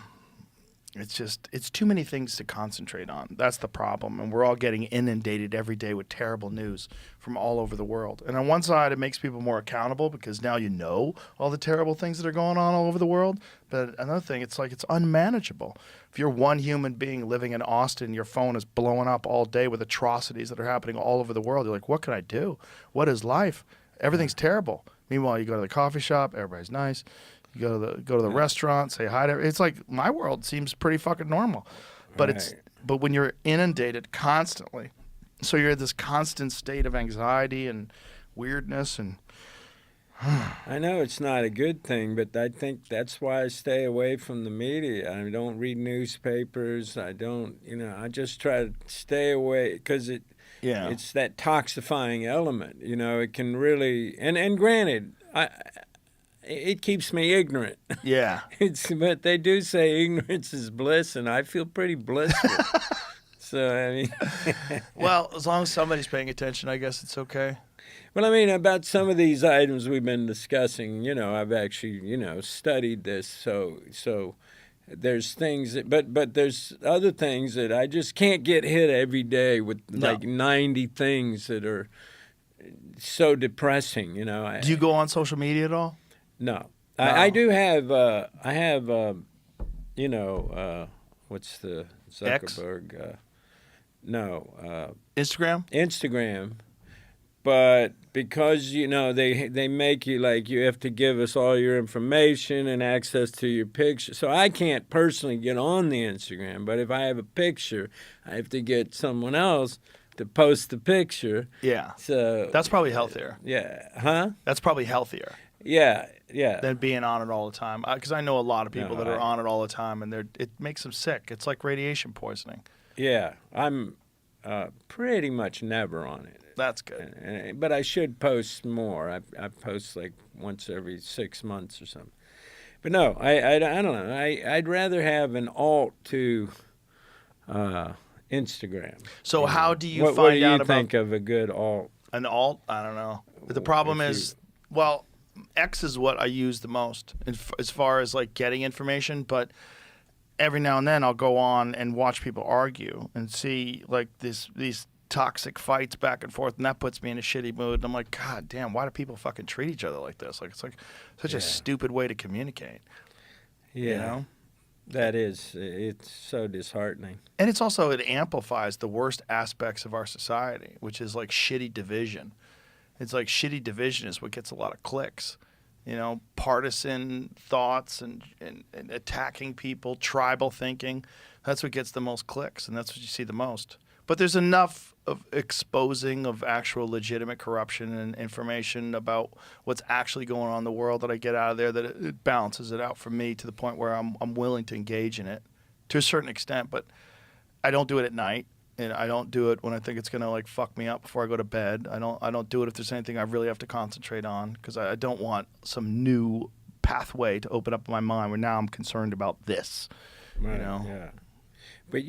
It's too many things to concentrate on. That's the problem. And we're all getting inundated every day with terrible news from all over the world. And on one side, it makes people more accountable because now you know all the terrible things that are going on all over the world. But another thing, it's like it's unmanageable. If you're one human being living in Austin, your phone is blowing up all day with atrocities that are happening all over the world. You're like, what can I do? What is life? Everything's terrible. Meanwhile, you go to the coffee shop, everybody's nice. You go to the restaurant, say hi to. It's like my world seems pretty fucking normal, but Right. but when you're inundated constantly, so you're in this constant state of anxiety and weirdness, and I know it's not a good thing, but I think that's why I stay away from the media. I don't read newspapers. I don't, I just try to stay away because Yeah. it's that toxifying element. It can really, and granted, it keeps me ignorant. Yeah. But they do say ignorance is bliss, and I feel pretty blissful. So, I mean. Well, as long as somebody's paying attention, I guess it's okay. Well, I mean, about some of these items we've been discussing, I've actually, studied this. So there's things but there's other things that I just can't get hit every day with like 90 things that are so depressing, Do you go on social media at all? No. No. I do have, what's the X? Zuckerberg? Instagram? Instagram. But because, they make you like you have to give us all your information and access to your picture. So I can't personally get on the Instagram. But if I have a picture, I have to get someone else to post the picture. Yeah. So That's probably healthier. yeah. Huh? That's probably healthier Yeah. than being on it all the time. Because I know a lot of people No, that are on it all the time, and it makes them sick. It's like radiation poisoning. Yeah. I'm pretty much never on it. That's good. But I should post more. I post like once every 6 months or something. But no, I don't know. I'd rather have an alt to Instagram. So how do you what find do you out about think of a good alt? an alt? I don't know. But the problem If you- is, well, X is what I use the most as far as like getting information. But every now and then I'll go on and watch people argue and see like these toxic fights back and forth, and that puts me in a shitty mood. And I'm like, God damn, why do people fucking treat each other like this? Like it's like such a stupid way to communicate. Yeah, You know? that is. It's so disheartening. And it's also, it amplifies the worst aspects of our society, which is like shitty division. It's like shitty division is what gets a lot of clicks. Partisan thoughts and attacking people, tribal thinking. That's what gets the most clicks, and that's what you see the most. But there's enough of exposing of actual legitimate corruption and information about what's actually going on in the world that I get out of there that it balances it out for me to the point where I'm willing to engage in it to a certain extent. But I don't do it at night, and I don't do it when I think it's gonna like fuck me up before I go to bed. I don't do it if there's anything I really have to concentrate on, because I don't want some new pathway to open up my mind where now I'm concerned about this. Right. know? Yeah. But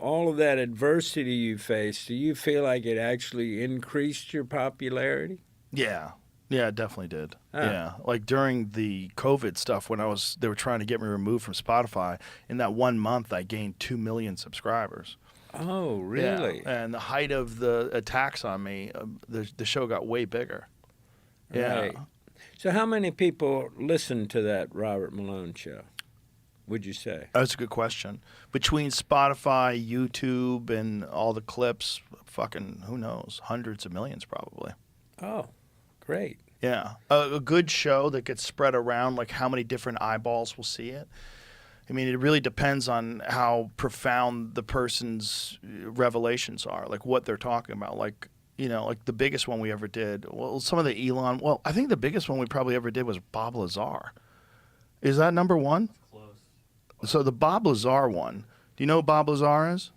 all of that adversity you faced, do you feel like it actually increased your popularity? Yeah, it definitely did. Ah. Yeah, like during the COVID stuff when they were trying to get me removed from Spotify. In that 1 month, I gained 2 million subscribers. Oh, really? Yeah. And the height of the attacks on me, the show got way bigger. Yeah. Right. So how many people listen to that Robert Malone show, would you say? That's a good question. Between Spotify, YouTube, and all the clips, fucking who knows, hundreds of millions probably. Oh, great. Yeah, a good show that gets spread around, like how many different eyeballs will see it. I mean, it really depends on how profound the person's revelations are, like what they're talking about. Like, like the biggest one we ever did. Well, some of the Elon. Well, I think the biggest one we probably ever did was Bob Lazar. Is that number one? Close. So the Bob Lazar one. Do you know who Bob Lazar is?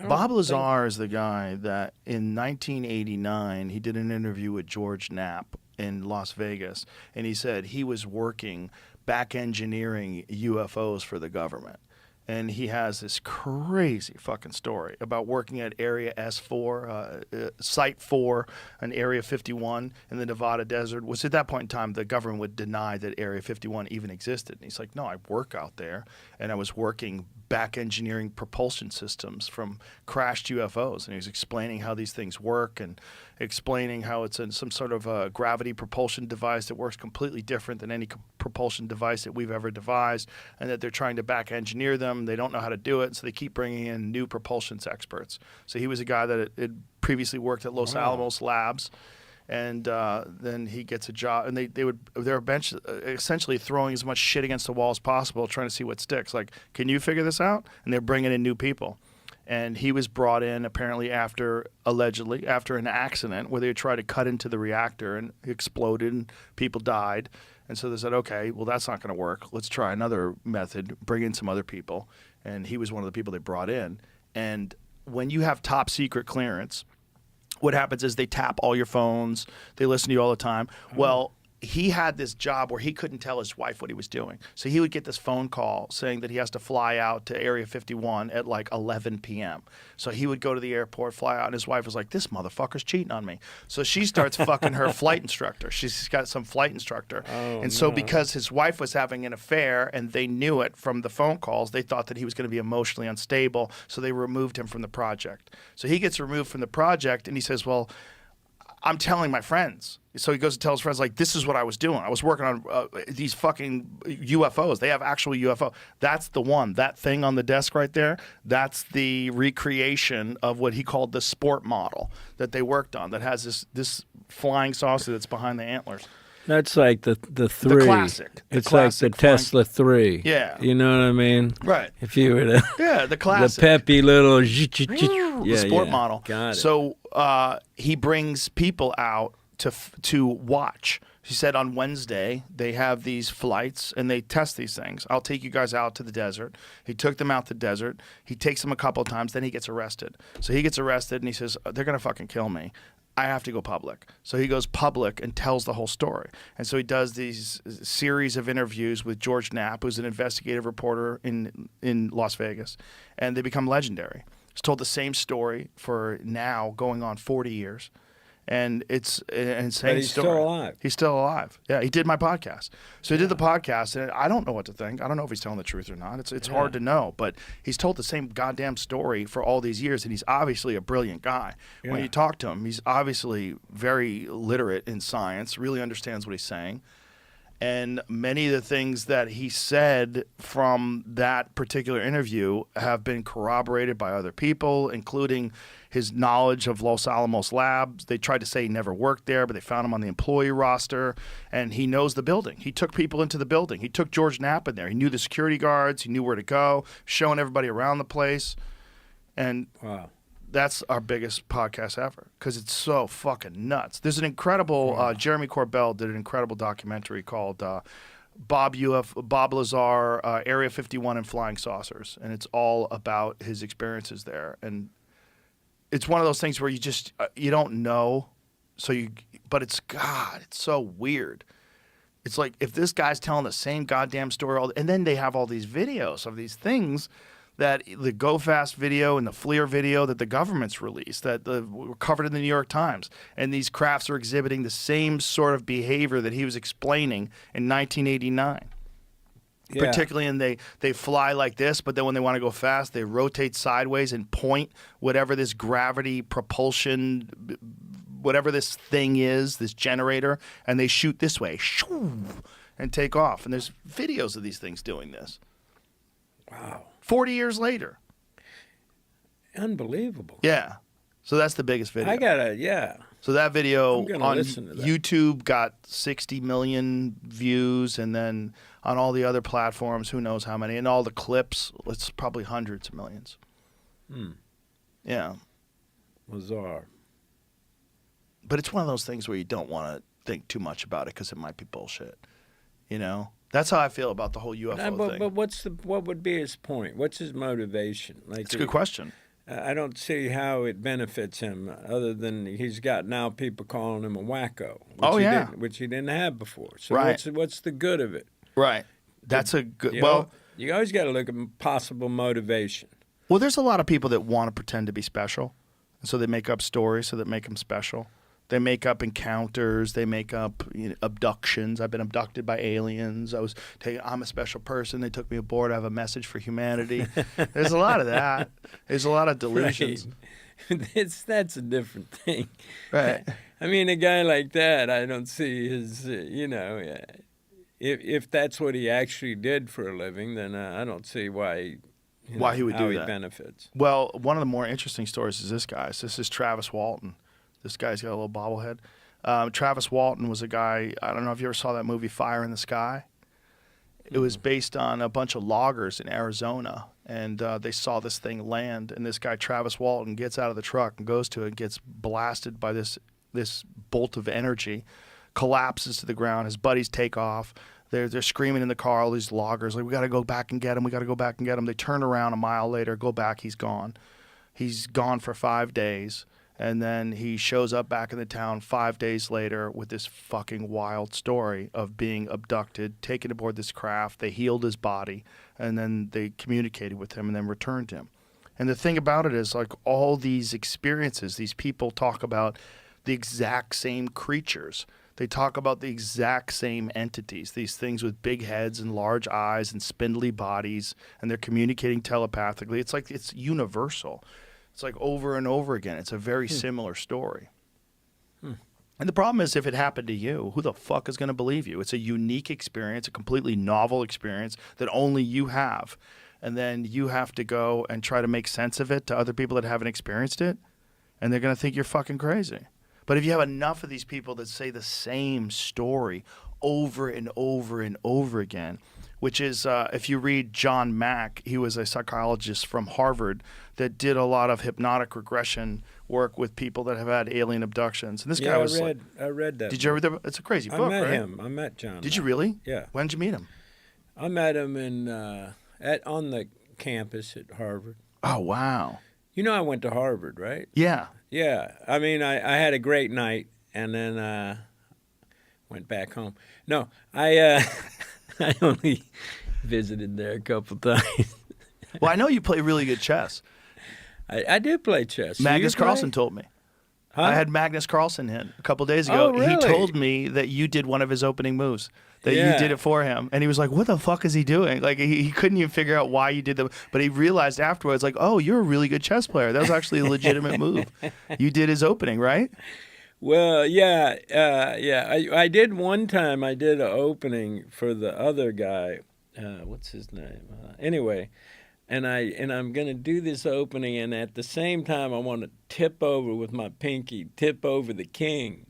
Bob Lazar is the guy that in 1989 he did an interview with George Knapp in Las Vegas, and he said he was working back engineering UFOs for the government. And he has this crazy fucking story about working at Area S4, Site 4, and Area 51 in the Nevada desert, which at that point in time the government would deny that Area 51 even existed. And he's like, no, I work out there, and I was working back engineering propulsion systems from crashed UFOs. And he was explaining how these things work and explaining how it's some sort of a gravity propulsion device that works completely different than any propulsion device that we've ever devised, and that they're trying to back engineer them. They don't know how to do it, so they keep bringing in new propulsion experts. So he was a guy that had previously worked at Los Alamos Labs, and then he gets a job, and they're essentially throwing as much shit against the wall as possible, trying to see what sticks. Like, can you figure this out? And they're bringing in new people. And he was brought in apparently allegedly after an accident where they tried to cut into the reactor and it exploded and people died. And so they said, okay, well, that's not going to work. Let's try another method, bring in some other people. And he was one of the people they brought in. And when you have top secret clearance, what happens is they tap all your phones. They listen to you all the time. Well, he had this job where he couldn't tell his wife what he was doing. So he would get this phone call saying that he has to fly out to Area 51 at like 11 p.m. So he would go to the airport, fly out, and his wife was like, this motherfucker's cheating on me. So she starts fucking her flight instructor. She's got some flight instructor. And so because his wife was having an affair and they knew it from the phone calls, they thought that he was going to be emotionally unstable. So they removed him from the project. So he gets removed from the project and he says, well, I'm telling my friends. So he goes to tell his friends, like, this is what I was doing. I was working on these fucking UFOs. They have actual UFO. That's the one. That thing on the desk right there, that's the recreation of what he called the sport model that they worked on that has this flying saucer that's behind the antlers. That's like the three. The classic. It's classic like the Tesla 3. Yeah. You know what I mean? Right. If you were to... Yeah, the classic. The peppy little... The sport model. Got it. So he brings people out to watch. He said on Wednesday they have these flights and they test these things. I'll take you guys out to the desert. He took them out to the desert. He takes them a couple of times. Then he gets arrested. So he gets arrested and he says, they're going to fucking kill me. I have to go public. So he goes public and tells the whole story. And so he does these series of interviews with George Knapp, who's an investigative reporter in Las Vegas. And they become legendary. He's told the same story for now going on 40 years. And it's an insane But he's story. still alive. He's still alive. Yeah, he did my podcast. So he did the podcast, and I don't know what to think. I don't know if he's telling the truth or not. It's hard to know. But he's told the same goddamn story for all these years, and he's obviously a brilliant guy. Yeah. When you talk to him, he's obviously very literate in science, really understands what he's saying. And many of the things that he said from that particular interview have been corroborated by other people, including his knowledge of Los Alamos Labs. They tried to say he never worked there, but they found him on the employee roster, and he knows the building. He took people into the building. He took George Knapp in there. He knew the security guards. He knew where to go, showing everybody around the place. And Wow. that's our biggest podcast ever because it's so fucking nuts. There's an incredible Jeremy Corbell did an incredible documentary called Bob Lazar, Area 51 and Flying Saucers, and it's all about his experiences there. And it's one of those things where you just you don't know, but it's so weird. It's like if this guy's telling the same goddamn story, and then they have all these videos of these things. That the Go Fast video and the FLIR video that the government's released that were covered in the New York Times. And these crafts are exhibiting the same sort of behavior that he was explaining in 1989. Yeah. Particularly, and they fly like this, but then when they want to go fast, they rotate sideways and point whatever this gravity propulsion, whatever this thing is, this generator, and they shoot this way, shoo, and take off. And there's videos of these things doing this. Wow. 40 years later. Unbelievable. Yeah. So that's the biggest video. Yeah. So that video I'm gonna on listen to that. YouTube got 60 million views, and then on all the other platforms, who knows how many, and all the clips, it's probably hundreds of millions. Yeah. Bizarre. But it's one of those things where you don't want to think too much about it because it might be bullshit. You know? That's how I feel about the whole UFO thing. But what would be his point? What's his motivation? Like, It's a good question. I don't see how it benefits him other than he's got now people calling him a wacko. Which he didn't have before. So Right. what's the good of it? Right. That's a good... You Well... know, you always got to look at possible motivation. Well, there's a lot of people that want to pretend to be special, and so they make up stories so that make them special. They make up encounters. They make up abductions. I've been abducted by aliens. I'm a special person. They took me aboard. I have a message for humanity. There's a lot of that. There's a lot of delusions. Right. That's a different thing. Right. I mean, a guy like that, I don't see his, if that's what he actually did for a living, then I don't see why He would do that. Benefits. Well, one of the more interesting stories is this guy's. This is Travis Walton. This guy's got a little bobblehead. Travis Walton was a guy, I don't know if you ever saw that movie Fire in the Sky. It was based on a bunch of loggers in Arizona, and they saw this thing land. And this guy Travis Walton gets out of the truck and goes to it and gets blasted by this bolt of energy, collapses to the ground. His buddies take off. They're screaming in the car, all these loggers, like, we got to go back and get him. We got to go back and get him. They turn around a mile later, go back. He's gone. He's gone for 5 days. And then he shows up back in the town 5 days later with this fucking wild story of being abducted, taken aboard this craft. They healed his body, and then they communicated with him and then returned him. And the thing about it is, like, all these experiences, these people talk about the exact same creatures. They talk about the exact same entities, these things with big heads and large eyes and spindly bodies, and they're communicating telepathically. It's like it's universal. It's like over and over again. It's a very similar story. And the problem is, if it happened to you, who the fuck is going to believe you? It's a unique experience, a completely novel experience that only you have. And then you have to go and try to make sense of it to other people that haven't experienced it, and they're going to think you're fucking crazy. But if you have enough of these people that say the same story over and over and over again, which is, if you read John Mack, he was a psychologist from Harvard that did a lot of hypnotic regression work with people that have had alien abductions. And this guy was I read that. Did you ever? It's a crazy book, I met right? him. I met John. Did you really? Yeah. When did you meet him? I met him in on the campus at Harvard. Oh, wow. You know, I went to Harvard, right? Yeah. Yeah. I mean, I had a great night, and then went back home. No, I only visited there a couple times. Well, I know you play really good chess. I did play chess. Do Magnus you play? Carlsen told me. Huh? I had Magnus Carlsen in a couple days ago. Oh, really? He told me that you did one of his opening moves, that you did it for him. And he was like, what the fuck is he doing? Like, he couldn't even figure out why you did them. But he realized afterwards, like, oh, you're a really good chess player. That was actually a legitimate move. You did his opening, right? Well, yeah. I did one time. I did an opening for the other guy. What's his name? Anyway. And I'm going to do this opening, and at the same time, I want to tip over with my pinky, tip over the king,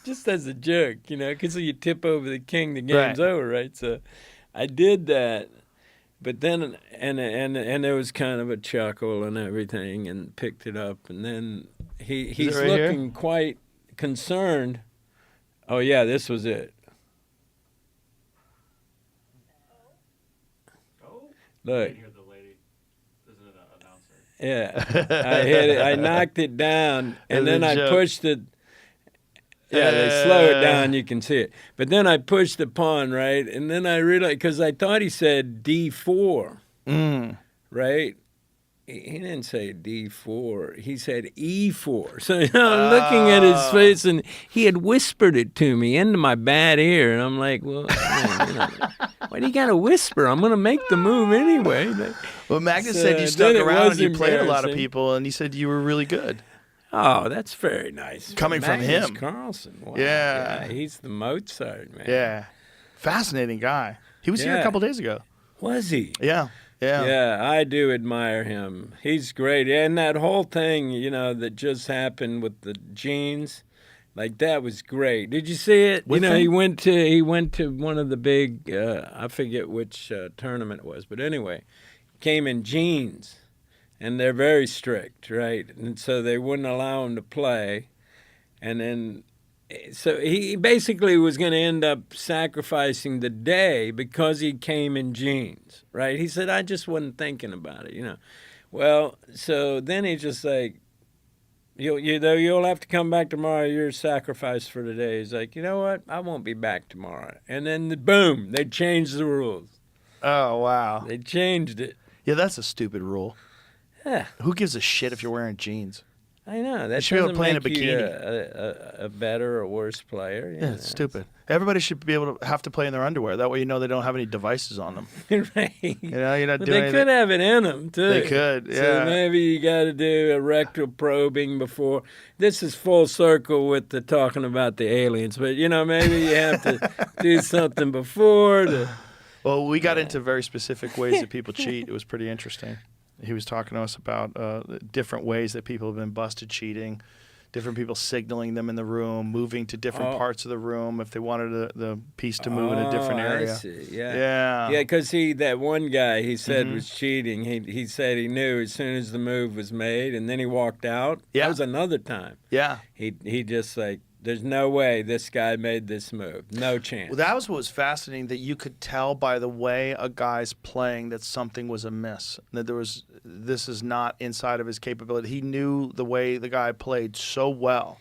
just as a joke, you know, because if you tip over the king, the game's over, right? So I did that, but then, and there was kind of a chuckle and everything, and picked it up, and then he's right looking here? quite concerned. Oh, yeah, this was it. Look. Yeah, I hit it. I knocked it down, and then I pushed it. Yeah, they slow it down. You can see it. But then I pushed the pawn, right? And then I realized, because I thought he said D4, right? He didn't say D4. He said E4. So you know, I'm looking at his face, and he had whispered it to me into my bad ear. And I'm like, well, man, you know, why do you got to whisper? I'm going to make the move anyway. Well, Magnus So said you stuck then it around was and you played a lot of embarrassing. people, and he said you were really good. Oh, that's very nice. Coming from Magnus him. Carlsen. Wow. Yeah. He's the Mozart, man. Yeah. Fascinating guy. He was here a Yeah. couple days ago. Was he? Yeah. Yeah. Yeah, I do admire him. He's great. And that whole thing, you know, that just happened with the jeans, like that was great. Did you see it? With you know, him? he went to one of the big, I forget which tournament it was, but anyway, came in jeans. And they're very strict, right? And so they wouldn't allow him to play. And then, so he basically was going to end up sacrificing the day because he came in jeans, right? He said, I just wasn't thinking about it, you know. Well, so then he's just like, you'll have to come back tomorrow. You're sacrificed for today. He's like, you know what? I won't be back tomorrow. And then, boom, they changed the rules. Oh, wow. They changed it. Yeah, that's a stupid rule. Yeah. Who gives a shit if you're wearing jeans? I know. That should be able to doesn't play in a make you bikini. a better or worse player. Yeah, it's stupid. Everybody should be able to have to play in their underwear. That way you know they don't have any devices on them. Right. You know, you're not But doing they anything. could have it in them, too. They could, yeah. So maybe you got to do a rectal probing before. This is full circle with the talking about the aliens. But, you know, maybe you have to do something before. Well, we got into very specific ways that people cheat. It was pretty interesting. He was talking to us about different ways that people have been busted cheating, different people signaling them in the room, moving to different Oh. parts of the room if they wanted the piece to move in a different area. I see. Yeah. Yeah. Yeah, because that one guy he said Mhm. was cheating. He said he knew as soon as the move was made, and then he walked out. Yeah. That was another time. Yeah. He just like, there's no way this guy made this move. No chance. Well, that was what was fascinating, that you could tell by the way a guy's playing that something was amiss. That this is not inside of his capability. He knew the way the guy played so well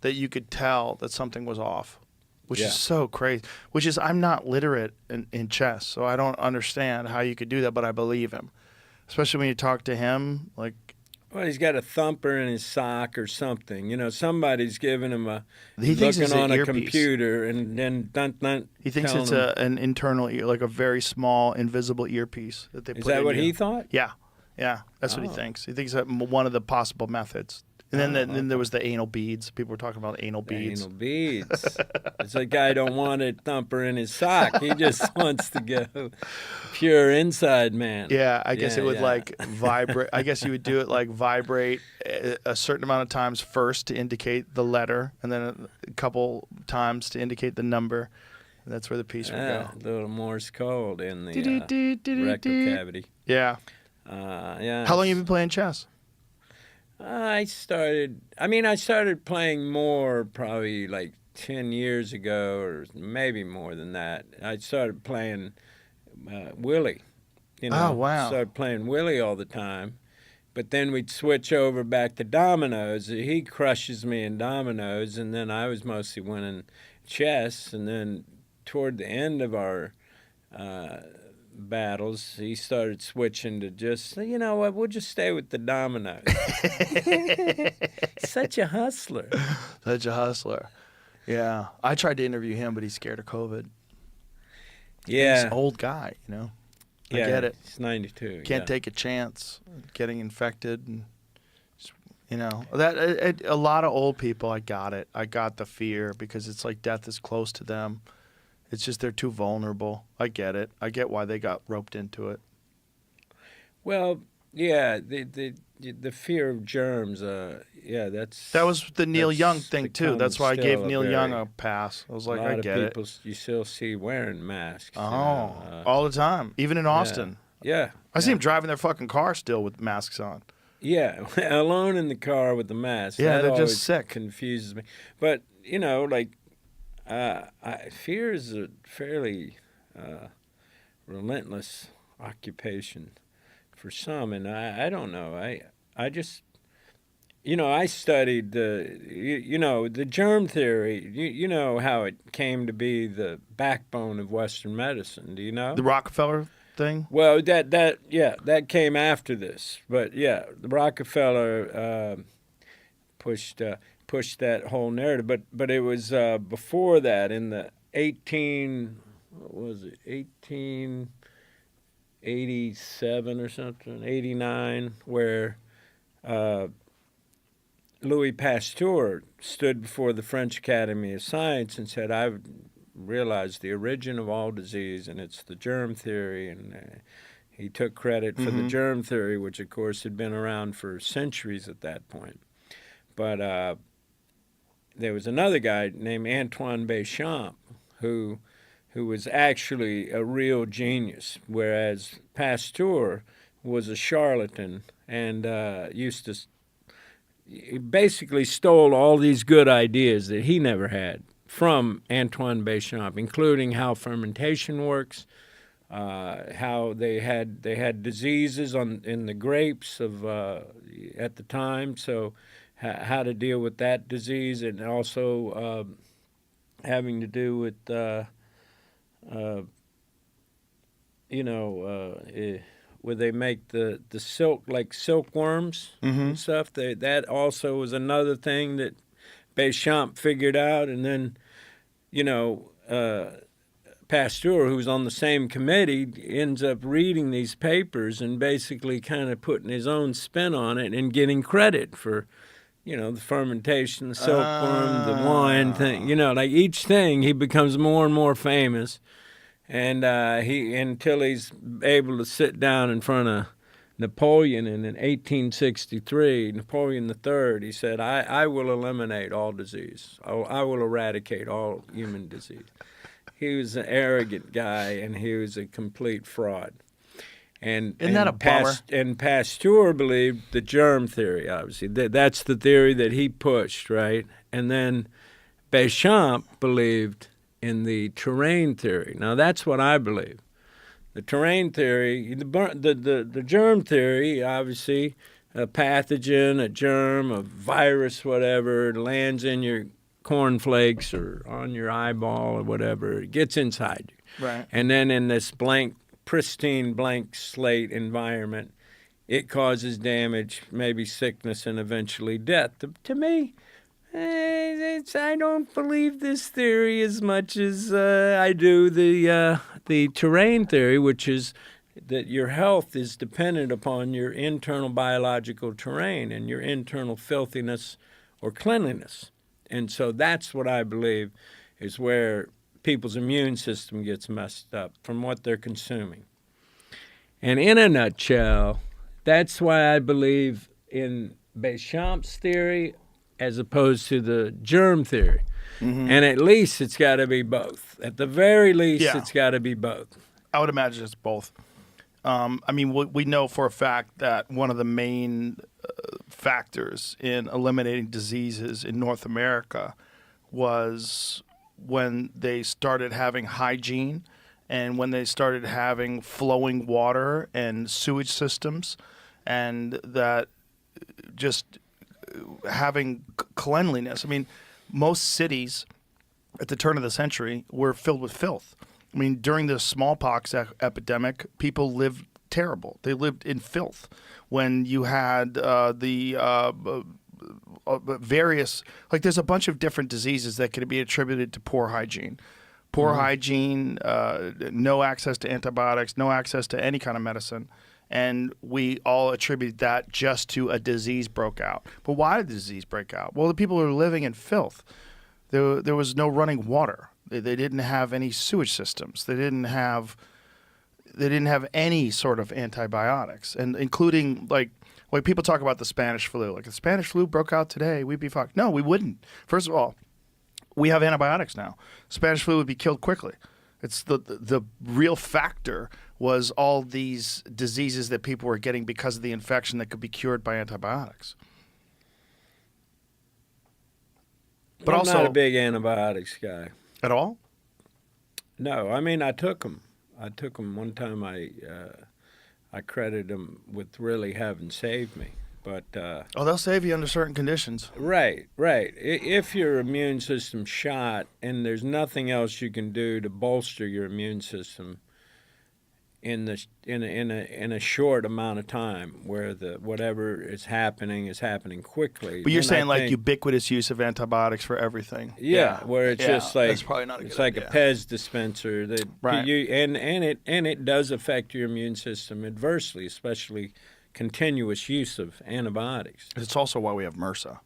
that you could tell that something was off, which Yeah. is so crazy. Which is, I'm not literate in chess, so I don't understand how you could do that, but I believe him. Especially when you talk to him, like, Well, he's got a thumper in his sock or something. Somebody's giving him he thinks it's looking an on a earpiece. computer and then dun. He thinks telling it's him- an internal ear, like a very small, invisible earpiece that they Is put that in what you. he thought? Yeah, that's what he Oh. thinks. He thinks that one of the possible methods. And then there was the anal beads. People were talking about anal beads. Anal beads. It's like guy don't want a thumper in his sock. He just wants to go pure inside man. Yeah, I guess Yeah, it would yeah. like vibrate. I guess you would do it like vibrate a certain amount of times first to indicate the letter, and then a couple times to indicate the number. And that's where the piece would Ah, go. a little Morse code in the Do-do-do-do-do-do. rectal cavity. Yeah. Yeah. How long have you been playing chess? I started playing more probably like 10 years ago, or maybe more than that. I started playing Willie. Oh, wow. Started playing Willie all the time. But then we'd switch over back to dominoes. He crushes me in dominoes, and then I was mostly winning chess. And then toward the end of our battles, he started switching to just, you know what, we'll just stay with the dominoes. Such a hustler. Such a hustler. Yeah. I tried to interview him, but he's scared of COVID. He's Yeah. an old guy, you know. I Yeah, get it. He's 92. Can't yeah. take a chance getting infected, and you know that a lot of old people. I got it. I got the fear because it's like death is close to them. It's just they're too vulnerable. I get it. I get why they got roped into it. Well, yeah, the fear of germs. Yeah, that was the Neil that's Young thing too. become That's why I gave still a Neil Young very- a pass. I was A like, lot I of get it. people you still see wearing masks. Oh, all the time, even in Austin. Yeah. I see them driving their fucking car still with masks on. Yeah, alone in the car with the mask. Yeah, that they're just always sick. Confuses me. But like, fear is a fairly relentless occupation for some, and I don't know. I just, I studied the germ theory. You know how it came to be the backbone of Western medicine. Do you know? The Rockefeller thing. Well, that came after this, but yeah, the Rockefeller pushed that whole narrative, but it was before that in the 1887 or something, 89, where Louis Pasteur stood before the French Academy of Science and said, I've realized the origin of all disease, and it's the germ theory, and he took credit for the germ theory, which of course had been around for centuries at that point. But there was another guy named Antoine Béchamp who was actually a real genius, whereas Pasteur was a charlatan and he basically stole all these good ideas that he never had from Antoine Béchamp, including how fermentation works, how they had diseases in the grapes of at the time, so how to deal with that disease, and also having to do with where they make the silk, like silkworms and stuff. That also was another thing that Béchamp figured out, and then Pasteur, who's on the same committee, ends up reading these papers and basically kind of putting his own spin on it and getting credit for, the fermentation, the silkworm, the wine thing. Like each thing, he becomes more and more famous, and until he's able to sit down in front of Napoleon in 1863, Napoleon III, he said, I will eliminate all disease. I will eradicate all human disease. He was an arrogant guy, and he was a complete fraud. And, Isn't that a bummer? And Pasteur believed the germ theory, obviously. That's the theory that he pushed, right? And then Béchamp believed in the terrain theory. Now, that's what I believe. The terrain theory, the germ theory, obviously, a pathogen, a germ, a virus, whatever, it lands in your cornflakes or on your eyeball or whatever. It gets inside you. Right. And then in this pristine blank slate environment, it causes damage, maybe sickness, and eventually death. To me, I don't believe this theory as much as I do the terrain theory, which is that your health is dependent upon your internal biological terrain and your internal filthiness or cleanliness. And so that's what I believe is where people's immune system gets messed up from what they're consuming. And in a nutshell, that's why I believe in Béchamp's theory as opposed to the germ theory. Mm-hmm. And at least it's got to be both. At the very least, it's got to be both. I would imagine it's both. I mean, we know for a fact that one of the main factors in eliminating diseases in North America was when they started having hygiene and when they started having flowing water and sewage systems, and that just having cleanliness. I mean, most cities at the turn of the century were filled with filth. I mean, during the smallpox epidemic, people lived terrible. They lived in filth. When you had various, like there's a bunch of different diseases that could be attributed to poor hygiene. Poor hygiene, no access to antibiotics, no access to any kind of medicine. And we all attribute that just to a disease broke out. But why did the disease break out? Well, the people were living in filth. There was no running water. They didn't have any sewage systems. They didn't have any sort of antibiotics, and including like people talk about the Spanish flu. Like, if the Spanish flu broke out today, we'd be fucked. No, we wouldn't. First of all, we have antibiotics now. Spanish flu would be killed quickly. It's the real factor was all these diseases that people were getting because of the infection that could be cured by antibiotics. But I'm also not a big antibiotics guy. At all? No, I mean, I took them. One time. I credit them with really having saved me. But they'll save you under certain conditions. Right. If your immune system's shot and there's nothing else you can do to bolster your immune system in a short amount of time, where whatever is happening quickly. But you're saying like ubiquitous use of antibiotics for everything. Yeah, where it's just like that's probably not a it's good like idea. a Pez dispenser that Right. and it does affect your immune system adversely, especially continuous use of antibiotics. It's also why we have MRSA.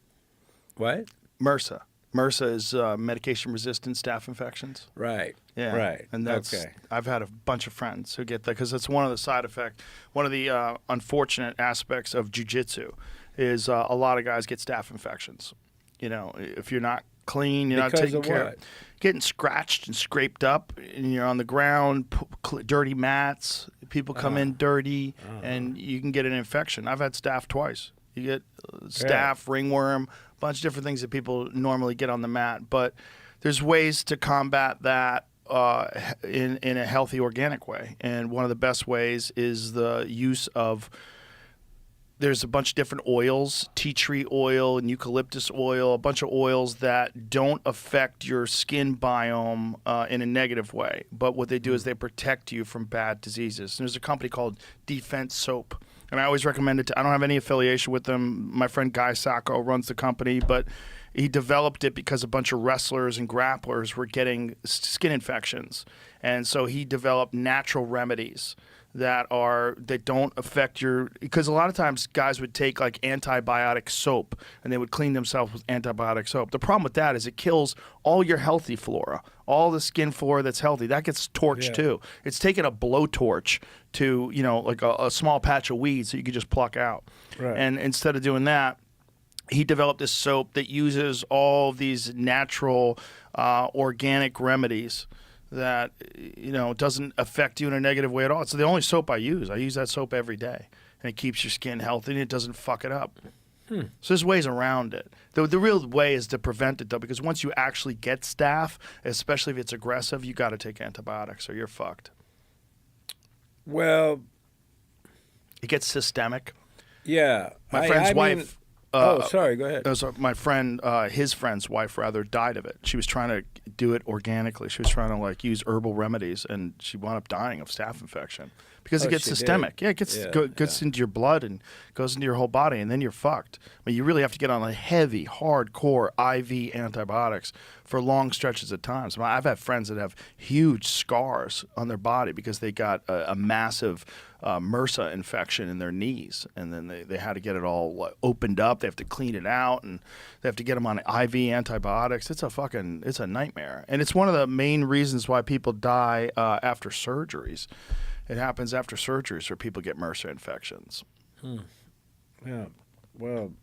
What? MRSA. MRSA is medication-resistant staph infections. Right. Yeah. Right. And that's okay. I've had a bunch of friends who get that because it's one of the side effects. One of the unfortunate aspects of jiu-jitsu is a lot of guys get staph infections. You know, if you're not clean, you're Because not taking of care what? of getting scratched and scraped up, and you're on the ground, dirty mats. People come in dirty, and you can get an infection. I've had staph twice. You get staph, ringworm, a bunch of different things that people normally get on the mat. But there's ways to combat that in a healthy, organic way. And one of the best ways is the use of there's a bunch of different oils, tea tree oil and eucalyptus oil, a bunch of oils that don't affect your skin biome in a negative way. But what they do is they protect you from bad diseases. And there's a company called Defense Soap. And I always recommend it. I don't have any affiliation with them. My friend Guy Sacco runs the company, but he developed it because a bunch of wrestlers and grapplers were getting skin infections. And so he developed natural remedies that don't affect your, because a lot of times guys would take like antibiotic soap and they would clean themselves with antibiotic soap. The problem with that is it kills all your healthy flora, all the skin flora that's healthy. That gets torched too. It's taking a blowtorch to, like a small patch of weeds that you could just pluck out. Right. And instead of doing that, he developed this soap that uses all these natural organic remedies that doesn't affect you in a negative way at all. It's the only soap I use. I use that soap every day, and it keeps your skin healthy and it doesn't fuck it up. So there's ways around it. The real way is to prevent it, though, because once you actually get staph, especially if it's aggressive, you got to take antibiotics or you're fucked. Well, it gets systemic. Yeah. My friend's wife. Mean, sorry, go ahead. My friend, his friend's wife, rather, died of it. She was trying to do it organically. She was trying to use herbal remedies, and she wound up dying of staph infection because it gets systemic. Did. Yeah, it gets into your blood and goes into your whole body, and then you're fucked. I mean, you really have to get on heavy, hardcore IV antibiotics for long stretches of time. So I've had friends that have huge scars on their body because they got a massive MRSA infection in their knees, and then they had to get it all opened up. They have to clean it out, and they have to get them on IV antibiotics. It's a nightmare, and it's one of the main reasons why people die after surgeries. It happens after surgeries where people get MRSA infections. Yeah, well,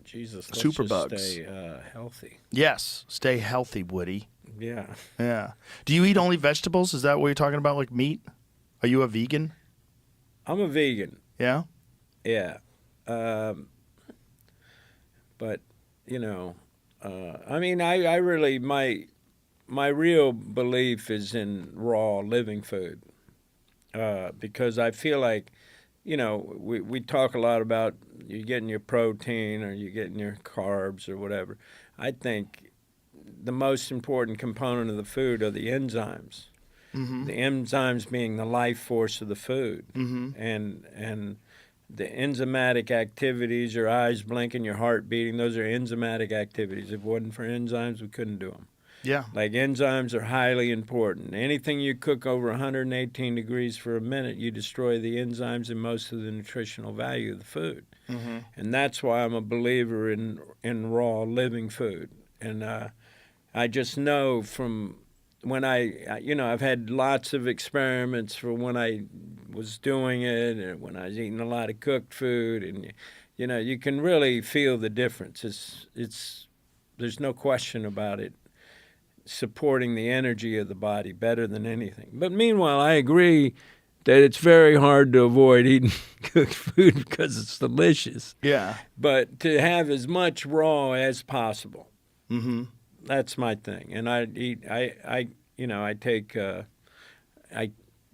Jesus, let's Superbugs. just stay healthy. Yes, stay healthy, Woody. Yeah. Yeah. Do you eat only vegetables? Is that what you're talking about, like meat? Are you a vegan? I'm a vegan. Yeah? Yeah. But, I mean, I really, my real belief is in raw living food because I feel like, we talk a lot about you getting your protein or you getting your carbs or whatever. I think the most important component of the food are the enzymes. Mm-hmm. The enzymes being the life force of the food. Mm-hmm. And the enzymatic activities, your eyes blinking, your heart beating, those are enzymatic activities. If it wasn't for enzymes, we couldn't do them. Yeah. Like enzymes are highly important. Anything you cook over 118 degrees for a minute, you destroy the enzymes and most of the nutritional value of the food. Mm-hmm. And that's why I'm a believer in raw living food. And I just know from when I've had lots of experiments for when I was doing it and when I was eating a lot of cooked food, and you can really feel the difference. There's no question about it. Supporting the energy of the body better than anything. But meanwhile, I agree that it's very hard to avoid eating cooked food because it's delicious. Yeah. But to have as much raw as possible. Mm-hmm. That's my thing. And I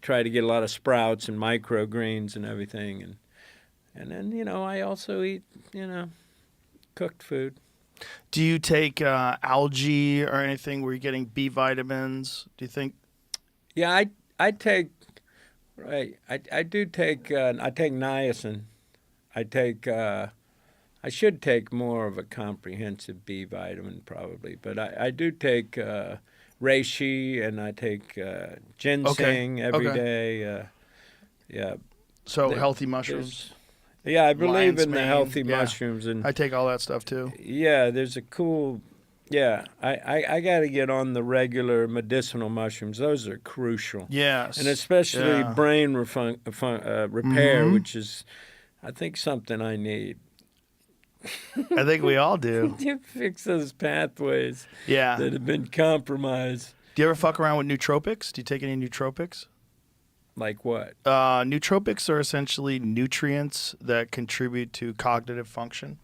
try to get a lot of sprouts and microgreens and everything. And then, I also eat, cooked food. Do you take algae or anything where you're getting B vitamins? Do you think? Yeah, I take, right. I do take, I take niacin. I should take more of a comprehensive B vitamin probably, but I do take reishi and I take ginseng every day. Yeah. So healthy mushrooms? Yeah, I believe in the mane, healthy mushrooms. And I take all that stuff too. Yeah, there's a cool... Yeah, I got to get on the regular medicinal mushrooms. Those are crucial. Yes. And especially brain repair, mm-hmm. which is, I think, something I need. I think we all do. You fix those pathways that have been compromised. Do you ever fuck around with nootropics? Do you take any nootropics? Like what? Nootropics are essentially nutrients that contribute to cognitive function.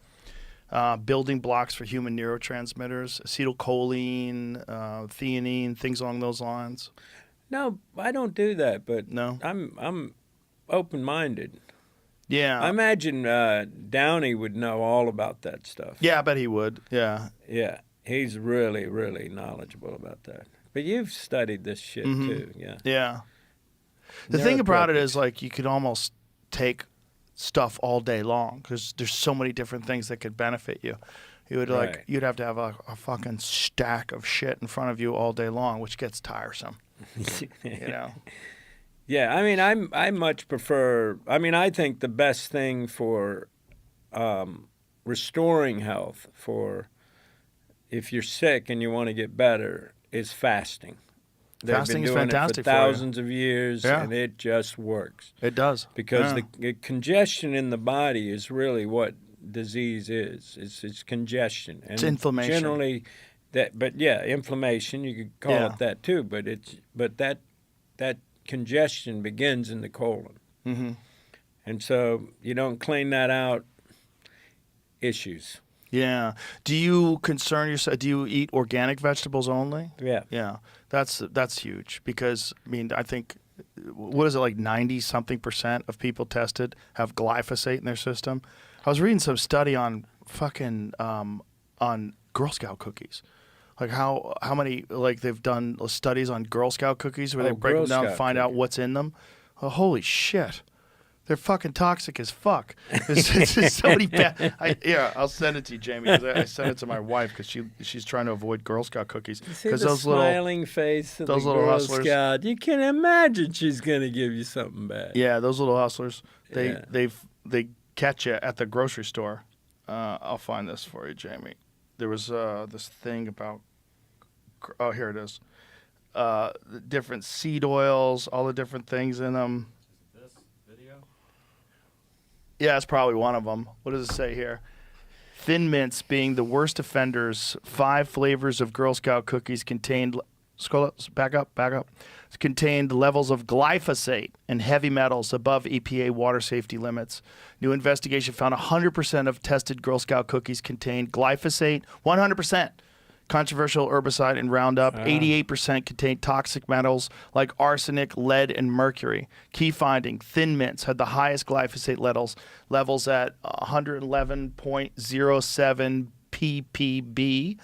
Building blocks for human neurotransmitters, acetylcholine, theanine, things along those lines. No, I don't do that, but no? I'm open-minded. Yeah. I imagine Downey would know all about that stuff. Yeah, I bet he would. Yeah. Yeah, he's really, really knowledgeable about that. But you've studied this shit too, yeah. Yeah. The thing about it is, like, you could almost take stuff all day long because there's so many different things that could benefit you. You would you'd have to have a fucking stack of shit in front of you all day long, which gets tiresome. Yeah, I mean, I much prefer. I mean, I think the best thing for restoring health, for if you're sick and you want to get better, is fasting. They've Fasting been is doing it fantastic for for you. thousands of years, Yeah. and it just works. It does. Because Yeah. the congestion in the body is really what disease is. It's congestion. And It's inflammation. Generally, but yeah, inflammation. You could call Yeah. it that too. But that congestion begins in the colon, Mm-hmm. and so you don't clean that out. Issues. Yeah. Do you concern yourself? Do you eat organic vegetables only? Yeah. Yeah. That's huge because I mean I think what is it like 90-something% of people tested have glyphosate in their system. I was reading some study on fucking on Girl Scout cookies. Like how many like they've done studies on Girl Scout cookies where they break Girl them down and Scout find out cookies. what's in them. Oh, holy shit. They're fucking toxic as fuck. It's just so many bad. I'll send it to you, Jamie. 'Cause I sent it to my wife because she's trying to avoid Girl Scout cookies. See Because the those little, smiling face of those the little Girl hustlers. Scout. You can imagine she's gonna give you something bad. yeah, those little hustlers. Yeah. They catch you at the grocery store. I'll find this for you, Jamie. There was this thing about. Oh, here it is. The different seed oils, all the different things in them. This video? Yeah, it's probably one of them. What does it say here? Thin Mints being the worst offenders. 5 flavors of Girl Scout cookies contained. Scroll up, back up. Contained levels of glyphosate and heavy metals above EPA water safety limits. New investigation found 100% of tested Girl Scout cookies contained glyphosate. 100%. Controversial herbicide and Roundup. 88% contained toxic metals like arsenic, lead, and mercury. Key finding: Thin Mints had the highest glyphosate levels at 111.07 ppb,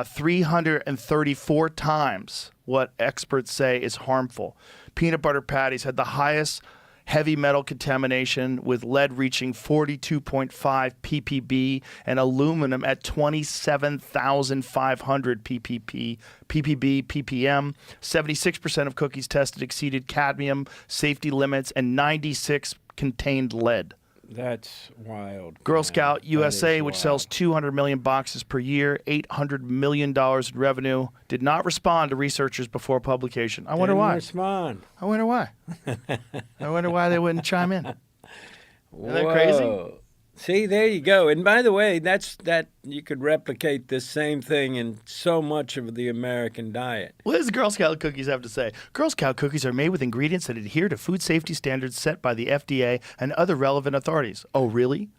334 times what experts say is harmful. Peanut butter patties had the highest heavy metal contamination, with lead reaching 42.5 ppb and aluminum at 27,500 ppb, ppm. 76% of cookies tested exceeded cadmium safety limits, and 96 contained lead. That's wild. Girl man. Scout That USA, is which wild. sells 200 million boxes per year, $800 million in revenue, did not respond to researchers before publication. I wonder Didn't why. respond. I wonder why. I wonder why they wouldn't chime in. Isn't that crazy? Whoa. See, there you go. And by the way, that you could replicate this same thing in so much of the American diet. What does Girl Scout cookies have to say? Girl Scout cookies are made with ingredients that adhere to food safety standards set by the FDA and other relevant authorities. Oh, really?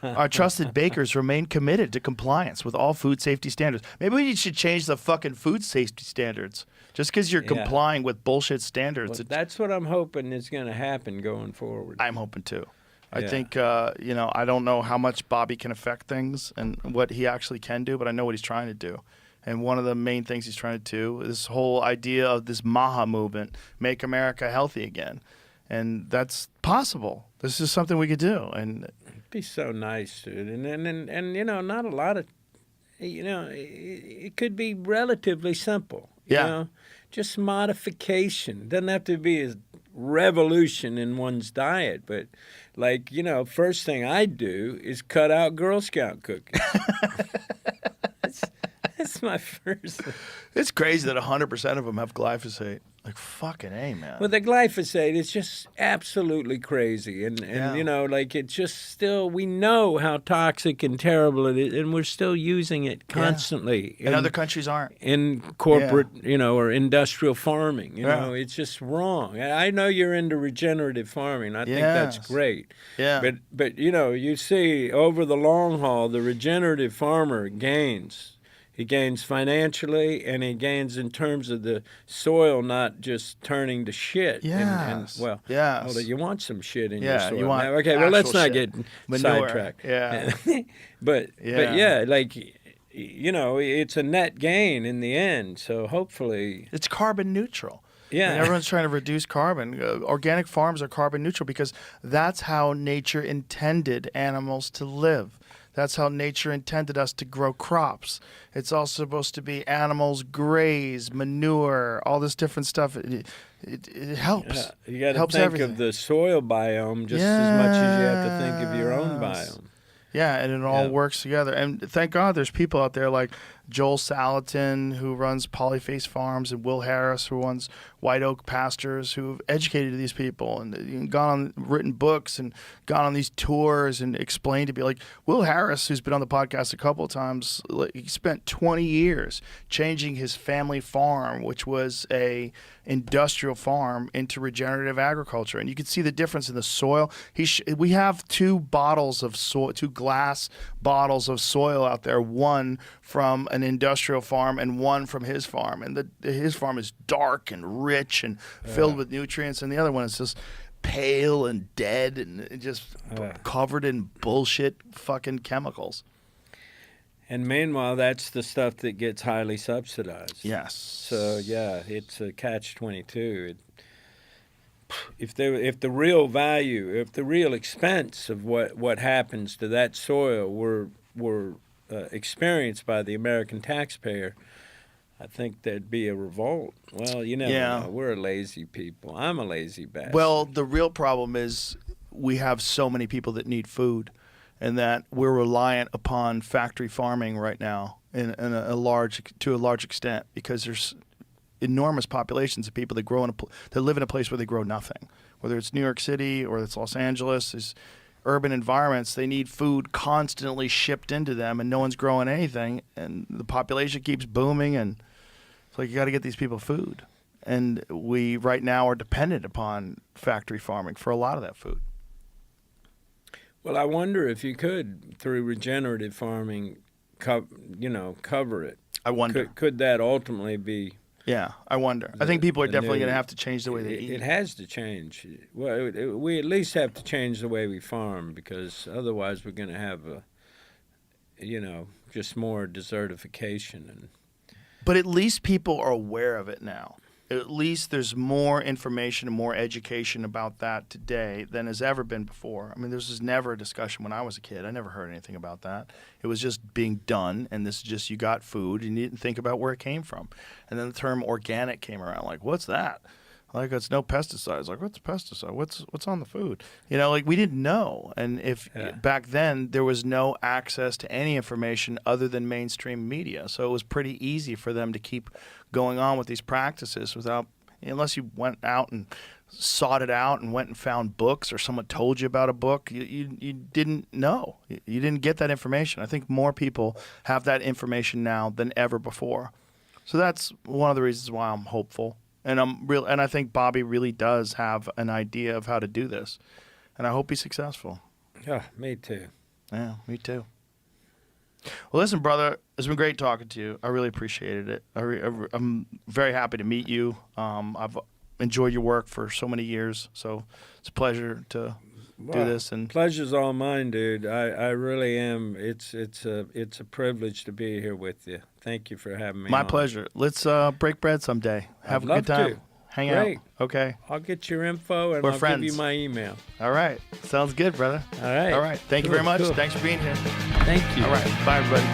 Our trusted bakers remain committed to compliance with all food safety standards. Maybe we should change the fucking food safety standards. Just because you're Yeah. complying with bullshit standards. Well, that's what I'm hoping is going to happen going forward. I'm hoping too. I Yeah. think, I don't know how much Bobby can affect things and what he actually can do, but I know what he's trying to do. And one of the main things he's trying to do is this whole idea of this MAHA movement, make America healthy again. And that's possible. This is something we could do. And It'd be so nice, dude. And not a lot of, it could be relatively simple. You Yeah. know? Just modification. Doesn't have to be a revolution in one's diet, but first thing I'd do is cut out Girl Scout cookies. That's my first. it's crazy that 100% of them have glyphosate. Like, fucking A, man. Well, the glyphosate is just absolutely crazy, and Yeah. it's just still, we know how toxic and terrible it is, and we're still using it constantly. and other countries aren't. in corporate, or industrial farming. You Yeah. know, it's just wrong. I know you're into regenerative farming. I think that's Yes. great. Yeah. But you see over the long haul, the regenerative farmer gains. He gains financially, and he gains in terms of the soil not just turning to shit. Yes. Yes. Yes. You want some shit in your Yeah, soil. you want Now, okay, well, let's actual not shit. get Manure. sidetracked. Yeah. but Yeah. it's a net gain in the end. So hopefully, It's carbon neutral. yeah. And everyone's trying to reduce carbon. Organic farms are carbon neutral because that's how nature intended animals to live. That's how nature intended us to grow crops. It's also supposed to be animals graze, manure, all this different stuff. It helps. You got to Helps think everything. of the soil biome just as much as you have to think of your own Yes. biome. Yeah, and it all Yeah. works together. And thank God there's people out there like Joel Salatin, who runs Polyface Farms, and Will Harris, who runs White Oak Pastures, who've educated these people and gone on, written books and gone on these tours and explained to be like Will Harris, who's been on the podcast a couple of times. He spent 20 years changing his family farm, which was a industrial farm, into regenerative agriculture, and you can see the difference in the soil. We have two bottles of soil, two glass bottles of soil out there, one from an industrial farm and one from his farm, and his farm is dark and rich and filled with nutrients, and the other one is just pale and dead and just covered in bullshit fucking chemicals. And meanwhile, that's the stuff that gets highly subsidized. Yes. So yeah, it's a catch-22. If the real value, if the real expense of what happens to that soil were experienced by the American taxpayer, I think there'd be a revolt. Well, you never know. We're a lazy people. I'm a lazy bastard. Well, the real problem is we have so many people that need food, and that we're reliant upon factory farming right now to a large extent, because there's enormous populations of people that that live in a place where they grow nothing. Whether it's New York City or it's Los Angeles, is urban environments, they need food constantly shipped into them, and no one's growing anything, and the population keeps booming, and it's like you got to get these people food. And we right now are dependent upon factory farming for a lot of that food. Well, I wonder if you could, through regenerative farming, cover it. I wonder. Could that ultimately be? Yeah, I wonder. I think people are definitely going to have to change the way they eat. It has to change. Well, we at least have to change the way we farm, because otherwise we're going to have just more desertification. But at least people are aware of it now. At least there's more information and more education about that today than has ever been before. I mean, this was never a discussion when I was a kid. I never heard anything about that. It was just being done, and this is just, you got food and you didn't think about where it came from. And then the term organic came around. Like, what's that? Like, it's no pesticides. Like, what's a pesticide? What's on the food? Like, we didn't know. And back then there was no access to any information other than mainstream media, so it was pretty easy for them to keep going on with these practices unless you went out and sought it out and went and found books, or someone told you about a book. You didn't know. You didn't get that information. I think more people have that information now than ever before. So that's one of the reasons why I'm hopeful. And I think Bobby really does have an idea of how to do this, and I hope he's successful. Yeah, me too. Yeah, me too. Well, listen, brother, it's been great talking to you. I really appreciated it. I'm very happy to meet you. I've enjoyed your work for so many years, so it's a pleasure to do this. And pleasure's all mine, dude. I really am. It's a privilege to be here with you. Thank you for having me. My on. pleasure. Let's break bread someday. Have I'd a good love time. to. Hang Great. out. Okay. I'll get your info and We're I'll friends. give you my email. All right. Sounds good, brother. All right. All right. Thank you very much. Cool. Thanks for being here. Thank you. All right. Bye, everybody.